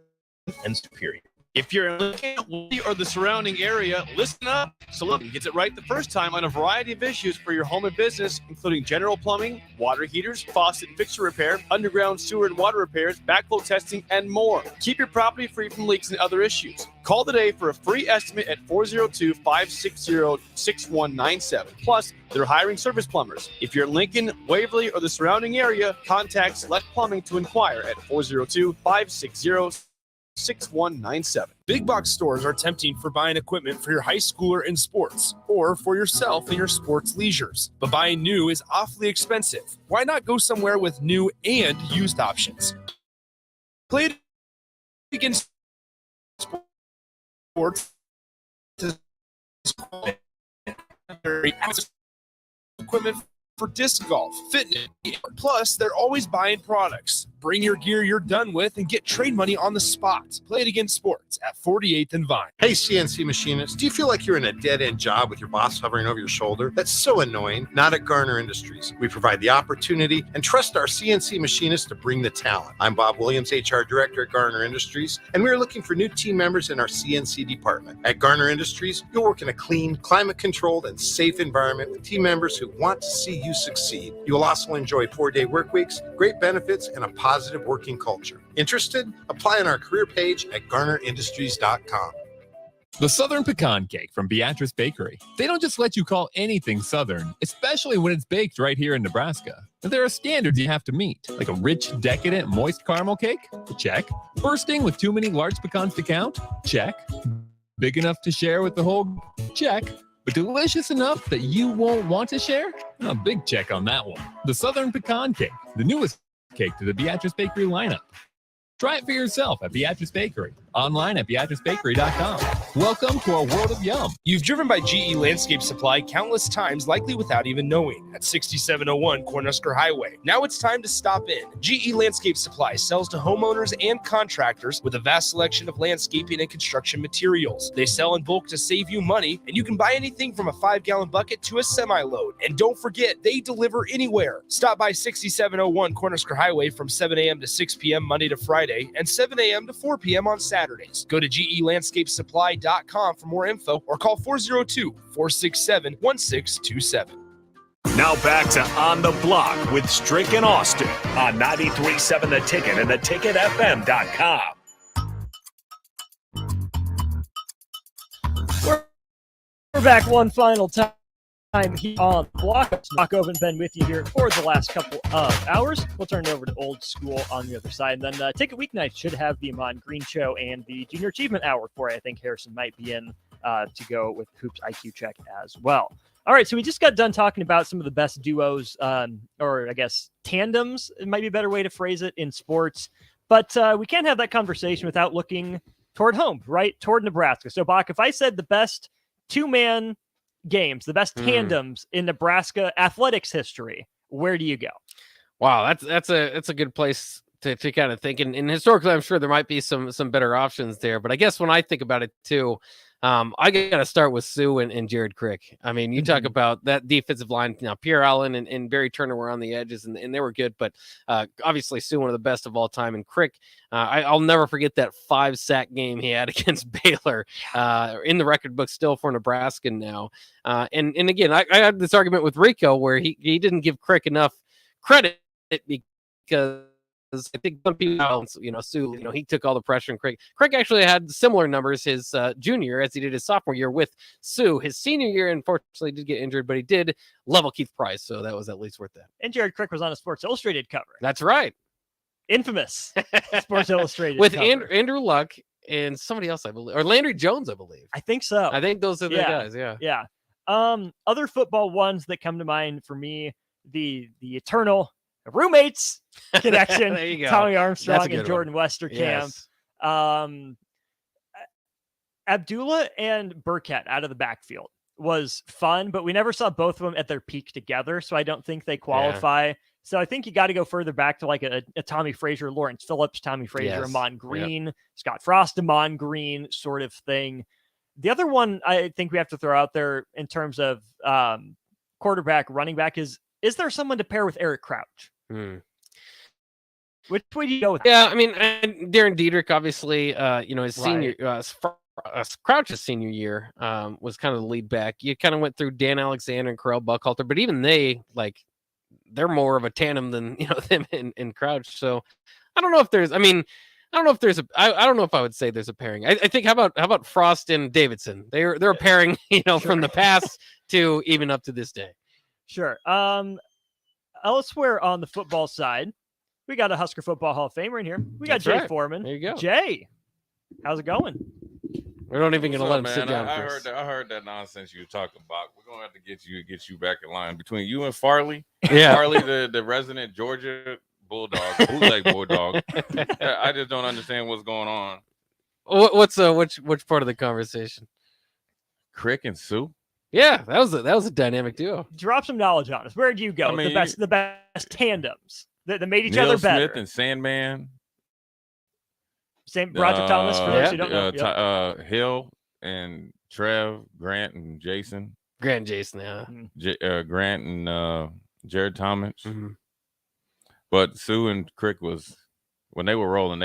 and Superior. If you're in Lincoln or the surrounding area, listen up. Sullivan gets it right the first time on a variety of issues for your home and business, including general plumbing, water heaters, faucet and fixture repair, underground sewer and water repairs, backflow testing, and more. Keep your property free from leaks and other issues. Call today for a free estimate at 402-560-6197. Plus, they're hiring service plumbers. If you're in Lincoln, Waverly, or the surrounding area, contact Select Plumbing to inquire at 402-560-6197. Big box stores are tempting for buying equipment for your high schooler in sports or for yourself in your sports leisures. But buying new is awfully expensive. Why not go somewhere with new and used options? Play it against sports. Equipment for disc golf, fitness. Plus, they're always buying products. Bring your gear you're done with and get trade money on the spot. Play it against sports at 48th and Vine. Hey, CNC machinists, do you feel like you're in a dead-end job with your boss hovering over your shoulder? That's so annoying. Not at Garner Industries. We provide the opportunity and trust our CNC machinists to bring the talent. I'm Bob Williams, HR Director at Garner Industries, and we're looking for new team members in our CNC department. At Garner Industries, you'll work in a clean, climate-controlled, and safe environment with team members who want to see you succeed. You will also enjoy 4-day work weeks, great benefits, and a positive working culture. Interested? Apply on our career page at garnerindustries.com. The Southern Pecan Cake from Beatrice Bakery. They don't just let you call anything Southern, especially when it's baked right here in Nebraska. But there are standards you have to meet, like a rich, decadent, moist caramel cake? Check. Bursting with too many large pecans to count? Check. Big enough to share with the whole? Check. But delicious enough that you won't want to share? A big check on that one. The Southern Pecan Cake, the newest cake to the Beatrice Bakery lineup. Try it for yourself at Beatrice Bakery. Online at BeatriceBakery.com. Welcome to our world of yum. You've driven by GE Landscape Supply countless times, likely without even knowing, at 6701 Cornhusker Highway. Now it's time to stop in. GE Landscape Supply sells to homeowners and contractors with a vast selection of landscaping and construction materials. They sell in bulk to save you money, and you can buy anything from a 5-gallon bucket to a semi-load. And don't forget, they deliver anywhere. Stop by 6701 Cornhusker Highway from 7 a.m. to 6 p.m. Monday to Friday and 7 a.m. to 4 p.m. on Saturdays. Go to GELandscapeSupply.com for more info or call 402-467-1627. Now back to On the Block with Strick and Austin on 93.7 The Ticket and theticketfm.com. We're back one final time here on the block. Back been with you here for the last couple of hours. We'll turn it over to Old School on the other side. And then Ticket Weeknight should have the Amon Green Show and the Junior Achievement Hour for it. I think Harrison might be in to go with Hoops IQ Check as well. All right, so we just got done talking about some of the best duos, or I guess tandems, it might be a better way to phrase it, in sports. But we can't have that conversation without looking toward home, right? Toward Nebraska. So, Bach, if I said the best two-man games, the best tandems in Nebraska athletics history, where do you go? Wow, that's a good place to kind of think. And historically, I'm sure there might be some better options there. But I guess when I think about it too, I got to start with Sue and Jared Crick. I mean, you talk about that defensive line. Now, Pierre Allen and Barry Turner were on the edges, and they were good. But obviously, Sue, one of the best of all time. And Crick, I'll never forget that 5-sack game he had against Baylor in the record book still for Nebraska now. And again, I had this argument with Rico where he didn't give Crick enough credit because I think some people, Sue, he took all the pressure, and Craig actually had similar numbers his junior year as he did his sophomore year with Sue. His senior year, unfortunately, did get injured, but he did level Keith Price, so that was at least worth that. And Jared Crick was on a Sports Illustrated cover. That's right. Infamous Sports Illustrated with cover. Andrew Luck and somebody else, I believe, or Landry Jones, I believe. I think so. I think those are the guys. Yeah. Yeah. Other football ones that come to mind for me, the eternal roommates connection. There you go. Tommy Armstrong That's a and good Jordan one. Westerkamp. Yes. Abdullah and Burkett out of the backfield was fun, but we never saw both of them at their peak together, so I don't think they qualify. So I think you got to go further back to like a Tommy Frazier, Lawrence Phillips, Tommy Frazier, Yes. Amon Green, Scott Frost, Amon Green sort of thing. The other one I think we have to throw out there in terms of quarterback, running back is there someone to pair with Eric Crouch? Which way do you go with that? Yeah, I mean, and Darren Diedrich, obviously, his senior, Crouch's senior year was kind of the lead back. You kind of went through Dan Alexander and Correll Buckhalter, but even they're more of a tandem than them and Crouch. So I don't know if there's. I don't know if I would say there's a pairing. I think how about Frost and Davidson? They're a pairing, Sure. from the past to even up to this day. Sure. Elsewhere on the football side, we got a Husker Football Hall of Famer in here. We got That's Jay right. Foreman. There you go. Jay, how's it going? We're not even going to let him sit down. I heard that nonsense you were talking about. We're going to have to get you back in line between you and Farley. Yeah. Farley, the resident Georgia Bulldog, bootleg Bulldog. I just don't understand what's going on. What's which part of the conversation? Crick and Sue. Yeah, that was a dynamic duo. Drop some knowledge on us. Where do you go? I mean, the best tandems that made each Neil other Smith better. and Sandman. Same Broderick Thomas for those who don't know. Yep. Hill and Trev, Grant and Jason. Grant and Jason, yeah. Grant and Jared Thomas. Mm-hmm. But Sue and Crick was when they were rolling,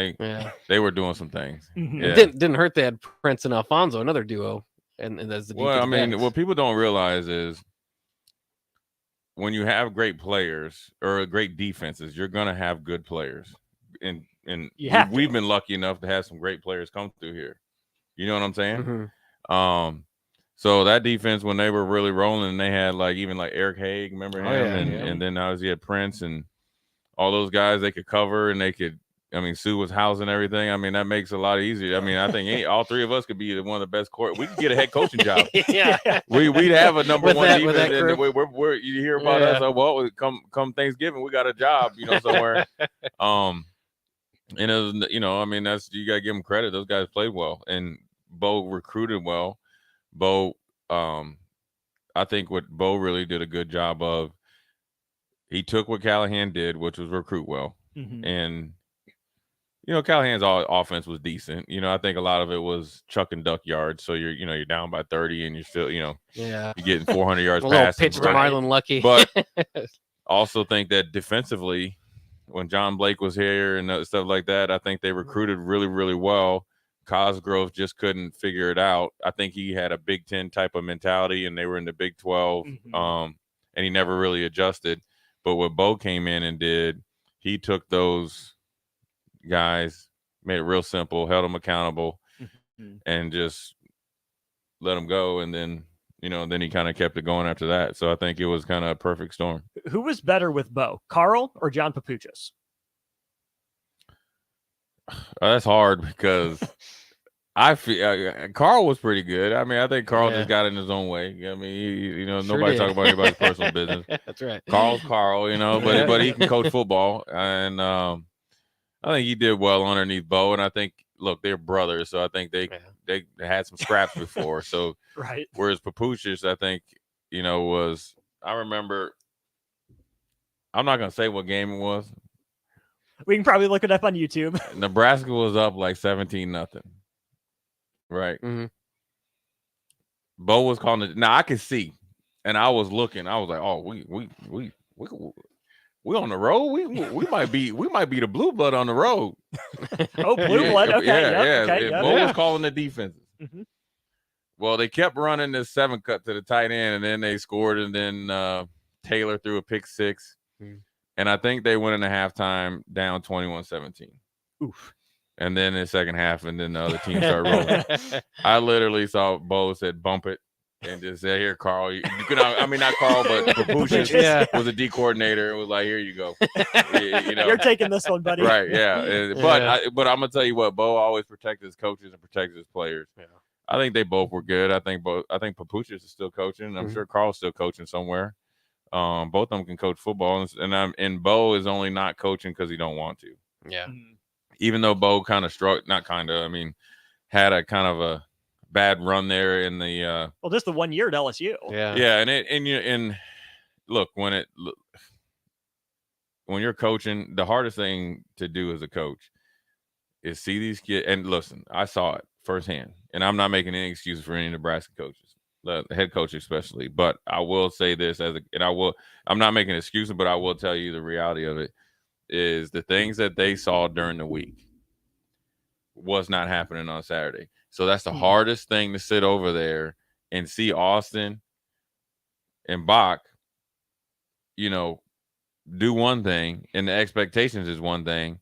they were doing some things. Mm-hmm. Yeah. It didn't hurt they had Prince and Alfonso, another duo, and that's the Well, I mean, backs. what people don't realize is when you have great players or great defenses, you're gonna have good players. And we've been lucky enough to have some great players come through here. You know what I'm saying? Mm-hmm. So that defense, when they were really rolling, they had even Eric Haig, remember him? And then obviously you had Prince and all those guys they could cover and they could. I mean, Sue was housing everything. I mean, that makes it a lot easier. I mean, I think all three of us could be one of the best we could get a head coaching job. Yeah, we'd have a number one defense. And group. You hear about us? Well, come Thanksgiving, we got a job, somewhere. And it was, I mean, you gotta give them credit. Those guys played well, and Bo recruited well. Bo, I think what Bo really did a good job of. He took what Callahan did, which was recruit well, and. Callahan's offense was decent. I think a lot of it was chuck and duck yards. So you're down by 30 and you're still, you're getting 400 yards passing. Pitch to Marlon Lucky. But also think that defensively, when John Blake was here and stuff like that, I think they recruited really, really well. Cosgrove just couldn't figure it out. I think he had a Big Ten type of mentality and they were in the Big 12 and he never really adjusted. But what Bo came in and did, he took those guys, made it real simple, held them accountable, and just let them go. And then, then he kind of kept it going after that. So I think it was kind of a perfect storm. Who was better with Bo, Carl or John Papuchis? That's hard because I feel Carl was pretty good. I mean, I think Carl just got in his own way. I mean, nobody talk about anybody's personal business. That's right. Carl's Carl, but he can coach football, and I think he did well underneath Bo, and I think they're brothers, so I think they had some scraps before. So right. Whereas Papuchis, I think was I remember. I'm not gonna say what game it was. We can probably look it up on YouTube. Nebraska was up 17-0. Right. Mm-hmm. Bo was calling it. Now I could see, and I was looking. I was like, "Oh, we on the road. We might be the blue blood on the road." Oh, blue blood. Okay. Yeah. Okay, Bo was calling the defenses. Mm-hmm. Well, they kept running this 7-cut to the tight end, and then they scored, and then Taylor threw a pick 6. And I think they went into halftime down 21-17. Oof. And then in the second half, and then the other team started rolling. I literally saw Bo said, "Bump it," and just said, "Here, Carl." You could, I mean, not Carl, but Papuchis was a D coordinator. It was like, "Here you go." You know, you're taking this one, buddy. Right? Yeah. But I'm gonna tell you what, Bo always protected his coaches and protected his players. Yeah. I think they both were good. I think Papuchis is still coaching. I'm sure Carl's still coaching somewhere. Both of them can coach football, and Bo is only not coaching because he don't want to. Yeah. Even though Bo kind of had a kind of a bad run there in the well, just the 1 year at LSU. yeah, and look, when you're coaching, the hardest thing to do as a coach is see these kids. And listen, I saw it firsthand, and I'm not making any excuses for any Nebraska coaches, the head coach especially. But I will say this I'm not making excuses, but I will tell you the reality of it is the things that they saw during the week was not happening on Saturday. So that's the hardest thing to sit over there and see Austin and Bach, do one thing, and the expectations is one thing,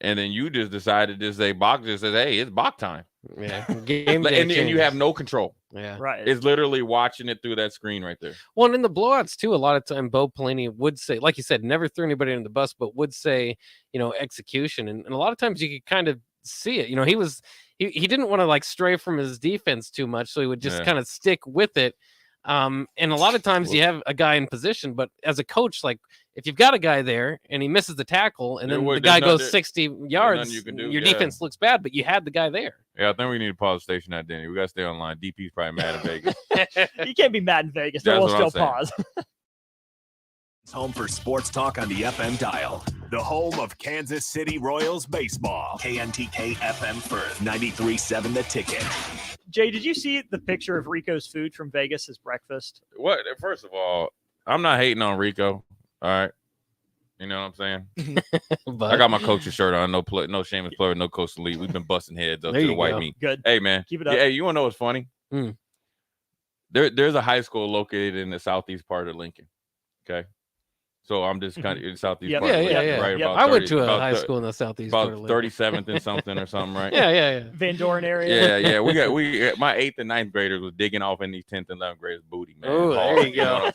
and then you just decided to say Bach just says, "Hey, it's Bach time." Yeah, game day and you have no control. Yeah, right. It's literally watching it through that screen right there. Well, and in the blowouts too, a lot of time Bo Pelini would say, like you said, never threw anybody under the bus, but would say, execution, and a lot of times you could kind of see it. He didn't want to like stray from his defense too much, so he would just kind of stick with it. And a lot of times you have a guy in position, but as a coach, like if you've got a guy there and he misses the tackle and then the guy goes 60 yards, your defense looks bad, but you had the guy there. Yeah, I think we need to pause the station at Denny. We got to stay online. DP's probably mad in Vegas. You can't be mad in Vegas. Then we'll still pause. It's home for sports talk on the FM dial. The home of Kansas City Royals baseball. KNTK FM Firth, 93.7 The Ticket. Jay, did you see the picture of Rico's food from Vegas as breakfast? What? First of all, I'm not hating on Rico. All right. You know what I'm saying? I got my coach's shirt on. No shameless plug, no Coach Elite. We've been busting heads up to the white meat. Good. Hey, man. Keep it up. Hey, you want to know what's funny? There's a high school located in the southeast part of Lincoln. Okay. So I'm just kind of in the southeast part of Lincoln. Right? Yep. I went to a high school in the southeast part of About 37th and something or something, right? Yeah. Van Doren area. Yeah. We my 8th and 9th graders was digging off in these 10th and 11th graders' booty, man. Oh, there you go.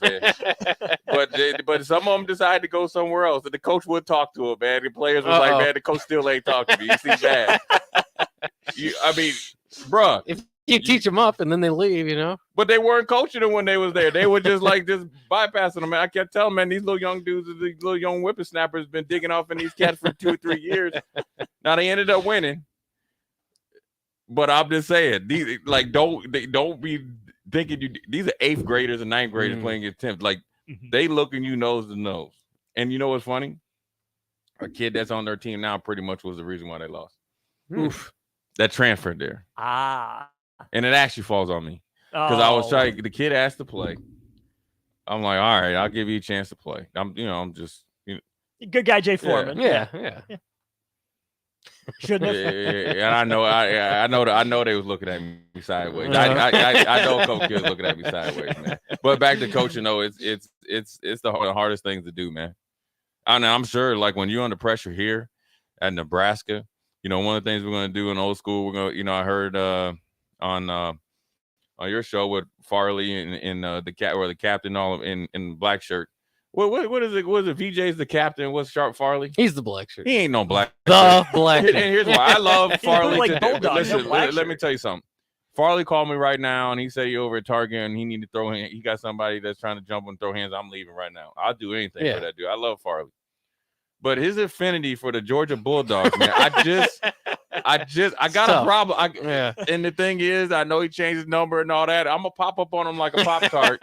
But some of them decided to go somewhere else. And the coach would talk to them, man. The players was like, man, the coach still ain't talking to me. You see bad. Bruh. If you teach them up and then they leave, But they weren't coaching them when they was there. They were just just bypassing them. Man, I kept telling them, man, these little young dudes, these little young whippersnappers been digging off in these cats for 2 or 3 years. Now they ended up winning. But I'm just saying, these don't be thinking these are 8th graders and 9th graders playing against 10th. They looking you nose to nose. And you know what's funny? A kid that's on their team now pretty much was the reason why they lost. Oof. That transferred there. And it actually falls on me. Because I was trying, the kid asked to play. I'm like, all right, I'll give you a chance to play. I'm just good guy, Jay Foreman. Yeah. Shouldn't have. And I know they was looking at me sideways. I know Coach was looking at me sideways, man. But back to coaching, though, it's the hardest things to do, man. I'm sure, like when you're under pressure here at Nebraska, one of the things we're going to do in old school, we're going to, I heard on your show with Farley and the captain all in black shirt. What is it? What is it? VJ's the captain. What's Sharp Farley? He's the black shirt. He ain't no black. Black. And here's why I love Farley. Listen, let me tell you something. Farley called me right now and he said he over at Target and he need to throw in. He got somebody that's trying to jump and throw hands. I'm leaving right now. I'll do anything for that dude. I love Farley. But his affinity for the Georgia Bulldogs, man, I got a problem. And the thing is, I know he changed his number and all that. I'm gonna pop up on him like a Pop-Tart,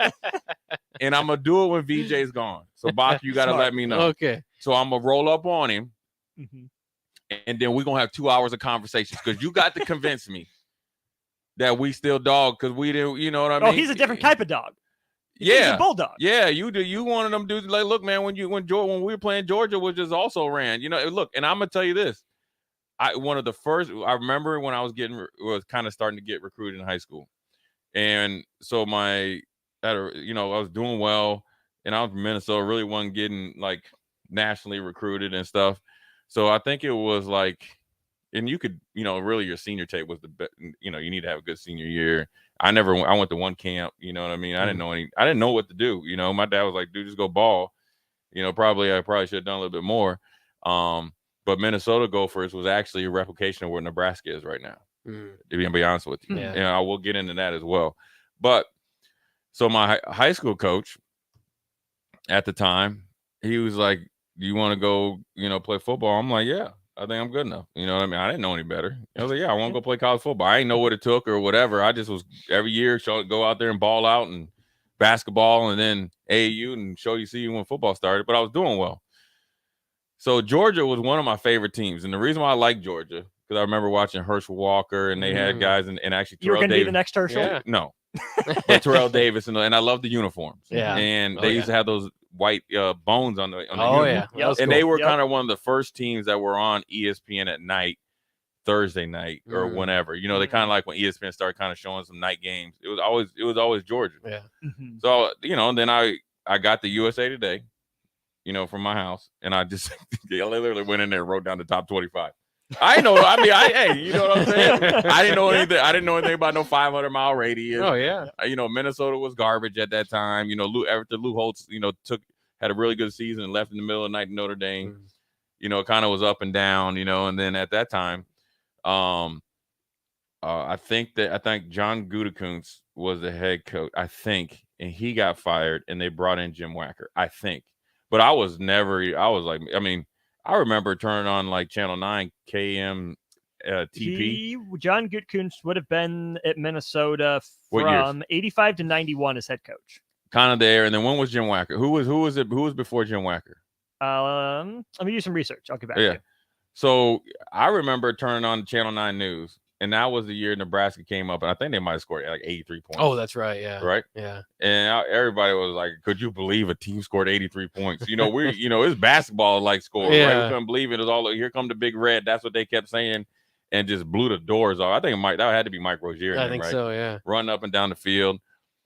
and I'm gonna do it when VJ's gone. So Bach, you gotta let me know. Okay. So I'm gonna roll up on him, and then we're gonna have 2 hours of conversations because you got to convince me that we still dog because we didn't. You know what I mean? Oh, he's a different type of dog. Yeah, he's a bulldog. Yeah, you do. You one of them dudes like, look, man, when we were playing Georgia, which is also ran. Look, and I'm gonna tell you this. One of the first. I remember when I was kind of starting to get recruited in high school, and so I was doing well, and I was from Minnesota. Really wasn't getting nationally recruited and stuff. So I think it was like, and you could, really your senior tape was the best. You need to have a good senior year. I went to one camp, you know what I mean? I didn't know what to do. My dad was like, dude, just go ball. I probably should have done a little bit more. But Minnesota Gophers was actually a replication of where Nebraska is right now, to be honest with you. Yeah. And I will get into that as well. But so my high school coach at the time, he was like, do you want to go, play football? I'm like, yeah, I think I'm good enough. You know what I mean? I didn't know any better. I was like, yeah, I want to go play college football. I didn't know what it took or whatever. I just was every year go out there and ball out and basketball and then AAU and see you when football started. But I was doing well. So Georgia was one of my favorite teams. And the reason why I like Georgia, because I remember watching Herschel Walker and they had guys and actually you were going to be the next Herschel? Yeah. No. But Terrell Davis and I love the uniforms. Yeah. And they used to have those white bones on the uniform. Yeah. And they were kind of one of the first teams that were on ESPN at night, Thursday night or whenever. They kind of like when ESPN started kind of showing some night games. It was always Georgia. Yeah. So, and then I got the USA Today, from my house, and I just I literally went in there and wrote down the top 25. I know. I mean, hey, you know what I'm saying? I didn't know anything. I didn't know anything about no 500-mile radius. Oh yeah. Minnesota was garbage at that time. After Lou Holtz, had a really good season and left in the middle of the night to Notre Dame. It kind of was up and down. And then at that time, I think John Gutekunst was the head coach. I think, and he got fired, and they brought in Jim Wacker. I think, but I was like, I remember turning on like Channel 9 KM TP. John Gutekunst would have been at Minnesota from 85 to 91 as head coach. Kind of there. And then when was Jim Wacker? Who was before Jim Wacker? Let me do some research. I'll get back to you. So I remember turning on Channel 9 News, and that was the year Nebraska came up, and I think they might have scored like 83 points. Oh, that's right. Yeah. Right? Yeah. And everybody was like, could you believe a team scored 83 points? It's basketball like score, right? We couldn't believe it. It was all, here come the big red. That's what they kept saying, and just blew the doors off. I think that had to be Mike Rozier. I think right? so, yeah. Running up and down the field.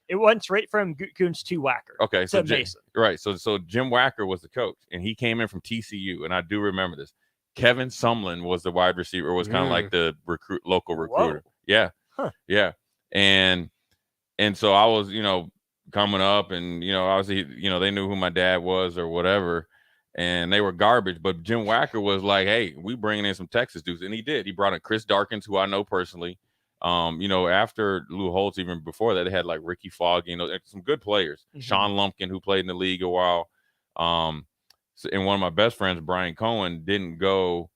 It went straight from Gutekunst to Wacker. Okay, so Mason. Right. So Jim Wacker was the coach, and he came in from TCU, and I do remember this. Kevin Sumlin was the wide receiver, was kind of like the local recruiter. Whoa. Yeah. Huh. Yeah. And so I was, coming up, and, obviously, they knew who my dad was or whatever, and they were garbage. But Jim Wacker was like, hey, we bringing in some Texas dudes. And he did. He brought in Chris Darkins, who I know personally. After Lou Holtz, even before that, they had like Ricky Fogg, some good players. Sean Lumpkin, who played in the league a while. And one of my best friends, Brian Cohen, didn't go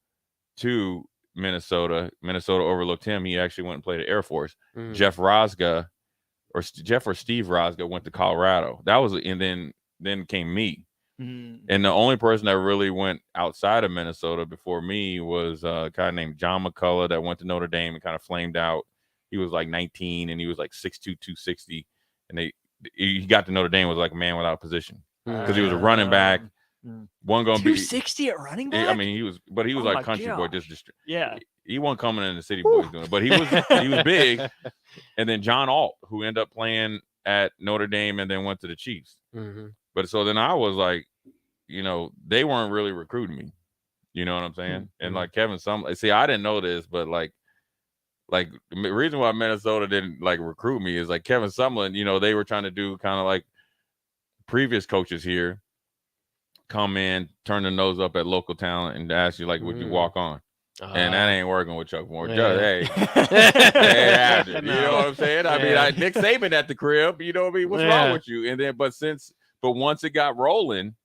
to Minnesota. Minnesota overlooked him. He actually went and played at Air Force. Jeff Steve Rosga went to Colorado. That was, and then came me. And the only person that really went outside of Minnesota before me was a guy named John McCullough that went to Notre Dame and kind of flamed out. He was like 19 and he was like 6'2", 260. And he got to Notre Dame, was like a man without position because he was a running back. One going to be 260 at running back. I mean, he was like country boy. Yeah, he wasn't coming in the city boys doing it, but he was big. And then John Alt, who ended up playing at Notre Dame and then went to the Chiefs. But so then I was like, they weren't really recruiting me. You know what I'm saying? And like Kevin Sumlin, see, I didn't know this, but like the reason why Minnesota didn't like recruit me is like Kevin Sumlin, they were trying to do kind of like previous coaches here come in, turn their nose up at local talent and ask you like, would you walk on? And that ain't working with Chuck Moore. Hey, you know what I'm saying? I mean, Nick Saban at the crib, what's wrong with you? And then, but once it got rolling,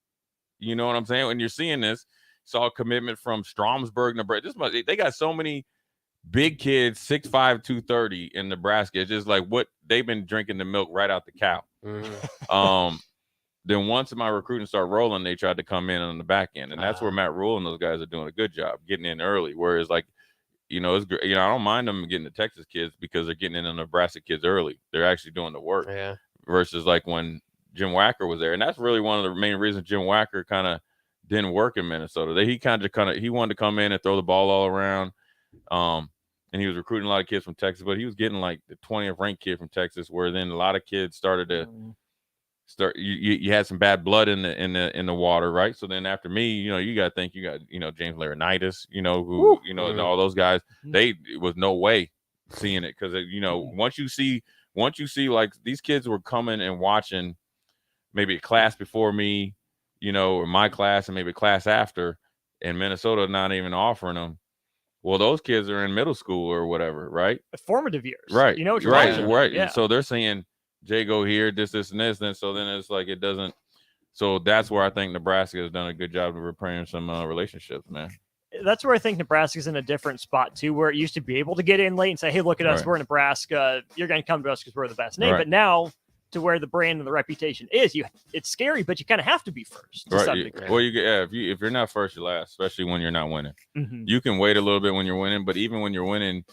you know what I'm saying? When you're seeing this, saw a commitment from Stromsburg, Nebraska. They got so many big kids, 6'5", 230 in Nebraska. It's just like what they've been drinking the milk right out the cow. Then once my recruiting started rolling, they tried to come in on the back end, and that's where Matt Rhule and those guys are doing a good job getting in early. Whereas, like, it's I don't mind them getting the Texas kids because they're getting in the Nebraska kids early. They're actually doing the work. Yeah. Versus like when Jim Wacker was there, and that's really one of the main reasons Jim Wacker kind of didn't work in Minnesota. He he wanted to come in and throw the ball all around. And he was recruiting a lot of kids from Texas, but he was getting like the 20th ranked kid from Texas, where then a lot of kids started to you had some bad blood in the water, right? So then after me, you got to think you got James Laurinaitis, who and all those guys. It was no way seeing it because once you see like these kids were coming and watching maybe a class before me, or my class and maybe a class after, and Minnesota not even offering them. Well, those kids are in middle school or whatever, right? Formative years, right? What you're right. Yeah. So they're saying, Jay, go here, this, and this. Then it's like it doesn't. So that's where I think Nebraska has done a good job of repairing some relationships, man. That's where I think Nebraska's in a different spot too, where it used to be able to get in late and say, "Hey, look at us, we're Nebraska. You're going to come to us because we're the best name." Right. But now, to where the brand and the reputation is, it's scary, but you kind of have to be first to some degree. Well, if you're not first, you're last, especially when you're not winning. Mhm. You can wait a little bit when you're winning, but even when you're winning,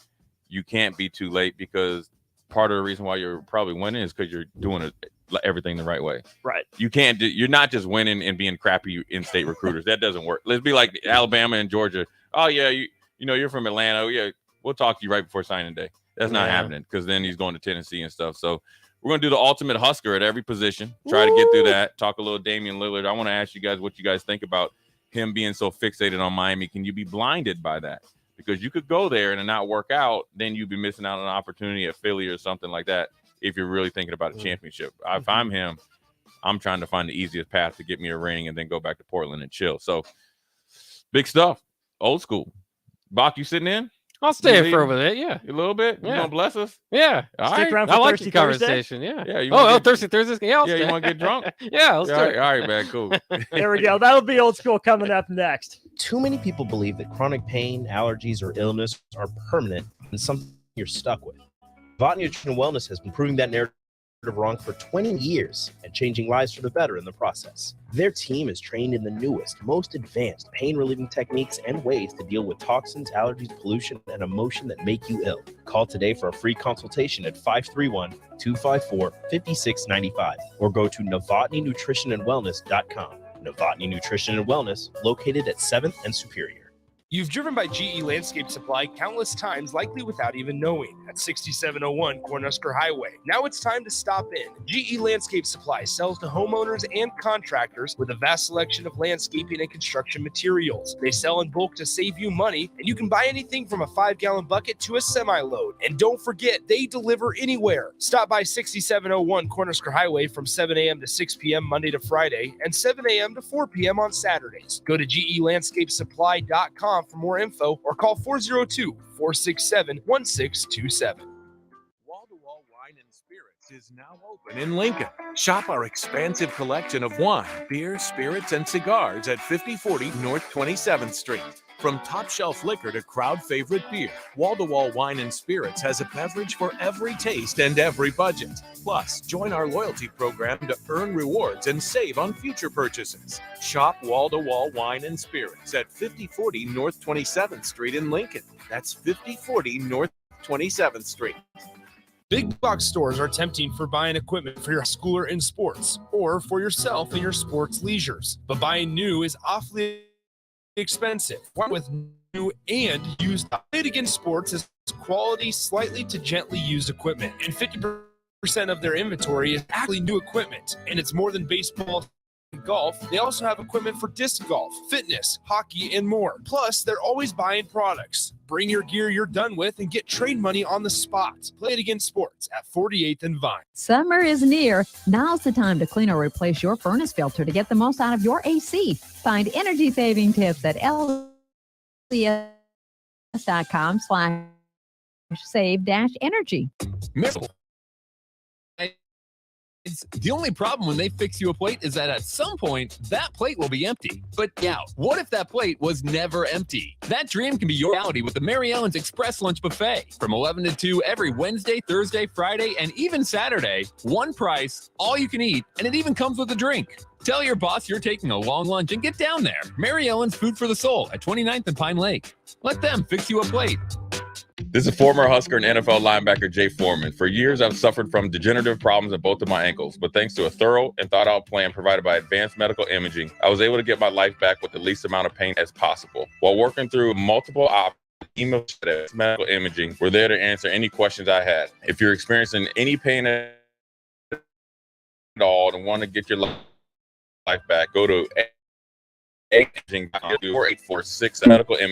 you can't be too late because part of the reason why you're probably winning is because you're doing everything the right way. Right. You're not just winning and being crappy in-state recruiters. That doesn't work. Let's be like Alabama and Georgia. Oh yeah, you're from Atlanta. Oh, yeah, we'll talk to you right before signing day. That's not happening because then he's going to Tennessee and stuff. So we're going to do the ultimate Husker at every position. Try to get through that. Talk a little Damian Lillard. I want to ask you guys what you guys think about him being so fixated on Miami. Can you be blinded by that? Because you could go there and it not work out, then you'd be missing out on an opportunity at Philly or something like that if you're really thinking about a championship. If I'm him, I'm trying to find the easiest path to get me a ring and then go back to Portland and chill. So big stuff. Old school. Bach, you sitting in? I'll stay in for a bit, yeah. A little bit? Yeah. You gonna bless us? Yeah. All Stick right. around for I like Thirsty the conversation, Thursday? yeah. Yeah. Thirsty Thursday? Yeah, I'll stay. You want to get drunk? Yeah, let's do it. All right, man, cool. There we go. That'll be old school coming up next. Too many people believe that chronic pain, allergies, or illness are permanent and something you're stuck with. Novotny Nutrition and Wellness has been proving that narrative wrong for 20 years and changing lives for the better in the process. Their team is trained in the newest, most advanced pain-relieving techniques and ways to deal with toxins, allergies, pollution, and emotion that make you ill. Call today for a free consultation at 531-254-5695 or go to NovotnyNutritionandWellness.com. Novotny Nutrition and Wellness, located at 7th and Superior. You've driven by GE Landscape Supply countless times, likely without even knowing, at 6701 Cornhusker Highway. Now it's time to stop in. GE Landscape Supply sells to homeowners and contractors with a vast selection of landscaping and construction materials. They sell in bulk to save you money, and you can buy anything from a 5-gallon bucket to a semi-load. And don't forget, they deliver anywhere. Stop by 6701 Cornhusker Highway from 7 a.m. to 6 p.m. Monday to Friday and 7 a.m. to 4 p.m. on Saturdays. Go to GELandscapeSupply.com for more info or call 402-467-1627. Wall-to-Wall Wine and Spirits is now open in Lincoln. Shop our expansive collection of wine, beer, spirits, and cigars at 5040 North 27th Street. From top shelf liquor to crowd favorite beer, Wall-to-Wall Wine and Spirits has a beverage for every taste and every budget. Plus, join our loyalty program to earn rewards and save on future purchases. Shop Wall-to-Wall Wine and Spirits at 5040 North 27th Street in Lincoln. That's 5040 North 27th Street. Big box stores are tempting for buying equipment for your schooler in sports or for yourself in your sports leisures. But buying new is awfully expensive. One with new and used. Played Against Sports is quality, slightly to gently used equipment, and 50% of their inventory is actually new equipment. And it's more than baseball and golf. They also have equipment for disc golf, fitness, hockey, and more. Plus, they're always buying products. Bring your gear you're done with and get trade money on the spot. Play It Against Sports at 48th and Vine. Summer is near. Now's the time to clean or replace your furnace filter to get the most out of your AC. Find energy-saving tips at lcs.com/save-energy. The only problem when they fix you a plate is that at some point, that plate will be empty. But yeah, what if that plate was never empty? That dream can be your reality with the Mary Ellen's Express Lunch Buffet. From 11 to 2 every Wednesday, Thursday, Friday, and even Saturday. One price, all you can eat, and it even comes with a drink. Tell your boss you're taking a long lunch and get down there. Mary Ellen's Food for the Soul at 29th and Pine Lake. Let them fix you a plate. This is former Husker and NFL linebacker Jay Foreman. For years, I've suffered from degenerative problems in both of my ankles, but thanks to a thorough and thought-out plan provided by Advanced Medical Imaging, I was able to get my life back with the least amount of pain as possible. While working through multiple options, Advanced Medical Imaging were there to answer any questions I had. If you're experiencing any pain at all and want to get your life back, go to 4846 medical imaging.